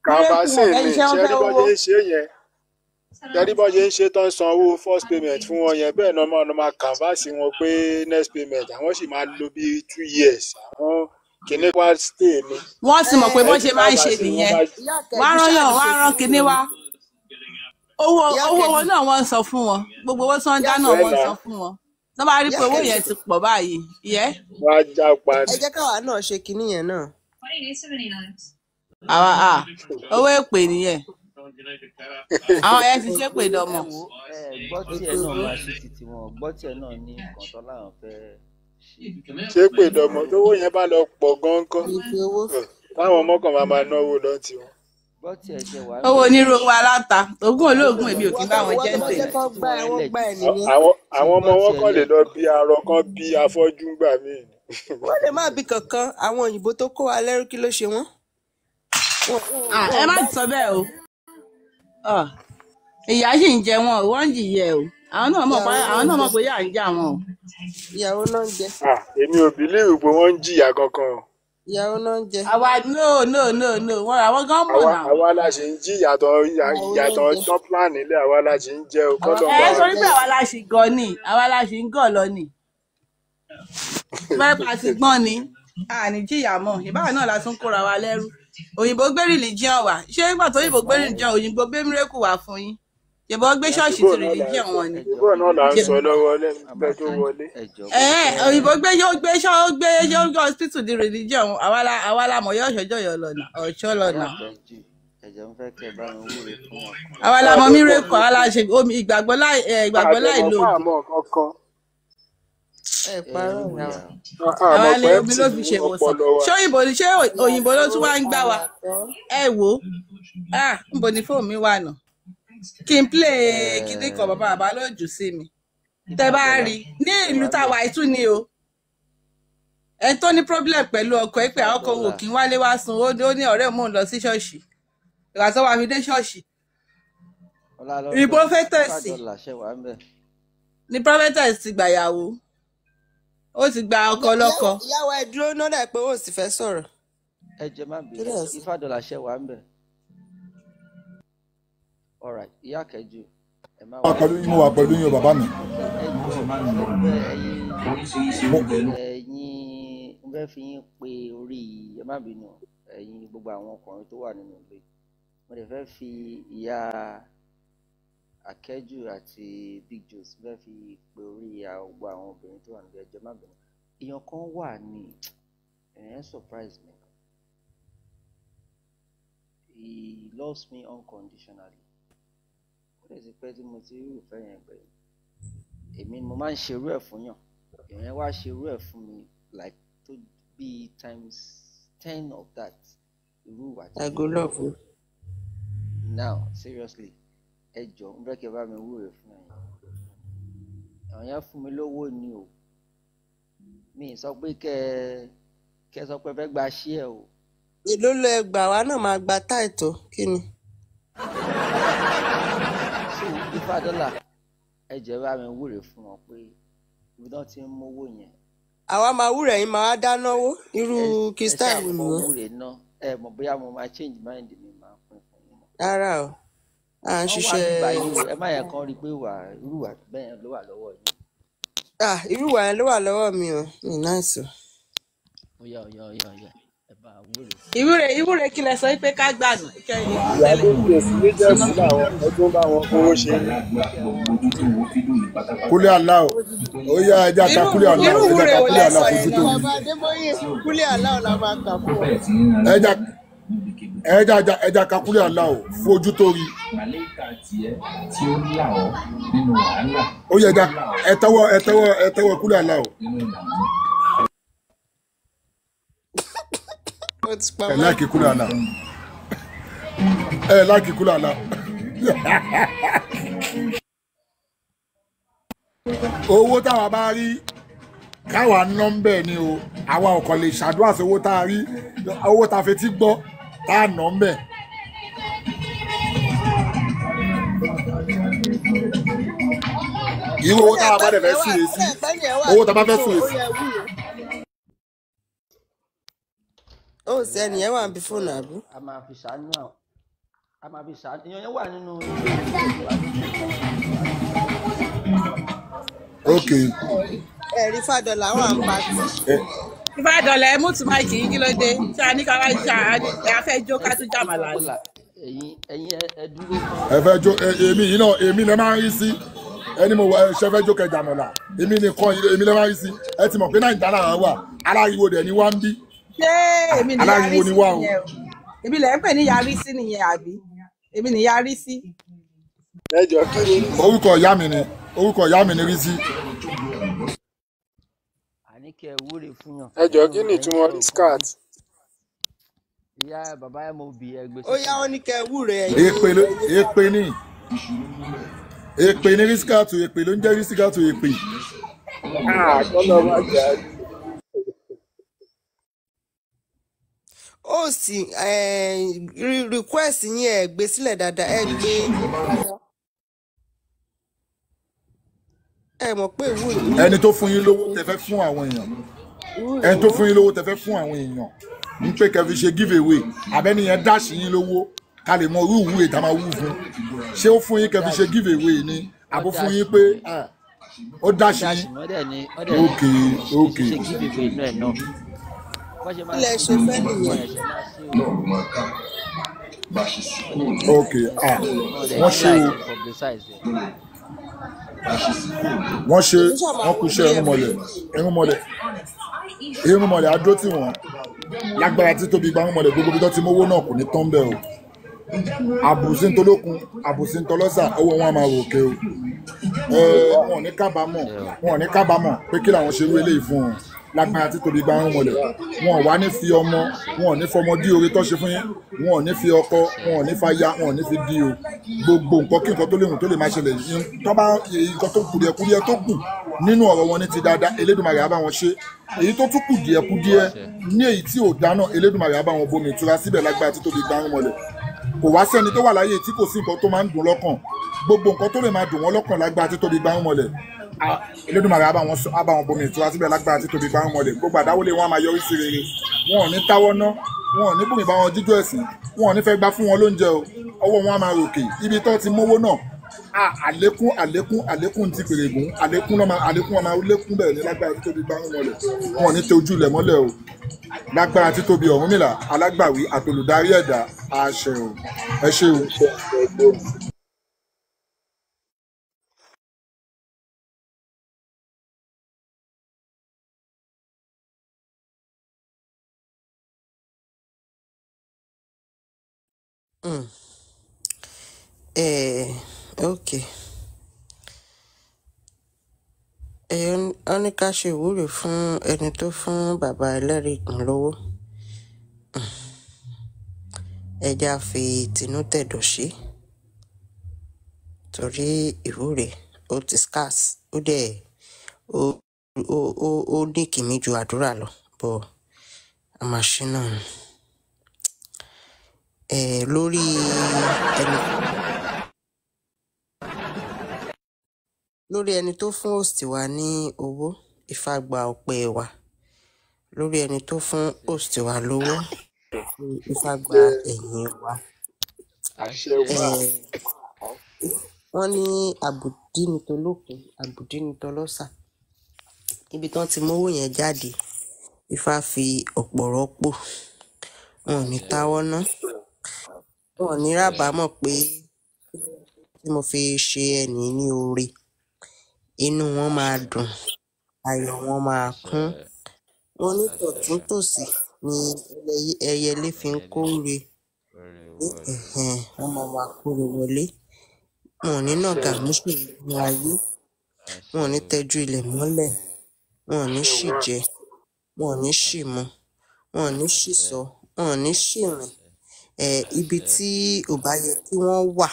Kàmbásìn ni ṣẹ́ríbọ́jẹ́ ń ṣe yẹn ṣẹ́ríbọ́jẹ́ ń ṣe tó ń san owó first payment fún wọn yẹn bẹ́ẹ̀ náà máa kàmbásì wọn pé next payment àwọn sì máa lò bí 2 years àwọn kìnìún wá stay ni. Wọ́n sì mọ̀ pé bọ́n ṣe máa ń ṣe nìyẹn wọ́n á rán kìnìún wá owó wọn náà wọ́n ń sọ fún wọn gbogbo owó tí wọ́n dá náà wọ́n ń sọ fún wọn tó bá rí pé owó yẹn ti pọ̀ báyìí ìyẹ́. wọ́n á já padà. Ẹ jẹ́ káwa náà ṣe kinní yẹn náà. Owó èpè nìyẹn. àwọn yẹn ti ṣépè dọmọ. gbọ́ tiẹ̀ náà máa ṣe títí wọn gbọ́ tiẹ̀ náà ní nǹkan tó láwọn fẹ́ ṣépè dọmọ tówó yẹn bá lọ pọ̀ gan kọ́ táwọn ọmọ kan máa náwó lọ tiwọn. gbọ́ tiẹ̀ ṣe wà. owó onírú owó aláta ogún olóògùn èmi ò kí n bá wọn jẹ́ ń tèmi. àwọn ọmọ wọn kàn lè lọ bí arọ kan bí afọ́jú gbà míì. wọ́n lè má bí kankan àwọn òyìnbó tó kó wa lẹ́rú kí ló ṣe wọ́n. ẹ má sọ bẹ́ẹ̀ o ìyá sì ń jẹ wọn wọ́n ń jìyẹ o àwọn náà mọ̀ pé yà ń jà wọn o. ìyàwó náà ń jẹ. èmi ò bìlíìrù pé wọ́n ń jìyà kankan o. ìyàwó náà ń jẹ. àwa no wọn àwọn gan mọ̀ náà. àwa la ṣe ń jí ìyàtọ̀ tán plan nílẹ̀ àwa la ṣe ń jẹ o. ẹ sọ wípé àwa la ṣì gan ni àwa la ṣì ń gàn lọ ni. bẹ́ẹ̀ bá ti gbọ́n ni àní jìyà mọ̀ ìbára náà la tún kóra wa lẹ́rú. òyìnbó gbé religion wá ṣé nígbà tó òyìnbó gbé religion òyìnbó gbé miracle wá fún yín. ìbọn gbé ṣọ́ọ̀ṣì ti religion wọn ni. ìbọn náà là ń sọ lọ́wọ́ lẹ́nu pẹ́ tó wọlé. òyìnbó gbé hospital di religion àwa la mọ̀ yóò ṣọjọ́ yọ lọ́nà ọ̀ṣọ́ lọ́nà. àwa la mọ̀ miracle àwa la ṣe ìgbàgbọ́ láì lòdì. àwa lè omi ló fi ṣe ìwòsàn ṣé òyìnbó ló tún wá ń gbà wá ẹ wò ó níbo ni fóònù mi wà náà kí n play kíní kan bàbá lójú sí mi tẹ bá rí ní ìlú táwa ìtú ni o ẹ tó ní problem pẹ̀lú ọkọ ẹ pé ọkọ òun kì í wálé wá sùn ó ní ọ̀rẹ́ mò ń lọ sí ṣọ́ọ̀ṣì ìgbà tó wà mí dé ṣọ́ọ̀ṣì ní prophetess ní prophetess ti gbàyàwó ó ti gba ọkọ lọ́kọ. ìyàwó ẹ dúró náà dà pé ó sì fẹ́ sọ̀rọ̀. ẹ jẹ má bínú Ifádọ́là ṣẹ wà ń bẹ. Alright, ìyá kẹjù ẹ má wà. mo wà pẹ̀lú yín o bàbá mi. ẹ̀yin ń fẹ́ fi yín pe orí ẹ má bínú ẹ̀yin gbogbo àwọn ọkùnrin tó wà nínú ilé mo lè fẹ́ fi ìyá Akẹ́jù àti Big Joes fẹ́ fi pe orí gbogbo àwọn obìnrin tó wà níbi ẹjọ́ má bínú èèyàn kan wà ní ẹ̀yìn surprise me he loves me unconditionally ó lè ti pẹ́ tí mo ti rí ìfẹ́ yẹn gbẹ̀yìn èmi mo máa ń ṣerú ẹ̀ fún yàn èèyàn wá ṣerú ẹ̀ fún mi like tó bí times 10 of that irú ìwà tí I go love you. Now seriously ẹ jọ̀ọ́ ń fẹ́ kí ẹ bá mi wúre fún ẹ̀yin àwọn yẹn fún mi lówó ni o mi sọ pé kẹ sọ pé fẹ́ gba ṣíẹ o. èló ló ẹ gbà wá náà máa gba táìtò kí ni. Ifádọ́là ẹ jẹ́ bá mi wúre fún wọn pé ibi náà ti ń mówó yẹn. àwa máa wúre yín máa dánáwó irú kìstá ìwé ẹ nìyẹn. wúre náà ẹ mọ̀ bóyá mo máa change mind mi máa pín fún yín. rárá o à ń ṣiṣẹ́. ẹ má yẹ kán rí i pé irú wà bẹ́ẹ̀ ló wà lọ́wọ́ yín. irú wà yẹn ló wà lọ́wọ́ mi o mi náà sọ. Ọya ẹ bá wúre. ìwúre kí lẹ sọ pé ká gbà nù. ìyá tó ń gbèsè méjèèjì làwọn ọdún bá wọn kówó ṣe é. kúlẹ̀ aláwọ̀ ó yá ẹja ká kúlẹ̀ aláwọ̀ ẹja ká kúlẹ̀ aláwọ̀ fojú tó ọba adébóyè kúlẹ̀ aláwọ̀ la máa kà fún ọ. ẹja ká kúlẹ̀ aláwọ̀ fojú tó rí. ó yẹ ẹja ẹtẹwọ kúlẹ̀ aláwọ̀. ẹ láìkí kúlẹ̀ aláwọ̀ ẹ láìkí kúlẹ̀ aláwọ̀. owó táwa bá rí káwa ná ń bẹ̀ ni o àwa ò kàn lè ṣàdúrà sí owó tá a rí owó tá a fetí gbọ́ tá a ná ń bẹ̀. irú owó táwa bá dẹ̀ fẹ́ sùn èsì owó tá a bá fẹ́ sùn èsì. ó sì ẹnìyẹn wà níbi fóònù àbí. a máa fi ṣàánú èèyàn yẹn wà nínú. ok. ẹ̀rí Fádọ́là wà ń pàtì. Fádọ́là ẹ mú tùmọ̀ ìkì yín kí ló dé ṣé a ní ká wá ṣe àfẹ́ jó ká tún jàmà lálẹ́. ẹ̀yin ẹ dúró. ẹ fẹ́ jó èmi yìí náà èmi lè máa ń rí sí ẹni mo ṣe fẹ́ jó kẹjà mọ̀lá èmi nìkan èmi lè máa ń rí sí ẹ ti mọ̀ pé Nàìjíríà náà wà aláriwo dẹ̀ ni wá ń bí. ṣé èmi ní yarí sí nìyẹn o èmi lè ń pè ní yarí sí nìyẹn àbí èmi ní yarí sí ẹ jọ kí ni. orúkọ ìyá mi ni Rizzy. àní kẹ́ ẹ wúre fún yàn. ẹ jọ kí ni ìtumọ̀ riskat. ìyá bàbá ẹ̀ mo bì ẹgbẹ́ ó yá wọn ní kẹ́ ẹ wúre èpè ní Rizkat, èpè ló ń jẹ́ Rizkat, èpè. kọ́lọ́ má jà á. ó sì request yín ẹ gbé sílẹ̀ dáadáa ẹ gbé ẹ mọ̀ pé ìwúre. ẹni tó fún yín lówó tẹ́ fẹ́ fún àwọn èèyàn ẹni tó fún yín lówó tẹ́ fẹ́ fún àwọn èèyàn ń pé kẹ́ fi ṣe give away abẹ́ni yẹn dáṣì yín lówó ká lè mọ irú ìwúre tá a máa wú fún ṣé ó fún yín kẹ́ fi ṣe give away ni àbó fún yín pé ó dáṣì yín. ok ilẹ̀ ṣe fẹ́ nìyẹn. ok wọ́n ṣe wọ́n kú iṣẹ́ irúnmọlẹ̀ adó tí wọ́n lágbára títóbi gba irúnmọlẹ̀ gbogbo bí tó ti mówó náà kò ní tán bẹ́ẹ̀ o àbùsí ń tolókun àbùsí ń tọlọ́sà owó wọn a máa rò ké o wọn ò ní kábàámọ̀ pé kí làwọn ṣe rú eléyìí fún wọn lágbára títóbi gba irúnmọlẹ̀ wọn ò wá ní fi ọmọ wọn ò ní fọmọ dí oore tó ṣe fún yín wọn ò ní fi ọkọ wọn ò ní fa ya wọn ò ní fi dí o gbogbo nǹkan kí nǹkan tó léwu tó lè máa ṣẹlẹ̀ tó bá nǹkan tó kùdìẹ̀kùdìẹ̀ tó kù nínú ọ̀rọ̀ wọn ní ti dáadáa Elédùmarè á bá wọn ṣe èyí tó tún kùdìẹ̀kùdìẹ̀ ní èyí tí ò dáná Elédùmarè á bá wọn bomi ìtura síbẹ̀ lágbára títóbi gba irúnmọlẹ̀ kò wá sẹ́ni tó wà láyé tí kò sí nǹkan tó máa ń dùn lọ́kàn gbogbo nǹkan tó lè máa dùn wọ́n lọ́kàn lágbára títóbi gba irúnmọlẹ̀ Elédùmarè á bá wọn bomi ìtura síbẹ̀ lágbára títóbi gba irúnmọlẹ̀ gbogbo àdáwọlé wọn á máa yọrí sí rere wọn ò ní táwọ́ ná wọn ò ní bùnmi bá wọn jíjó ẹ̀sìn wọn ò ní fẹ́ gbá fún wọn lóúnjẹ o ọwọ́ wọn á máa ròkè ibi tó ti mówó náà àlékún ti pèrègùn àlékún ọmọ lékún bẹ́ẹ̀ ní lágbára títóbi gba irúnmọlẹ̀ wọn ò ní tẹ ojú ilẹ̀ mọ́lẹ̀ o lágbára títóbi Ọ̀rúnmìlà alágbàwí àtolùdarí ẹ̀dá àṣẹ o ẹ ṣé o. ok wọ́n ní ká ṣe ìwúre fún ẹni tó fún bàbá ẹlẹ́rìí kan lówó ẹja fi tinútẹ̀dọ̀ ṣe torí ìwúre ó ti scarce ó dẹ̀ ó ní kìmí ju àdúrà lọ bọ̀ a máa ṣe náà lórí ẹni tó fún host wa ní owó Ifá gba ọpẹ́ wa lórí ẹni tó fún host wa lówó Ifá gba ẹ̀yìn wa. wọ́n ní àbùdí ni tolókun àbùdí ni tọlọ́sà ibi tí wọ́n ti mówó yẹn jáde Ifá fi ọ̀pọ̀ rọ́pò wọn ò ní táwọ́ ná wọn ò ní rábàámọ̀ pé tí mo fi ṣe ẹni ní oore inú wọn máa dùn ayọ̀ wọn máa kún wọn ní tọ̀tún tòsì ni ẹyẹlé fi ń kóre wọn máa kóre wọlé wọn ò ní nàgà múṣù ní ayé wọn ò ní tẹjú ilẹ̀ mọ́lẹ̀ wọn ò ní ṣì jẹ wọn ò ní ṣì mu wọn ò ní ṣì sọ wọn ò ní ṣì rìn ibi tí ò bá yẹ kí wọ́n wà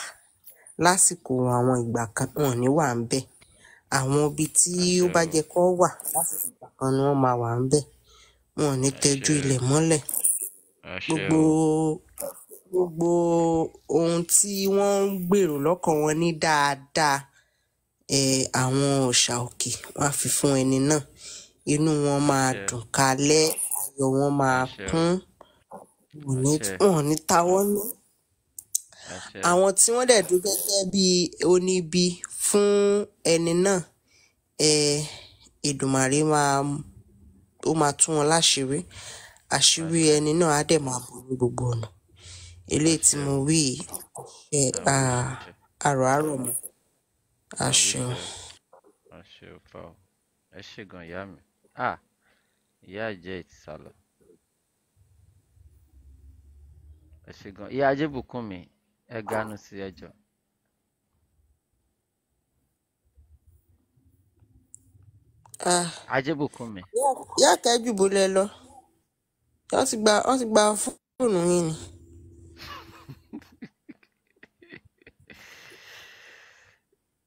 lásìkò àwọn ìgbà kan wọn ò ní wà ń bẹ̀ àwọn ibi tí ó bá jẹ kó wà lásìkò ìgbà kan ni wọ́n máa wà ń bẹ̀ wọn ò ní tẹjú ilẹ̀ mọ́lẹ̀ gbogbo ohun tí wọ́n ń gbèrò lọ́kàn wọn ní dáadáa àwọn òòṣà òkè wọ́n á fi fún ẹni náà inú wọn máa dùn kalẹ̀ ayọ̀ wọn máa kún wọn ò ní táwọ́ ní. àwọn tí wọ́n dẹ̀ dúró gẹ́gẹ́ bí oníbi fún ẹni náà Èdùmàrè ó máa tú wọn láṣìírí àṣírí ẹni náà á dẹ̀ máa bò ní gbogbo ọ̀nà eléyìí tí mo wí àrọ̀ mọ́ àṣẹ. ẹ ṣé gan ìyá mi ìyá àjẹ́ ti sálọ ẹ ṣé gan ìyá Ajébùkún mi ẹ ganu sí ẹjọ́ Ajébùkún mi. Ìyá Kẹ́jù bó lẹ lọ. Wọ́n ti gba fóònù yín ni.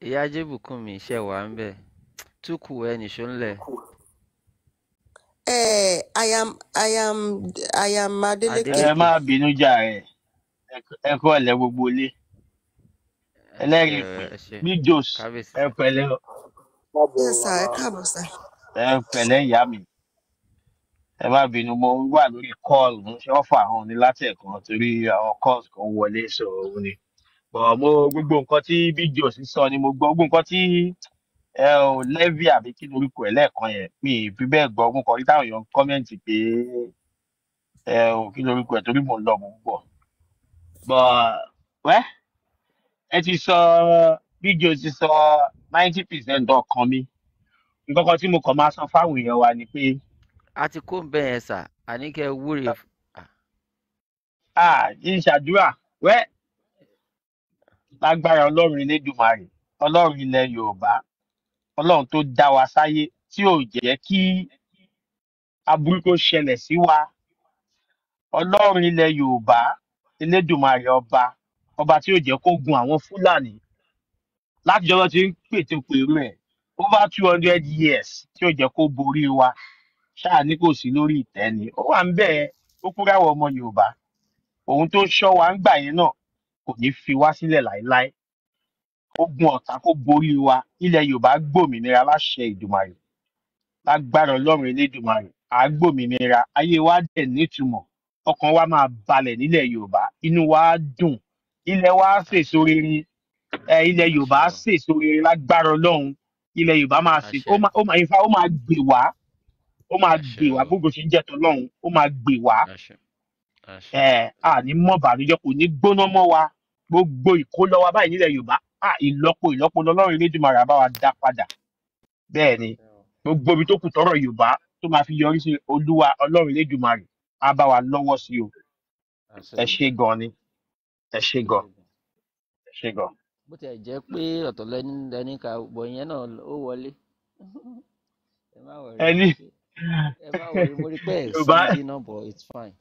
Ìyá Ajébùkún mi iṣẹ́ wà ń bẹ̀. Túkù ẹ nìṣó ńlẹ̀. I am Adeleke. Ẹ má bínú jàre. Ẹ kú ọ̀lẹ́ gbogbo ilé. Ẹlẹ́rìí pé Big Jos ẹ pẹ̀lẹ́ o. Yes sir, ẹ káàbọ̀ sir. Ẹ pẹ̀lẹ́ ìyá mi. Ẹ má bínú mo wà lórí call mo ṣe ọ́fà hàn ní látẹ̀kan torí àwọn calls kan wọlé sọ̀rọ̀ ni. Bọ̀ mo gbogbo nǹkan tí Big Jos sọ ni mo gbọ́ gbogbo nǹkan tí levy àbí kí lorúkọ ẹ̀ lẹ́ẹ̀kan yẹn mi fi bẹ́ẹ̀ gbọ́ mo kàn rí táwọn èèyàn kọ́mẹ́ǹtì pé kí lorúkọ ẹ̀ torí mo ń lọ mo ń bọ̀. Bọ̀ ẹ ti sọ Big Jos ti sọ 90% ọkàn mi nǹkan kan tí mo kàn máa sọ fáwọn èèyàn wa ni pé. A ti kó ń bẹ̀ yẹn sà àní kẹ́ wúre. Kí n ṣàdúrà lágbára Ọlọ́run Elédùmarè Ọlọ́run ilẹ̀ Yorùbá Ọlọ́run tó dá wa sáyé tí ò jẹ́ kí aburú kó ṣẹlẹ̀ sí wa Ọlọ́run ilẹ̀ Yorùbá Elédùmarè ọba tí ò jẹ́ kó gun àwọn Fúlàní láti jọ́ ti ń pètè pèrú ẹ̀ over 200 years tí ò jẹ́ kó borí wa ṣáà ní kò sí lórí ìtẹ́ ni ó wà ń bẹ́ẹ̀ ó kúrò àwọn ọmọ Yorùbá òun tó ṣọ́ wa ń gbà yẹn náà kò ní fi wá sílẹ̀ láéláé ogun ọ̀tá kó borí wa ilẹ̀ Yorùbá gbòmìnira láṣẹ Ìdùmarè lágbára Ọlọ́run Elédùmarè á gbòmìnira ayé wa dẹ̀ nítumọ̀ ọkàn wa máa balẹ̀ nílẹ̀ Yorùbá inú wa á dùn ilẹ̀ wa á sèso rere ilẹ̀ Yorùbá á sèso rere lágbára Ọlọ́run ilẹ̀ Yorùbá máa sè ó máa gbè wá gbogbo ṣe ń jẹ́ tọ́lọ́run ó máa gbè wá ní mọ̀ bànújẹ́ kò ní gbóná mọ́ wa gbogbo ìkólọ́ wa báyìí nílẹ̀ Yorùbá ìlọ́po lọ́lọ́run Elédùmarè bá wa dá padà bẹ́ẹ̀ ni gbogbo ibi tó kù tọ́rọ̀ Yorùbá tó máa fi yọrí sí Olúwa Ọlọ́run Elédùmarè á bá wa lọ́wọ́ sí o ẹ ṣé gan ni ẹ ṣé gan ẹ ṣé gan. Bó tiẹ̀ jẹ́ pé ọ̀tọ̀ lẹ́ni ká bọ̀ ìyẹn náà ó wọlé ẹ má wọrí mo rí pé ẹ̀ sí ibi náà but it's fine.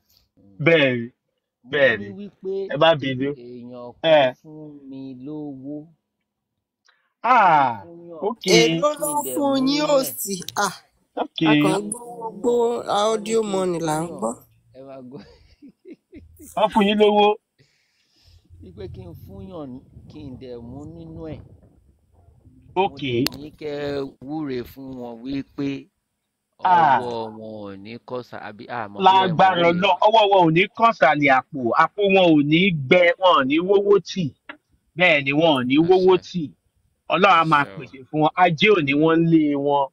Bẹ́ẹ̀ni ẹ bá bínú. Èèyàn kan fún mi lówó. Èló ló fún yín òsì? A kàn gbogbo audio money là ń gbọ́. Ẹ máa gbọ́. Wọ́n fún yín lówó. Wípé kí n fúnyàn kí n dẹ̀ mú nínú ẹ̀. Mo ní kẹ́ wúre fún wọn wípé ọwọ́ wọn ò ní kọ́sà àbí àmọ́. Lágbára náà ọwọ́ wọn ò ní kọ́sà ní àpò wọn ò ní gbẹ wọn ò ní wówó tì bẹ́ẹ̀ ni wọn ò ní wówó tì Ọlọ́run á máa pèsè fún wọn ajé ò ní wọ́n lé wọn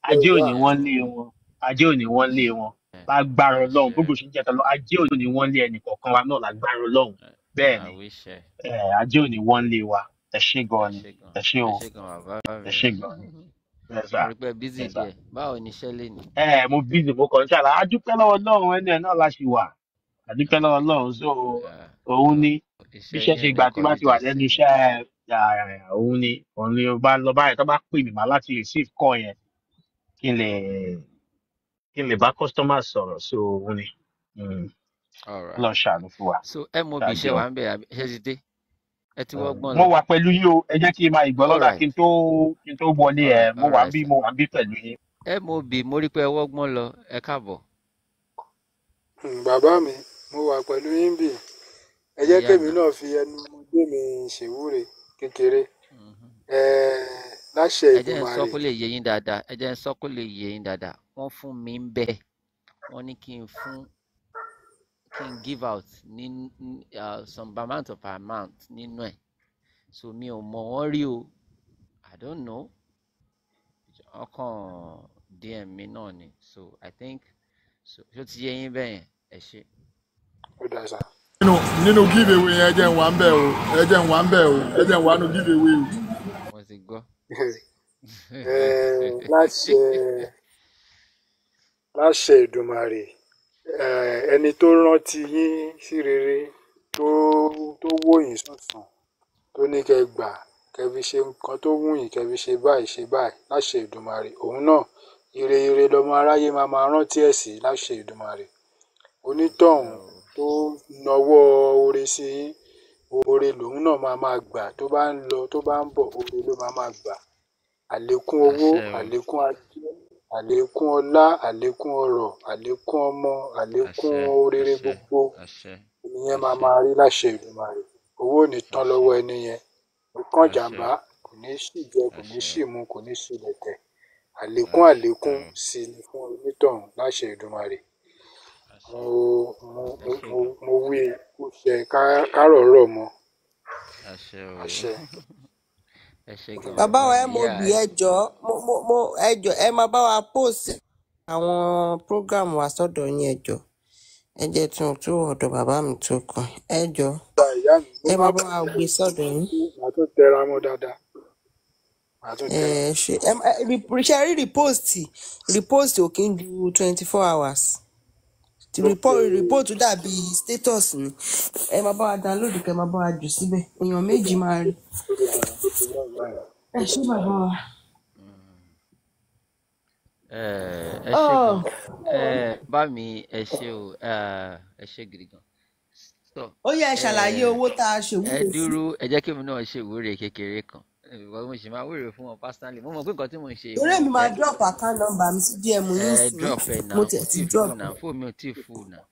ajé ò ní wọ́n lé wọn ajé ò ní wọ́n lé wọn lágbára Ọlọ́run gbogbo ṣe ń jẹ́ tọ́lọ́ ajé ò ní wọ́n lé ẹnì kọ̀ọ̀kan wa náà lágbára Ọlọ́run bẹ́ẹ̀ ni ajé ò ní wọ́n lé wa ẹ ṣé gan ni ẹ ṣé o ẹ ṣé gan ni. Mo rí pé busy díẹ̀ báwo ni iṣẹ́ lè ní. Mo busy mo kàn ń ṣàlà adúpẹ́ lọ́wọ́ Ọlọ́run ẹni ẹ̀ náà la ṣì wà adúpẹ́ lọ́wọ́ Ọlọ́run so òun ni iṣẹ́ ṣe gbà tí bá ti wà lẹ́nu iṣẹ́ òun ni o bá lọ báyìí tó bá pè mí máa láti receive call yẹn kí n lè bá customer sọ̀rọ̀ so òun ni lọ ṣàánú fún wa. So mob iṣẹ́ wa ń bẹ̀ ṣe ti dé ẹ ti wọ́gbọ́n lọ. Mo wà pẹ̀lú yín o ẹ jẹ́ kí n máa ìgbọ́ lọ́dà kí n tó wọlé mo wà bí pẹ̀lú yín. mob mo rí pé ẹ wọ́gbọ́n lọ ẹ káàbọ̀. Bàbá mi mo wà pẹ̀lú yín bì ẹ jẹ́ kémi náà fi ẹnu ọmọdé mi ṣèwúre kékeré láṣẹ Ìdùmarè. ẹ jẹ́ ń sọ kó lè yé yín dáadáa wọ́n fún mi ń bẹ̀ wọ́n ní kí n give out some amount of amount nínú ẹ̀ so mi ò mọ̀ wọ́n rí o I don't know ọkàn DM mi náà ni so I think so ṣó ti yé yín bẹ́ẹ̀ yẹn ẹ ṣé. Ó dáa sá. nínú give away yẹn ẹ jẹ́ ń wà ń bẹ̀ o ẹ jẹ́ ń wà ń bẹ̀ o ẹ jẹ́ ń wà nù give away o. Mo ti gbọ́. láṣẹ Ìdùmarè ẹni tó rántí yín sí rere tó wò yín sọ̀sán tó ní kẹ́ gbà kẹ́ fi ṣe nǹkan tó wù yín kẹ́ fi ṣe báyìí láṣẹ Ìdùmarè òun náà ire ire lọmọ aráyé máa rántí ẹ̀ sí láṣẹ Èdùmàrè. Onítọ̀hún tó nawọ́ oore sí yín, oore lòun náà máa gbà tó bá ń lọ tó bá ń bọ̀, oore ló máa gbà. Àlékún owó, àlékún ajé, àlékún ọlá, àlékún ọrọ̀, àlékún ọmọ, àlékún oore gbogbo ìyẹn máa rí láṣẹ Èdùmàrè. Owó ò ní tán lọ́wọ́ ẹni yẹn. Nǹkan jàǹbá kò ní sì jẹ, kò ní sì mu, kò ní sì lẹ̀tẹ̀. Àlékún sí ni fún onítọ̀hún láṣẹ Èdùmàrè. Mo wí kó ṣe kárọ̀ rọ̀ mọ́. Àṣẹ. Bàbá wa MOB ẹjọ́ ẹ máa bá wa post àwọn program wa sọ́dọ̀ yín ẹjọ́. Ẹ jẹ́ tún ọ̀dọ̀ bàbá mi tó kàn. Ẹjọ́ ẹ máa bá wa gbé sọ́dọ̀ yín. Màá tún tẹra mọ́ dáadáa. Ṣe rí repost ò kí ń ju 24 hours. Report dàbí status ni. Ẹ máa bá wa download kẹ́ máa bá wa jù síbẹ̀. Èèyàn méjì máa rí. Ẹ ṣé bàbá wa. Ẹ ṣé gan. Bá mi ẹ ṣé o, ẹ ṣé gidi gan. Ó yẹ ẹ ṣàlàyé owó tá a ṣe wúre sí. Ẹ dúró, ẹ jẹ́ kí èmi náà ṣe ìwúre kékeré kan. Mo sì máa wúre fún wọn personally. Mo mọ̀ pé nǹkan tí mo ń ṣe. Torí èmi máa drop account number mi sí DM yín sí. Drop ẹ̀ náà. Mo ti drop. Fóònù mi ò tí ì full náà.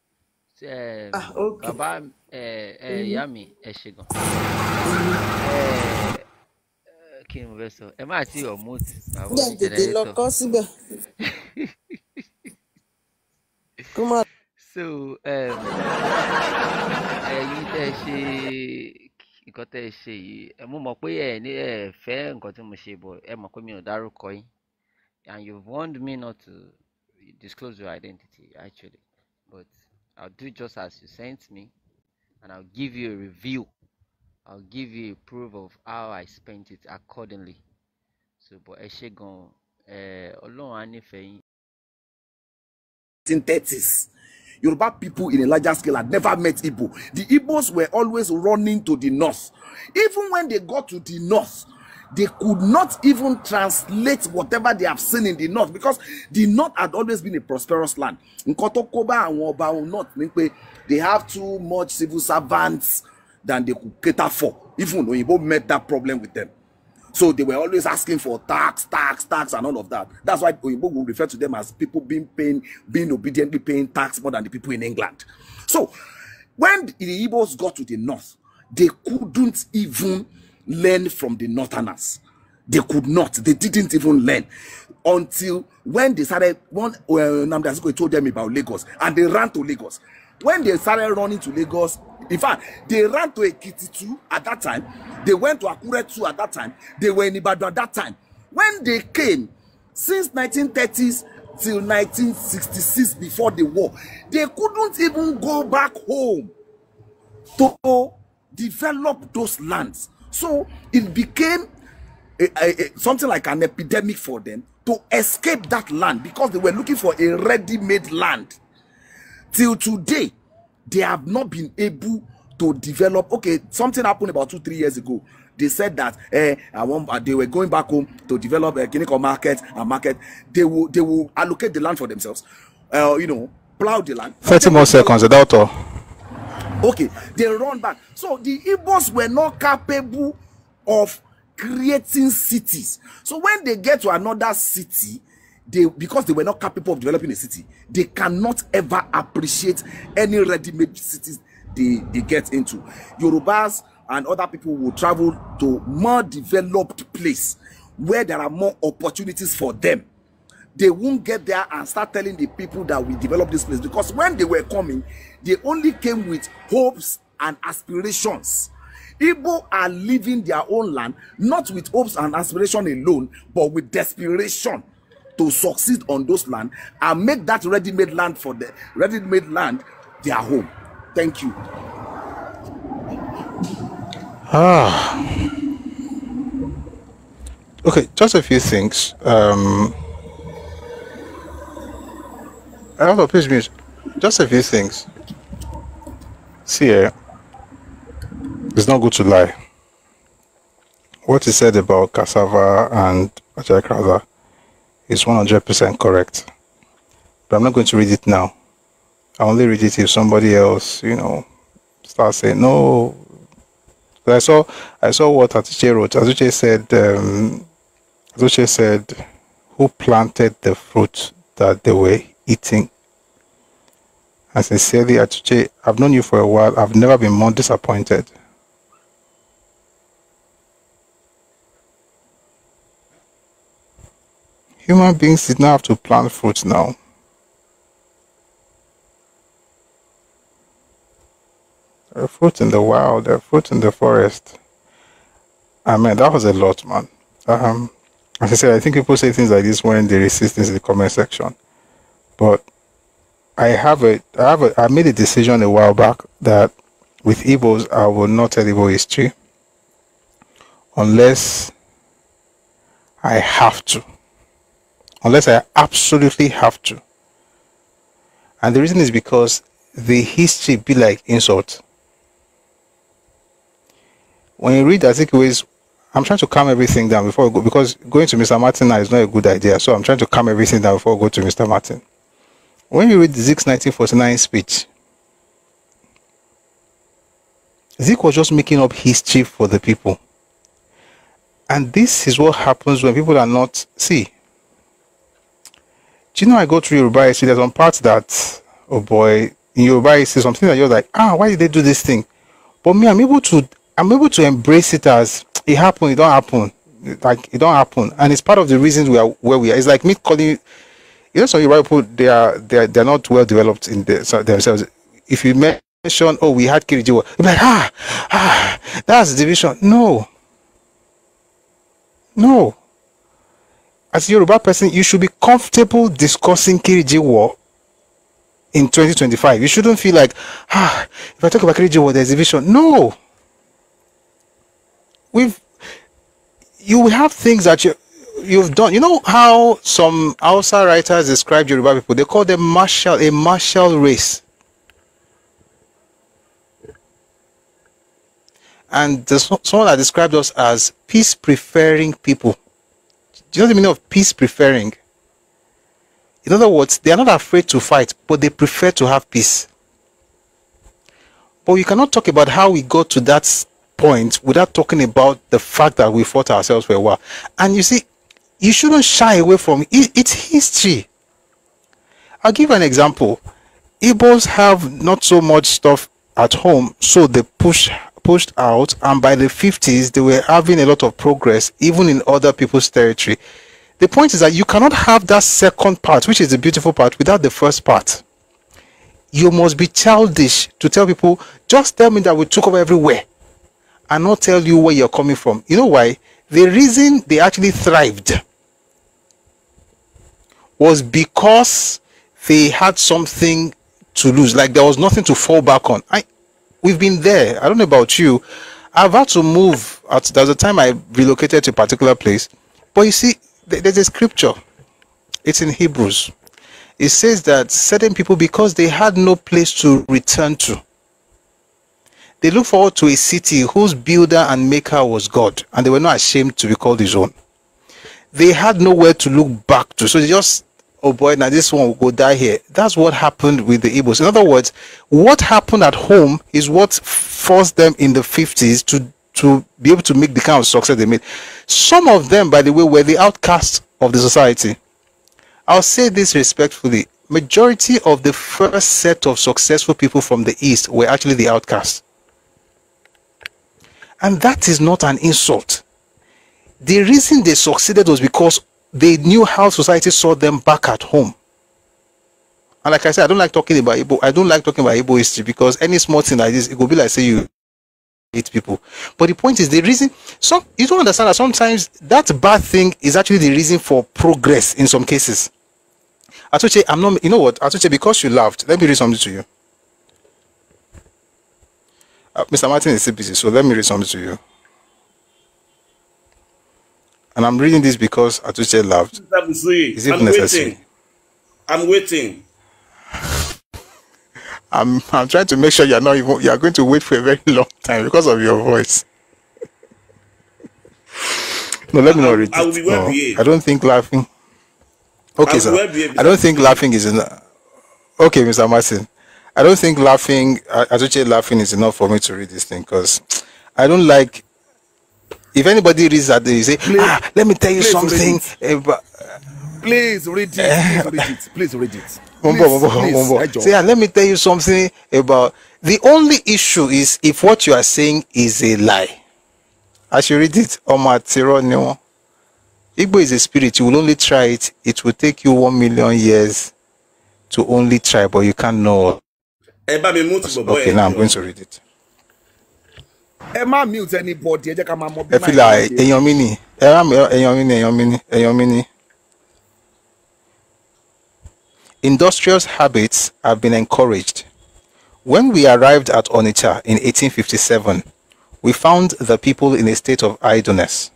Bàbá ìyá mi ẹ ṣé gan. Kí ni mo fẹ́ sọ? Ẹ má ti ọ̀mùtì. Ǹjẹ́ tètè lọ kọ́ síbẹ̀. So ẹ̀yin tẹ́ ṣe nǹkan tẹ́ ṣe yìí, mo mọ̀ pé ẹ fẹ́ nǹkan tí mo ṣe bọ̀, ẹ mọ̀ pé mi ò dárúkọ yín, and you've warned me not to disclose your identity actually, but I'll do just as you sent me, and I'll give you a review. I'll give you a proof of how I spent it accordingly. So, but ẹ ṣé gan, Ọlọ́run á nífẹ̀ẹ́ yín. 1930s. Yoruba people in a larger scale had never met Igbo. The Igbos were always running to the north. Even when they got to the north, they could not even translate whatever they have seen in the north, because the north had always been a prosperous land. In Kotokoba and Wobao North, they have too much civil servants than they could cater for. Even Oyibo met that problem with them. So they were always asking for tax, and all of that. That's why Oyibo will refer to them as people being obediently paying tax more than the people in England. So when the Igbos got to the north, they couldn't even learn from the northerners. They could not. They didn't even learn until when they started. Nnamdi Azikiwe told them about Lagos, and they ran to Lagos. When they started running to Lagos, in fact, they ran to Ekiti too at that time. They went to Akure too at that time. They were in Ibadan at that time. When they came, since 1930s till 1966, before the war, they couldn't even go back home to develop those lands. So it became something like an epidemic for them to escape that land, because they were looking for a ready-made land. Till today, they have not been able to develop. Okay, something happened about 2-3 years ago. They said that they were going back home to develop a clinical market and market. They will allocate the land for themselves. Plow the land. 30 more seconds, the doctor. Okay, they run back. So the Igbos were not capable of creating cities. So when they get to another city, because they were not capable of developing a city, they cannot ever appreciate any ready-made cities they get into. Yorubas and other people will travel to more developed place where there are more opportunities for them. They won't get there and start telling the people that we develop this place, because when they were coming, they only came with hopes and aspirations. Igbo are living their own land, not with hopes and aspiration alone, but with desperation to succeed on those land and make that ready-made land their home. Thank you. Okay, just a few things. Please, just a few things. See here, it's not good to lie. What is said about cassava and achakraza is 100% correct. But I'm not going to read it now. I only read it if somebody else, starts saying no. But I saw what Atuche wrote. Atuche said, who planted the fruit that they were eating? And sincerely, Atuche, I've known you for a while. I've never been more disappointed. Human beings did not have to plant fruits now. There are fruits in the wild, there are fruits in the forest. I mean, that was a lot, man. As I said, I think people say things like this when they resist this in the comment section. But I made a decision a while back that with Igbos, I will not tell Igbo history unless I have to. Unless I absolutely have to. And the reason is because the history be like insult. When you read Azikiwe's, I'm trying to calm everything down before I go, because going to Mr. Martin now is not a good idea. So I'm trying to calm everything down before I go to Mr. Martin. When you read Zeke's 1949 speech, Zeke was just making up history for the people. And this is what happens when people are not... See, do you know I go through Yoruba history, there's some parts that, oh boy, in Yoruba history, something that you're like, why did they do this thing? But me, I'm able to embrace it as it happened, it don't happen. Like, it don't happen. And it's part of the reasons we are where we are. It's like me calling... some Yoruba people, they're not well developed in themselves. If you mention, we had Kirijiwo, you'll be like, that's division. No. As a Yoruba person, you should be comfortable discussing Kirijiwo in 2025. You shouldn't feel like, if I talk about Kirijiwo, there's division. No. You will have things that you've done. You know how some Hausa writers describe Yoruba people? They call them a martial race. And there's someone that described us as peace-preferring people. Do you know the meaning of peace-preferring? In other words, they are not afraid to fight, but they prefer to have peace. But you cannot talk about how we got to that point without talking about the fact that we fought ourselves for a while. And you see, you shouldn't shy away from it. It's history. I'll give an example. Igbos have not so much stuff at home, so they pushed out, and by the 50s they were having a lot of progress even in other people's territory. The point is that you cannot have that second part, which is the beautiful part, without the first part. You must be childish to tell people, just tell me that we took over everywhere, and not tell you where you're coming from. You know why? The reason they actually thrived was because they had something to lose. Like there was nothing to fall back on. We've been there. I don't know about you. I've had to move. There was a time I relocated to a particular place. But you see, there's a scripture. It's in Hebrews. It says that certain people, because they had no place to return to, they looked forward to a city whose builder and maker was God, and they were not ashamed to be called his own. They had nowhere to look back to, so they just, oh boy, now this one will go die here. That's what happened with the Igbos. In other words, what happened at home is what forced them in the 50s to be able to make the kind of success they made. Some of them, by the way, were the outcasts of the society. I'll say this respectfully. Majority of the first set of successful people from the East were actually the outcasts. And that is not an insult. The reason they succeeded was because they knew how society saw them back at home. And like I said, I don't like talking about Igbo. I don't like talking about Igbo history, because any small thing like this, it will be like say you hate people. But the point is, the reason, you don't understand that sometimes that bad thing is actually the reason for progress in some cases. Atuche, I'm not, you know what, Atuche, because you laughed, let me read something to you. Mr. Martin is still busy, so let me read something to you. And I'm reading this because Atuche laughed. Is it necessary? I'm waiting. I'm trying to make sure you're going to wait for a very long time because of your voice. No, let me not read it. I will be well behaved. I don't think laughing. Okay, sir. I don't think laughing is enough. Okay, Mr. Martin. I don't think laughing, Atuche laughing is enough for me to read this thing because I don't like. If anybody reads that, they say, let me tell you something about. Please read it. Please read it. Please. Say, let me tell you something about. The only issue is if what you are saying is a lie. As you read it, Igbo is a spirit. You will only try it. It will take you 1 million years to only try, but you can't know. Okay, now I'm going to read it. Emma mute anybody. I feel like Enyomini. Industrious habits have been encouraged. When we arrived at Onitsha in 1857, we found the people in a state of idleness.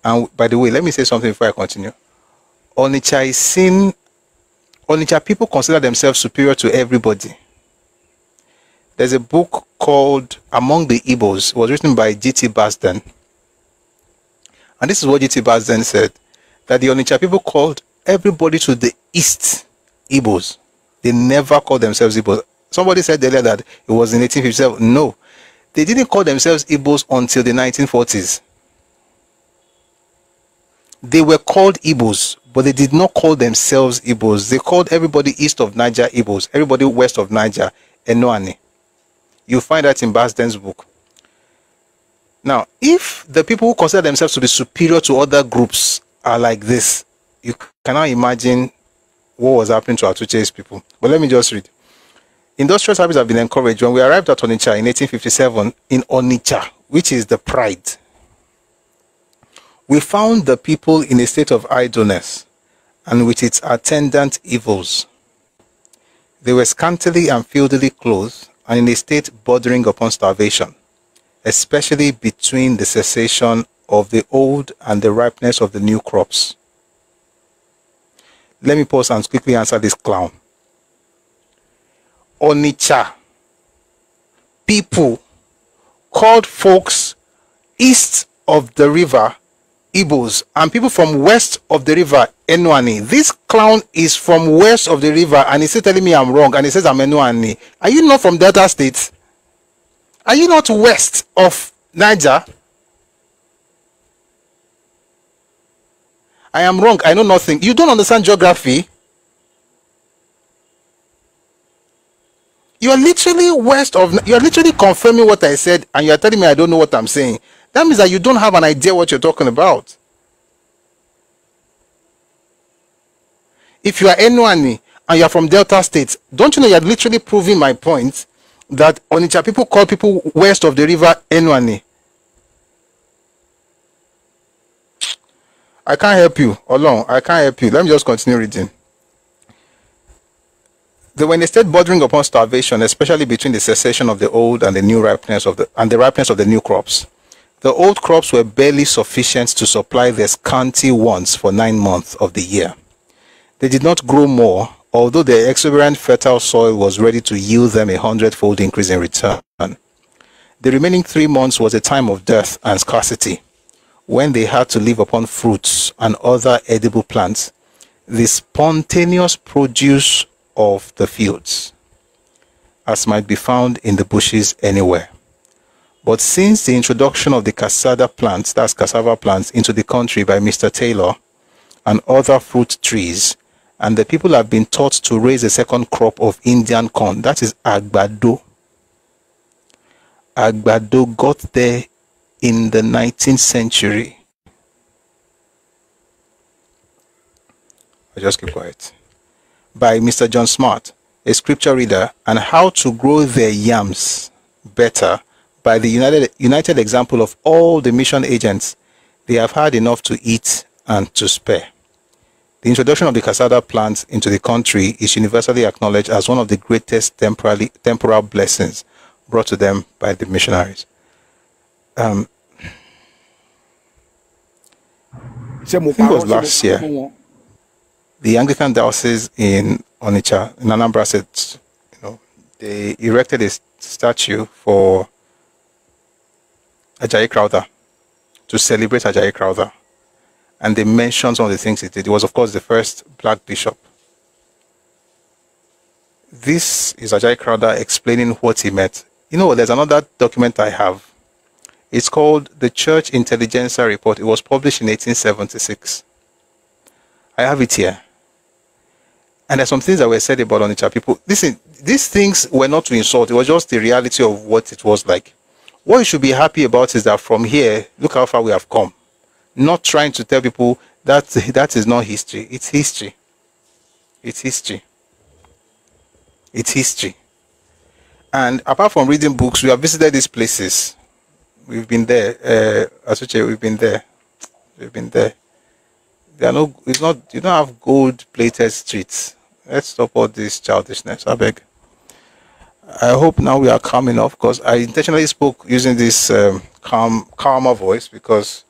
And by the way, let me say something before I continue. Onitsha people consider themselves superior to everybody. There's a book called Among the Igbos. It was written by G.T. Basden. And this is what G.T. Basden said, that the Onitsha people called everybody to the east Igbos. They never called themselves Igbos. Somebody said earlier that it was in 1857. No, they didn't call themselves Igbos until the 1940s. They were called Igbos, but they did not call themselves Igbos. They called everybody east of Niger Igbos, everybody west of Niger Enoani. You find that in Basden's book. Now, if the people who consider themselves to be superior to other groups are like this, you cannot imagine what was happening to Atuche's people. But let me just read. Industrial habits have been encouraged. When we arrived at Onitsha in 1857, in Onitsha, which is the pride, we found the people in a state of idleness and with its attendant evils. They were scantily and filthily clothed and in a state bordering upon starvation, especially between the cessation of the old and the ripeness of the new crops. Let me pause and quickly answer this clown. Onitsha people called folks east of the river Igbos and people from west of the river Enuani. This clown is from west of the river and he's still telling me I'm wrong and he says I'm Enuani. Are you not from Delta State? Are you not west of Niger? I am wrong. I know nothing. You don't understand geography. You are literally west of, you are literally confirming what I said and you are telling me I don't know what I'm saying. That means that you don't have an idea what you're talking about. If you are Enuani and you are from Delta State, don't you know you are literally proving my point that Onitsha people call people west of the river Enuani? I can't help you, Olong. I can't help you. Let me just continue reading. They were in a state bordering upon starvation, especially between the cessation of the old and the new ripeness of the ripeness of the new crops. The old crops were barely sufficient to supply their scanty wants for 9 months of the year. They did not grow more, although their exuberant fertile soil was ready to yield them 100-fold increase in return. The remaining 3 months was a time of dearth and scarcity, when they had to live upon fruits and other edible plants, the spontaneous produce of the fields, as might be found in the bushes anywhere. But since the introduction of the cassava plants, that's cassava plants, into the country by Mr. Taylor and other fruit trees, and the people have been taught to raise a second crop of Indian corn, that is Agbado. Agbado got there in the 19th century. I'll just keep quiet. By Mr. John Smart, a scripture reader, and how to grow their yams better by the united example of all the mission agents. They have had enough to eat and to spare. The introduction of the cassava plants into the country is universally acknowledged as one of the greatest temporal blessings brought to them by the missionaries. I think it was last year. The Anglican diocese in Onitsha, in Anambra State, they erected a statue for Ajayi Crowther, to celebrate Ajayi Crowther. and they mentioned some of the things he did. He was, of course, the first black bishop. This is Ajay Crowther explaining what he meant. You know, there's another document I have. It's called the Church Intelligentsia Report. It was published in 1876. I have it here. And there's some things that were said about Onitsha people. Listen, these things were not to insult. It was just the reality of what it was like. What you should be happy about is that from here, look how far we have come. Not trying to tell people that that is not history. It's history. It's history. It's history. And apart from reading books, we have visited these places. We've been there. Asuche, we've been there. We've been there. There are no, it's not, you don't have gold-plated streets. Let's stop all this childishness, I beg. I hope now we are calm enough, because I intentionally spoke using this calmer voice, because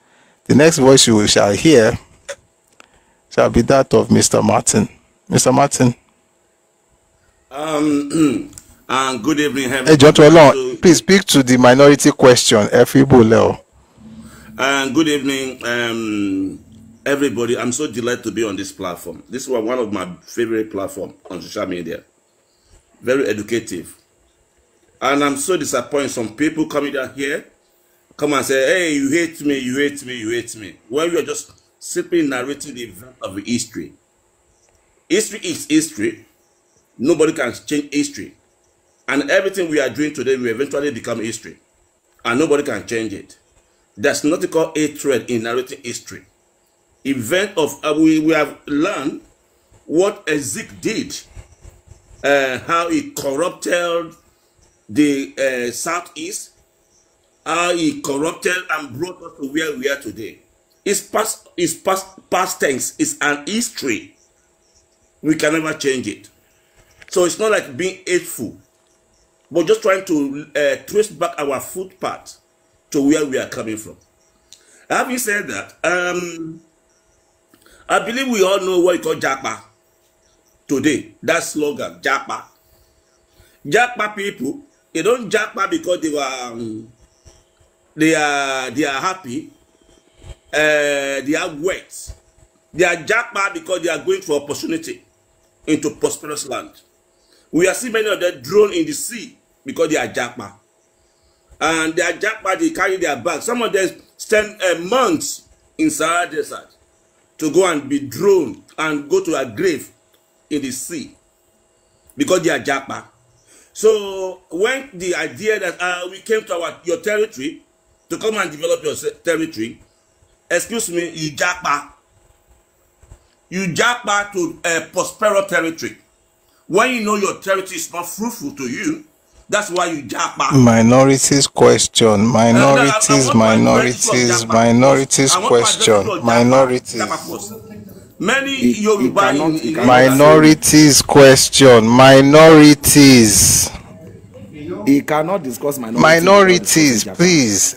the next voice you shall hear shall be that of Mr. Martin. Mr. Martin. Good evening, Hey, John Tuelon, please speak to the minority question. Good evening, everybody. I'm so delighted to be on this platform. This was one of my favorite platforms on social media. Very educative. And I'm so disappointed. Some people coming down here, come and say, hey, you hate me, you hate me, you hate me. When you're just simply narrating the event of the history. History is history. Nobody can change history. And everything we are doing today will eventually become history. And nobody can change it. There's nothing called hatred in narrating history. Event of, we have learned what Ezek did. How he corrupted the Southeast. How he corrupted and brought us to where we are today. It's past tense. It's an history. We can never change it. So it's not like being hateful, but just trying to trace back our footpath to where we are coming from. Having said that, I believe we all know what you call Japa today. That slogan, Japa. Japa people, they don't Japa because they are happy. They are wet. They are Japa because they are going for opportunity into prosperous land. We are seeing many of them drowned in the sea because they are Japa. And they are Japa, they carry their bags. Some of them spend months in Sahara Desert to go and be drowned and go to a grave in the sea because they are Japa. So when the idea that we came to your territory to come and develop your territory, excuse me, you Japa. You Japa to a prosperous territory. When you know your territory is not fruitful to you, that's why you Japa. Minorities question. Minorities question. Minorities. Many Yoruba minorities question. Minorities. He cannot discuss minorities, please.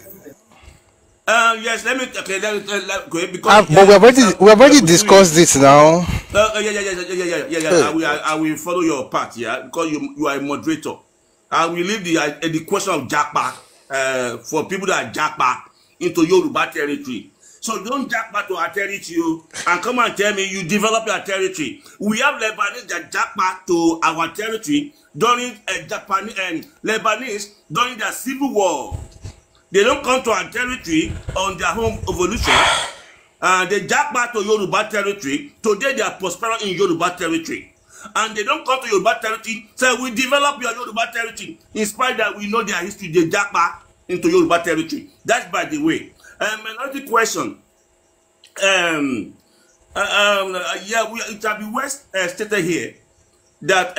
Yes, let me. Okay, because but we have already discussed this now. Yeah. I will follow your part, yeah, because you are a moderator. I will leave the question of Japa for people that are Japa into Yoruba territory. So don't Japa to our territory and come and tell me you develop your territory. We have Lebanese that Japa to our territory during Japanese and Lebanese during the civil war. They don't come to our territory on their home evolution. They Japa to Yoruba territory. Today they are prospering in Yoruba territory. And they don't come to Yoruba territory, so we develop your Yoruba territory. In spite that we know their history, they Japa into Yoruba territory. That's by the way. Minority question. Yeah, it shall be West stated here that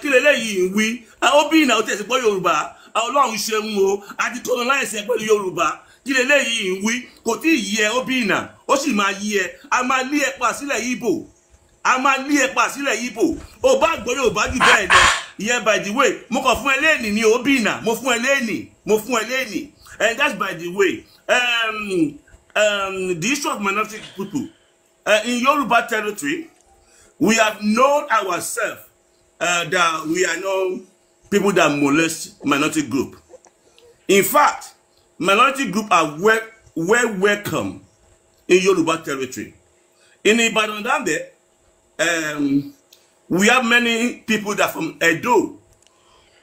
we are open now to Yoruba. Ọlọ́run ṣeun o àti colonize pẹ̀lú Yorùbá kí leléyìí wí kò tí ì yẹ Obìnà ó sì máa yẹ a máa lé ẹ̀pà sílẹ̀ Ìgbò a máa lé ẹ̀pà sílẹ̀ Ìgbò ó bá gbọ́ Yorùbá jù bẹ́ẹ̀ lọ ìyẹn by the way mo kàn fún ẹ lẹ́ẹ̀nì ní Obìnà mo fún ẹ lẹ́ẹ̀nì and that's by the way the issue of minority people in Yoruba territory we have known ourselves that we are known people that molest minority group. In fact, minority group are well welcome in Yoruba territory. In Ibadan down there, we have many people that from Edo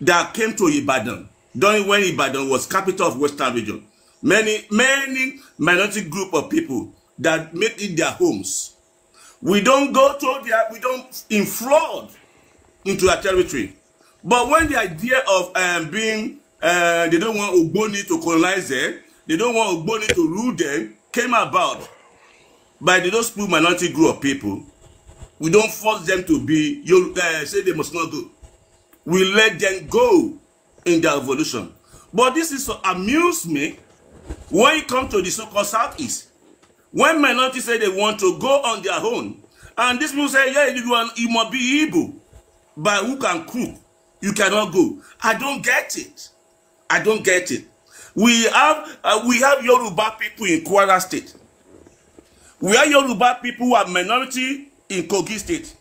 that came to Ibadan during when Ibadan was capital of Western region. Many minority group of people that make it their homes. We don't go to their, we don't inflood into their territory. But when the idea of being, they don't want Ogboni to colonize them, they don't want Ogboni to rule them, came about by those few minority group of people. We don't force them to be, say they must not go. We let them go in their evolution. But this is to amuse me when it comes to the so-called Southeast. When minorities say they want to go on their own, and these people say, yeah, you must be Igbo, by hook and crook, you cannot go. I don't get it. I don't get it. We have Yoruba people in Kwara State. We have Yoruba people who are minority in Kogi State.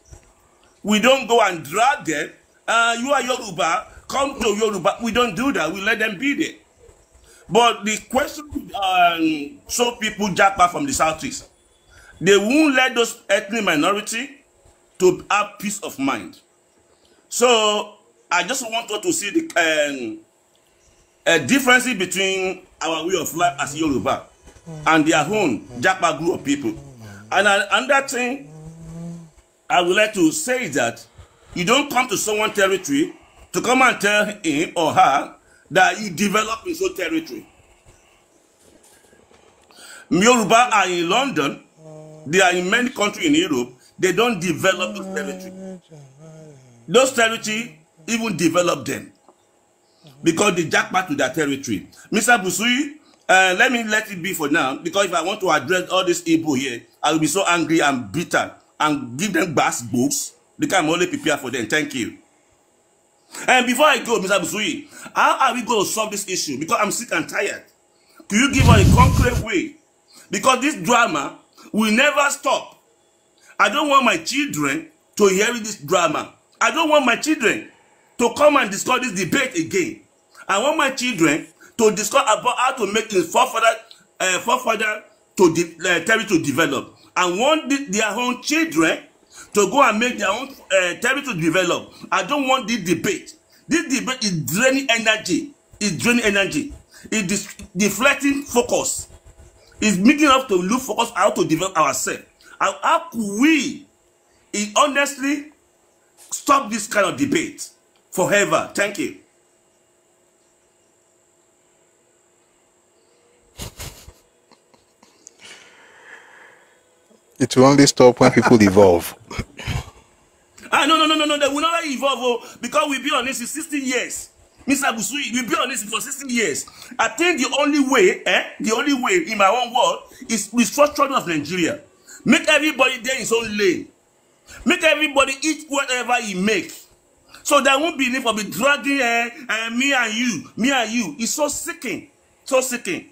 We don't go and drag them. You are Yoruba, come to Yoruba. We don't do that. We let them be there. But the question, so people jackpot from the Southeast, they won't let those ethnic minority to have peace of mind. So I just want to see the difference between our way of life as Yoruba and their own jackpot group of people. And another thing I would like to say is that you don't come to someone's territory to come and tell him or her that you develop his own territory. Yoruba are in London, they are in many countries in Europe, they don't develop those territory. Those territory even develop them because they jackpot to their territory. Mr. Busui, let it be for now, because if I want to address all these Igbo here, I will be so angry and bitter and give them bass books because I'm only prepared for them. Thank you. And before I go, Mr. Busui, how are we going to solve this issue? Because I'm sick and tired. Can you give us a concrete way? Because this drama will never stop. I don't want my children to hear this drama. I don't want my children to come and discuss this debate again. I want my children to discuss about how to make his forefather to territory to develop. I want their own children to go and make their own territory to develop. I don't want this debate. This debate is draining energy. It's draining energy. It's deflecting focus. It's making us to look focus how to develop ourselves. How could we honestly stop this kind of debate forever? Thank you. It will only stop when people evolve. No, they will not evolve because we've been on this for 16 years. Mr. Busui, we've been on this for 16 years. I think the only way in my own world is restructuring of Nigeria. Make everybody there in his own lane. Make everybody eat whatever he makes. So there won't be need for be dragging me and you. It's so sickening. So sickening.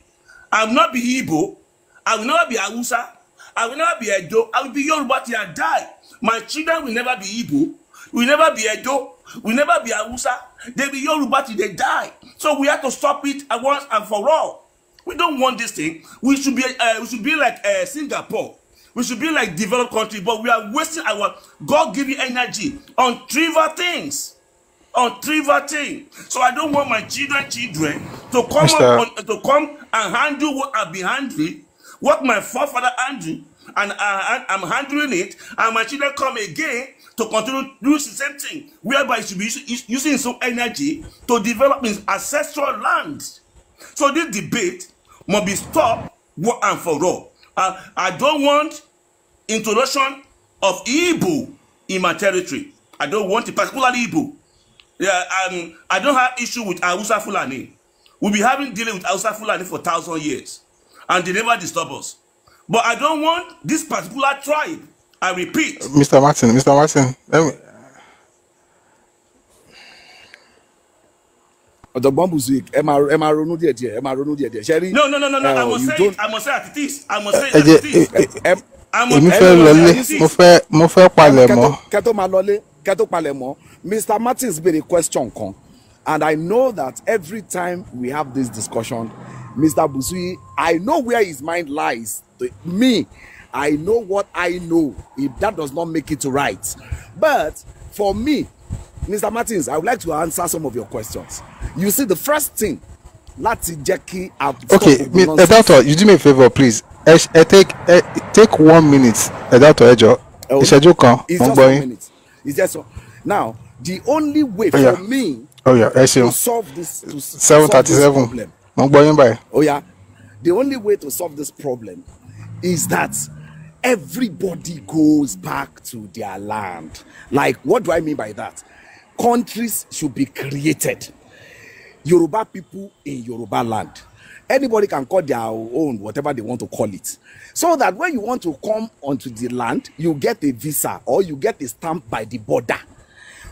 I will not be Igbo. I will never be Hausa. I will never be Edo. I will be Yoruba till I die. My children will never be Igbo. Will never be Edo. Will never be Hausa. They will be Yoruba till they die. So we have to stop it at once and for all. We don't want this thing. We should be like Singapore. We should be like developed country, but we are wasting our God-given energy on trivial things. On trivial things. So I don't want my children to come and handle what I've been handling, what my forefather handled, and I'm handling it, and my children come again to continue to do the same thing, whereby you should be using some energy to develop his ancestral land. So this debate must be stopped once and for all. I don't want introduction of Igbo in my territory. I don't want it, particularly Igbo. Yeah, I don't have issue with Hausa Fulani. We'll be dealing with Hausa Fulani for 1,000 years, and they never disturb us. But I don't want this particular tribe. I repeat. Mr. Martin, let me... The Bambuzik, Emma Ronu dear. No. I must say it. I must say it is. I must say it is. Mr. Martins made a question, and I know that every time we have this discussion, Mr. Busui, I know where his mind lies. Me, I know what I know. If that does not make it right. But for me, Mr. Martins, I would like to answer some of your questions. You see, the first thing, Lati Jackie, okay, Doctor, you do me a favor, please. Take 1 minute. Doctor Ejo, it's just 1 minute. It's just so. Now, the only way for me to solve this, to solve this problem. Oh yeah, the only way to solve this problem is that everybody goes back to their land. Like, what do I mean by that? Countries should be created. Yoruba people in Yoruba land. Anybody can call their own whatever they want to call it. So that when you want to come onto the land, you get a visa or you get a stamp by the border.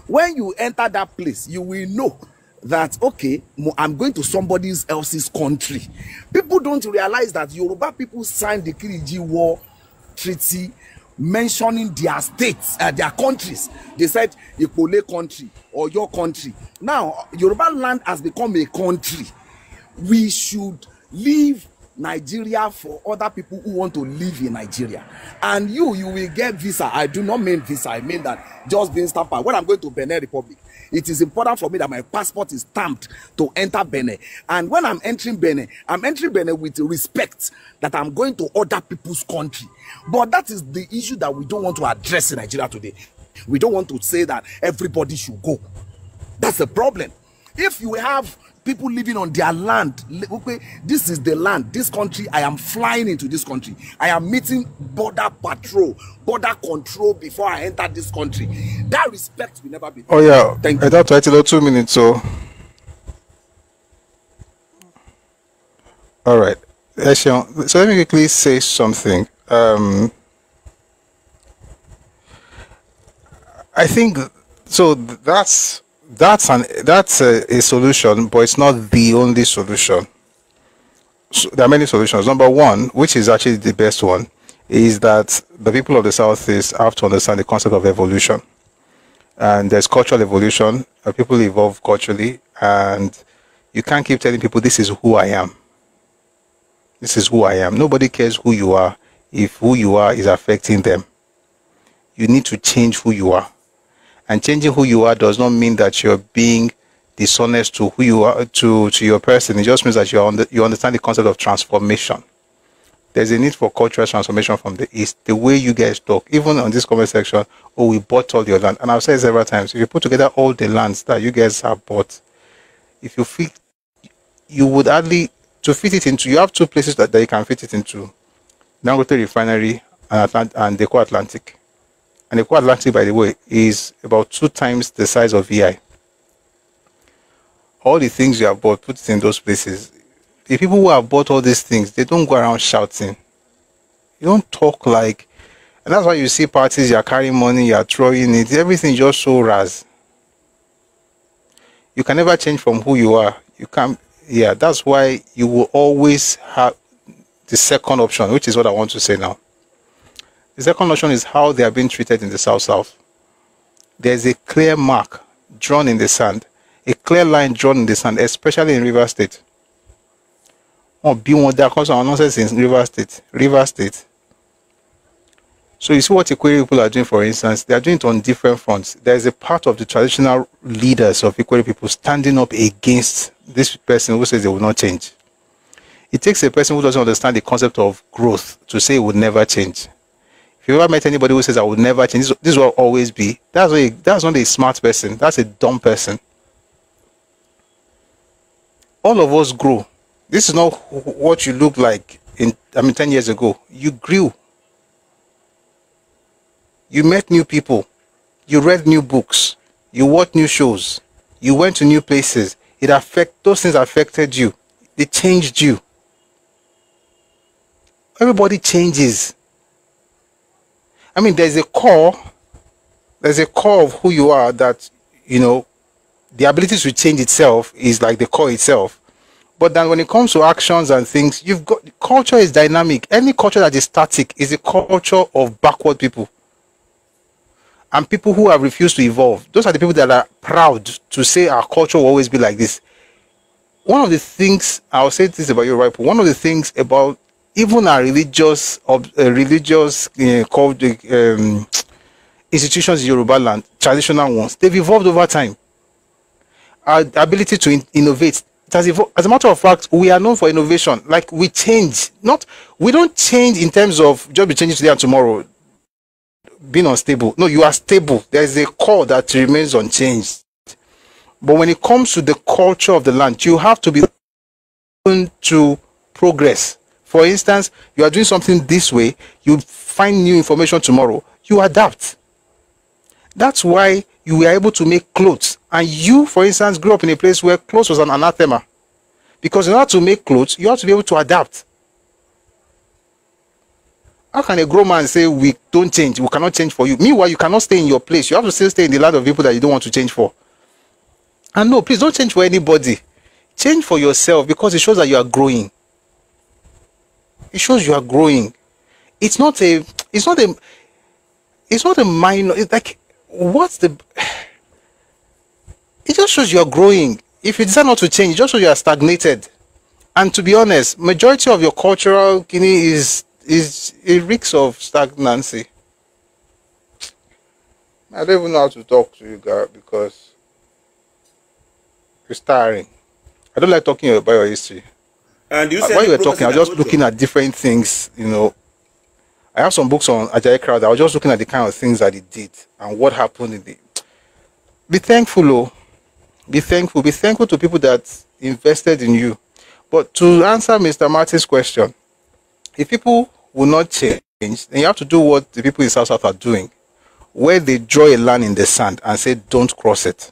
When you enter that place, you will know that, okay, I'm going to somebody else's country. People don't realize that Yoruba people signed the Kiriji War Treaty mentioning their states, their countries. They said Ikole country or your country. Now, Yoruba land has become a country. We should leave Nigeria for other people who want to live in Nigeria. And you will get visa. I do not mean visa. I mean that just being stamped. When I'm going to Benin Republic, it is important for me that my passport is stamped to enter Benin. And when I'm entering Benin with respect that I'm going to other people's country. But that is the issue that we don't want to address in Nigeria today. We don't want to say that everybody should go. That's the problem. If you have people living on their land, okay, this is the land, this country, I am flying into this country. I am meeting border patrol, border control before I enter this country. That respect will never be. Oh yeah, thank you. That's 2 minutes. So, all right. So let me quickly say something. I think so. That's a solution, but it's not the only solution. So there are many solutions. Number one, which is actually the best one, is that the people of the Southeast have to understand the concept of evolution. And there's cultural evolution. People evolve culturally, and you can't keep telling people this is who I am. This is who I am. Nobody cares who you are if who you are is affecting them. You need to change who you are. And changing who you are does not mean that you're being dishonest to who you are, to your person. It just means that you understand the concept of transformation. There's a need for cultural transformation from the East. The way you guys talk, even on this comment section, oh, we bought all your land. And I've said it several times, if you put together all the lands that you guys have bought, if you fit, you would hardly, to fit it into, you have two places that you can fit it into. Dangote Refinery and Deco Atlantic. And Eco Atlantic, by the way, is about 2 times the size of VI. All the things you have bought, put it in those places. The people who have bought all these things, they don't go around shouting. You don't talk like... And that's why you see parties, you're carrying money, you're throwing it. Everything just so ras. You can never change from who you are. You can't... Yeah, that's why you will always have the second option, which is what I want to say now. The second option is how they are being treated in the South. There's a clear mark drawn in the sand, a clear line drawn in the sand, especially in River State. Oh, be one there because our nonsense in River State. So you see what Ikwere people are doing, for instance, they are doing it on different fronts. There is a part of the traditional leaders of Ikwere people standing up against this person who says they will not change. It takes a person who doesn't understand the concept of growth to say it would never change. If you ever met anybody who says I would never change, this will always be, that's not a smart person, that's a dumb person. All of us grow. This is not what you look like 10 years ago. You grew. You met new people. You read new books. You watched new shows. You went to new places. Those things affected you. They changed you. Everybody changes. I mean, there's a core of who you are that, you know, the ability to change itself is like the core itself. But then when it comes to actions and things, culture is dynamic. Any culture that is static is a culture of backward people. And people who have refused to evolve. Those are the people that are proud to say our culture will always be like this. one of the things, I'll say this about Yoruba people, one of the things about even our religious called institutions in Yoruba land, traditional ones, they've evolved over time. Our ability to innovate, it has evolved. As a matter of fact, we are known for innovation. Like, we change, we don't change in terms of just be changing today and tomorrow, being unstable. No, you are stable. There is a core that remains unchanged. But when it comes to the culture of the land, you have to be open to progress. For instance, you are doing something this way, you find new information tomorrow, you adapt. That's why you were able to make clothes. And you, for instance, grew up in a place where clothes was an anathema. Because in order to make clothes, you have to be able to adapt. How can a grown man say we don't change, we cannot change for you? Meanwhile, you cannot stay in your place. You have to still stay in the land of people that you don't want to change for. And no, please don't change for anybody. Change for yourself, because it shows that you are growing. It shows you are growing. It's not a minor, it's like, it just shows you are growing. If you decide not to change, it just shows you are stagnated. And to be honest, majority of your cultural Guinea is a reeks of stagnancy. I don't even know how to talk to you guys because it's tiring. I don't like talking about your history. And you while you were talking, I was just looking at different things, I have some books on Ajayi Crowther. I was just looking at the kind of things that he did and what happened in the. Be thankful, oh. Be thankful. Be thankful to people that invested in you. But to answer Mr. Martin's question, if people will not change, then you have to do what the people in South are doing, where they draw a line in the sand and say, don't cross it.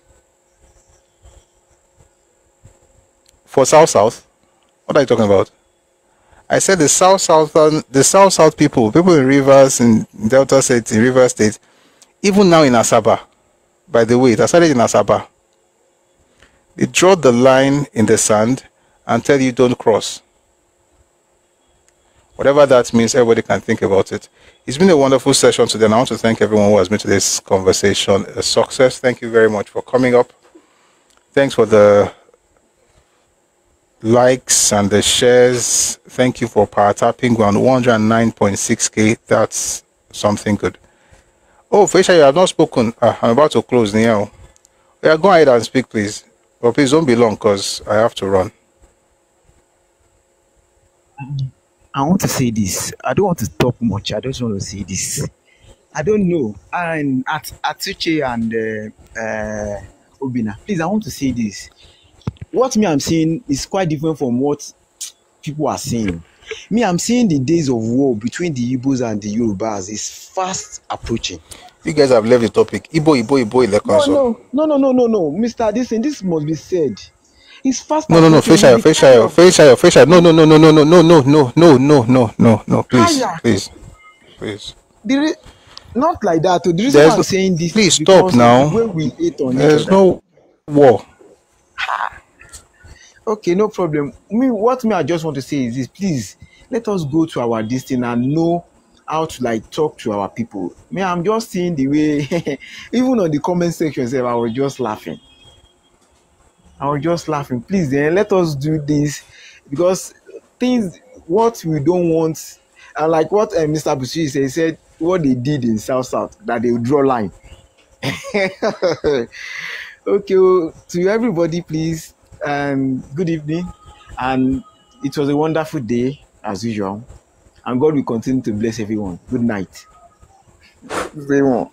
For South, what are you talking about? I said the South people in Rivers, in Delta State, in River State, even now in Asaba, by the way, it has started in Asaba. They draw the line in the sand and tell you don't cross. Whatever that means, everybody can think about it. It's been a wonderful session today, and I want to thank everyone who has made today's conversation a success. Thank you very much for coming up. Thanks for the likes and the shares. Thank you for power tapping. We're on 109.6k. That's something good. Oh, Fisher, you have not spoken. I'm about to close now. Yeah, go ahead and speak, please. But please don't be long because I have to run. I want to say this. I don't want to talk much. I just want to say this. I don't know. And at Atuche and Obina, please, I want to say this. What I'm seeing is quite different from what people are saying. I'm seeing the days of war between the Igbos and the Yorubas is fast approaching. You guys have left the topic. Igbo. No. Mr. This must be said. It's fast approaching. No. Fisher. No. Please. Not like that. The reason why I'm saying this. Please stop now. When we ate on There's no war. Okay, no problem. I just want to say is this: please let us go to our destiny and know how to talk to our people. I'm just seeing the way, even on the comment section, I was just laughing. Please, then let us do this, because what we don't want, and like what Mr. Bushi said, he said what they did in South, that they will draw line. Okay, to everybody, please, good evening, and it was a wonderful day as usual, and God will continue to bless everyone. Good night. Everyone.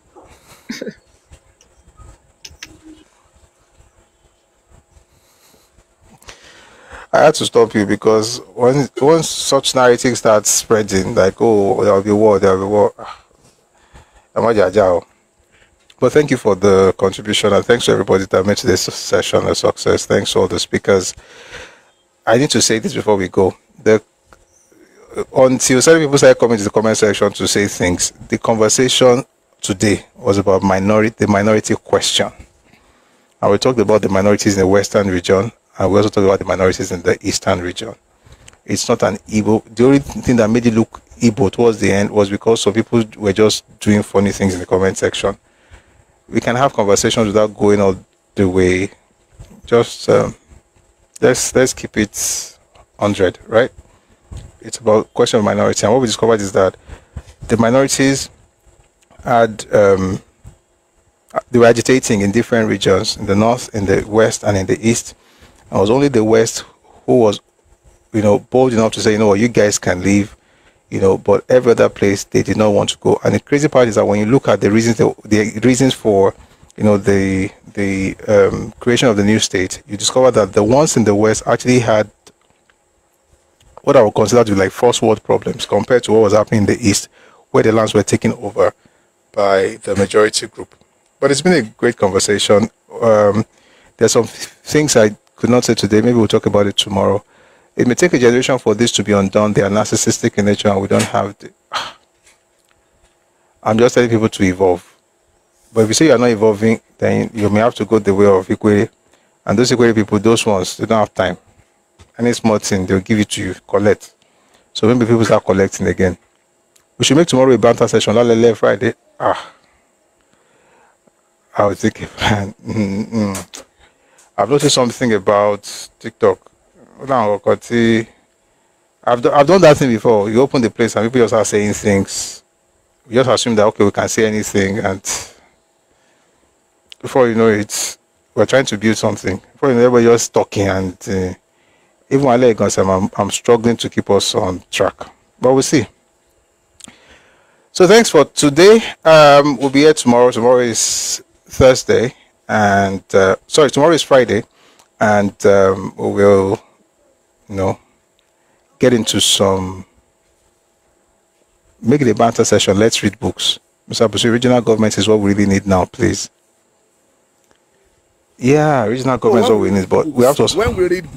I had to stop you because once such narrative starts spreading, like, oh, there will be war. But thank you for the contribution, and thanks to everybody that made this session a success. Thanks to all the speakers. I need to say this before we go. Until certain people started coming to the comment section to say things, the conversation today was about the minority question. And we talked about the minorities in the Western region, and we also talked about the minorities in the Eastern region. It's not an Igbo. The only thing that made it look Igbo towards the end was because some people were just doing funny things in the comment section. We can have conversations without going all the way. Just let's keep it 100, right? It's about question of minority, and what we discovered is that the minorities had they were agitating in different regions, in the north, in the west, and in the east. And it was only the west who was, bold enough to say, what, you guys can leave, but every other place they did not want to go. And the crazy part is that when you look at the reasons, the reasons for, the creation of the new state, you discover that the ones in the west actually had what I would consider to be like first world problems compared to what was happening in the east, where the lands were taken over by the majority group. But it's been a great conversation. There's some things I could not say today. Maybe we'll talk about it tomorrow. It may take a generation for this to be undone. They are narcissistic in nature, and we don't have the... I'm just telling people to evolve. But if you say you're not evolving, then you may have to go the way of equity. And those equity people, those ones, they don't have time. Any small thing, they'll give it to you, collect. So maybe people start collecting again. We should make tomorrow a banter session. Lale Friday. I would take it. I've noticed something about TikTok. I've done that thing before. You open the place and people just are saying things. We just assume that, okay, we can say anything. And before you know it, we're trying to build something. Before you know, everybody just talking. And even while I'm struggling to keep us on track. But we'll see. So thanks for today. We'll be here tomorrow. Tomorrow is Thursday. And, tomorrow is Friday. And we will, get into make it a banter session. Let's read books. Mr. Busi, regional government is what we really need now, please. Yeah, regional government is what we need, but we have to... When we read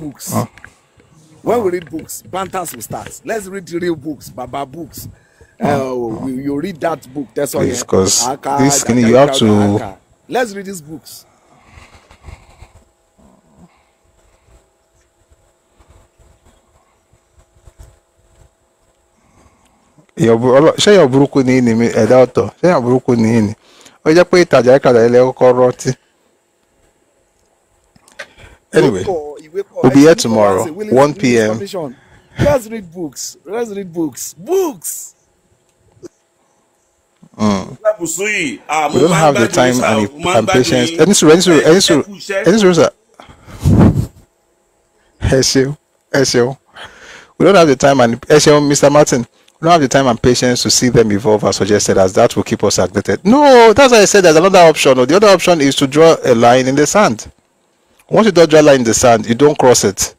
books, banters will start. Let's read real books, Baba books. You read that book, that's all. Please, because this thing, you have to... Let's read these books. Ṣé yàn burúkú ní ní ẹ̀dá ọ̀tọ̀? Ṣé yàn burúkú ní ní? Ó jẹ́ pé ìtajà ìkàdà ilẹ̀ ọkọ̀ rọtí. Anyway, we'll be here tomorrow, 1 p.m. Let's read books. Books. We don't have the time and patience. We don't have the time and Mr. Martin. We don't have the time and patience to see them evolve as suggested, as that will keep us agitated. No, that's why I said there's another option. The other option is to draw a line in the sand. Once you don't draw a line in the sand, you don't cross it.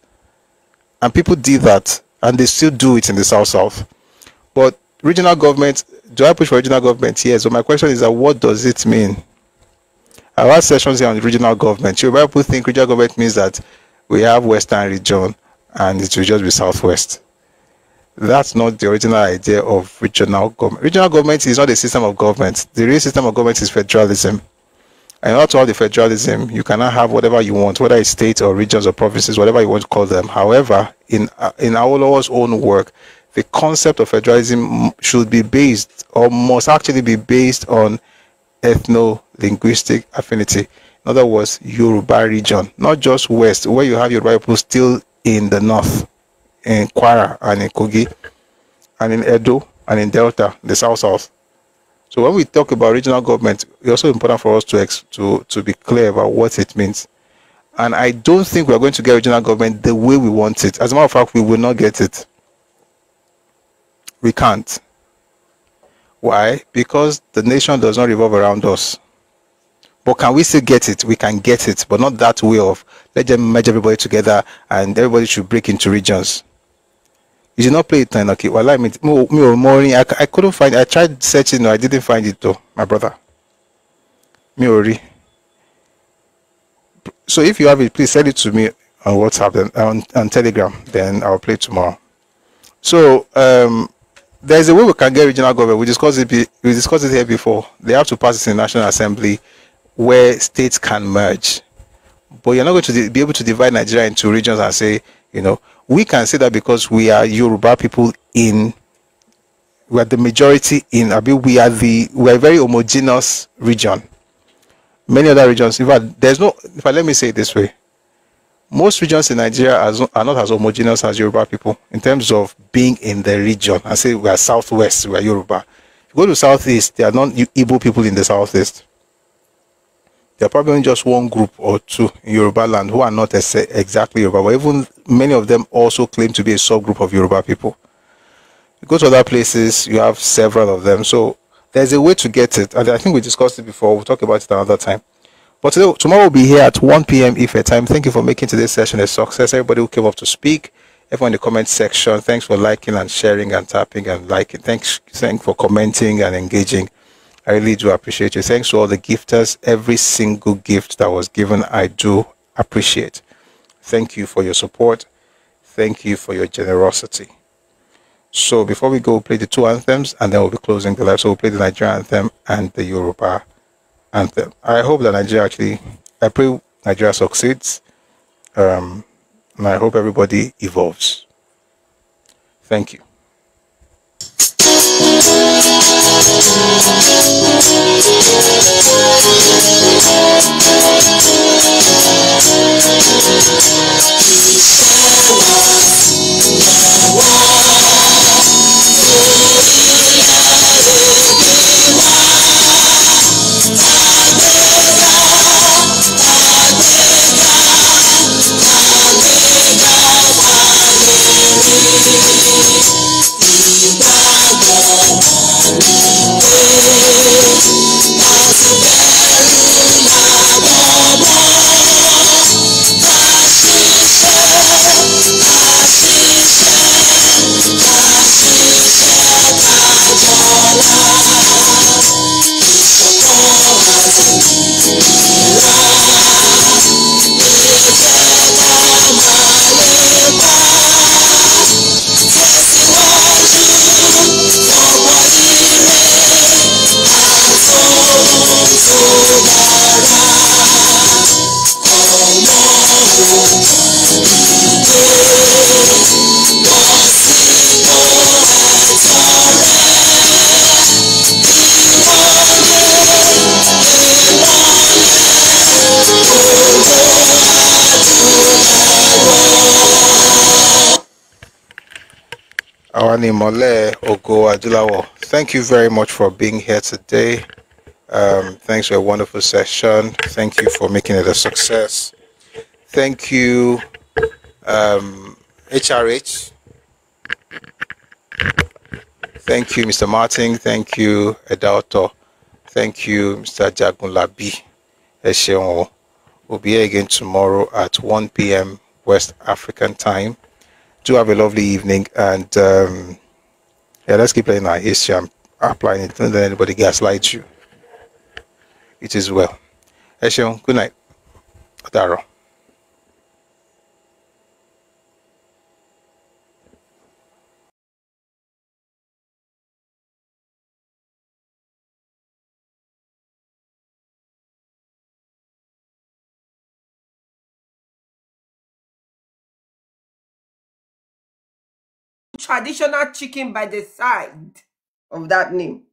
And people did that, and they still do it in the South. But regional government, do I push for regional government? Yes. So my question is that what does it mean? I've had sessions here on the regional government. People think regional government means that we have Western region and it will just be Southwest. That's not the original idea of regional government. Regional government is not a system of government. The real system of government is federalism. And not all the federalism, you cannot have whatever you want, whether it's states or regions or provinces, whatever you want to call them. However, in Awolowo's own work, the concept of federalism should be based, or must actually be based, on ethno-linguistic affinity. In other words, Yoruba region, not just West, where you have Yoruba people still in the north, in Kwara and in Kogi, and in Edo and in Delta, the South. So when we talk about regional government, it's also important for us to be clear about what it means. And I don't think we're going to get regional government the way we want it. As a matter of fact, we will not get it. We can't. Why? Because the nation does not revolve around us. But can we still get it? We can get it, but not that way of let them merge everybody together and everybody should break into regions. You did not play it, okay? Well, I couldn't find it. I tried searching, no, I didn't find it though, my brother. So if you have it, please send it to me on WhatsApp and on Telegram, then I'll play it tomorrow. So there's a way we can get regional government. We discussed it here before. They have to pass it in the National Assembly where states can merge. But you're not going to be able to divide Nigeria into regions and say, we can say that because we are Yoruba people we are the majority in Abi, we are a very homogeneous region. Many other regions, in fact, let me say it this way. most regions in Nigeria are not as homogeneous as Yoruba people in terms of being in the region. I say we are southwest, we are Yoruba. If you go to southeast, there are not Igbo people in the southeast. There are probably just one group or two in Yoruba land who are not exactly Yoruba, but even many of them also claim to be a subgroup of Yoruba people. You go to other places, you have several of them. So there's a way to get it. And I think we discussed it before. We'll talk about it another time. But tomorrow we'll be here at 1 p.m. Ife time. Thank you for making today's session a success. Everybody who came up to speak, everyone in the comment section, thanks for liking and sharing and tapping and liking. Thanks for commenting and engaging. I really do appreciate you. Thanks to all the gifters. Every single gift that was given, I do appreciate. Thank you for your support. Thank you for your generosity. So before we go, we'll play the two anthems and then we'll be closing the live. So we'll play the Nigerian anthem and the Yoruba anthem. I hope that I pray Nigeria succeeds. And I hope everybody evolves. Thank you. Awani Mole Ogo Adulawo, thank you very much for being here today. Thanks for a wonderful session. Thank you for making it a success. Thank you, HRH. Thank you, Mr. Martin. Thank you, Edauto. Thank you, Mr. Jagunlabi. Esheon. We'll be here again tomorrow at 1 p.m. West African time. Do have a lovely evening, and yeah, let's keep playing our history and applying it. Don't let anybody gaslight you. It is well. Esheon, good night. Adaro. Traditional chicken by the side of that name.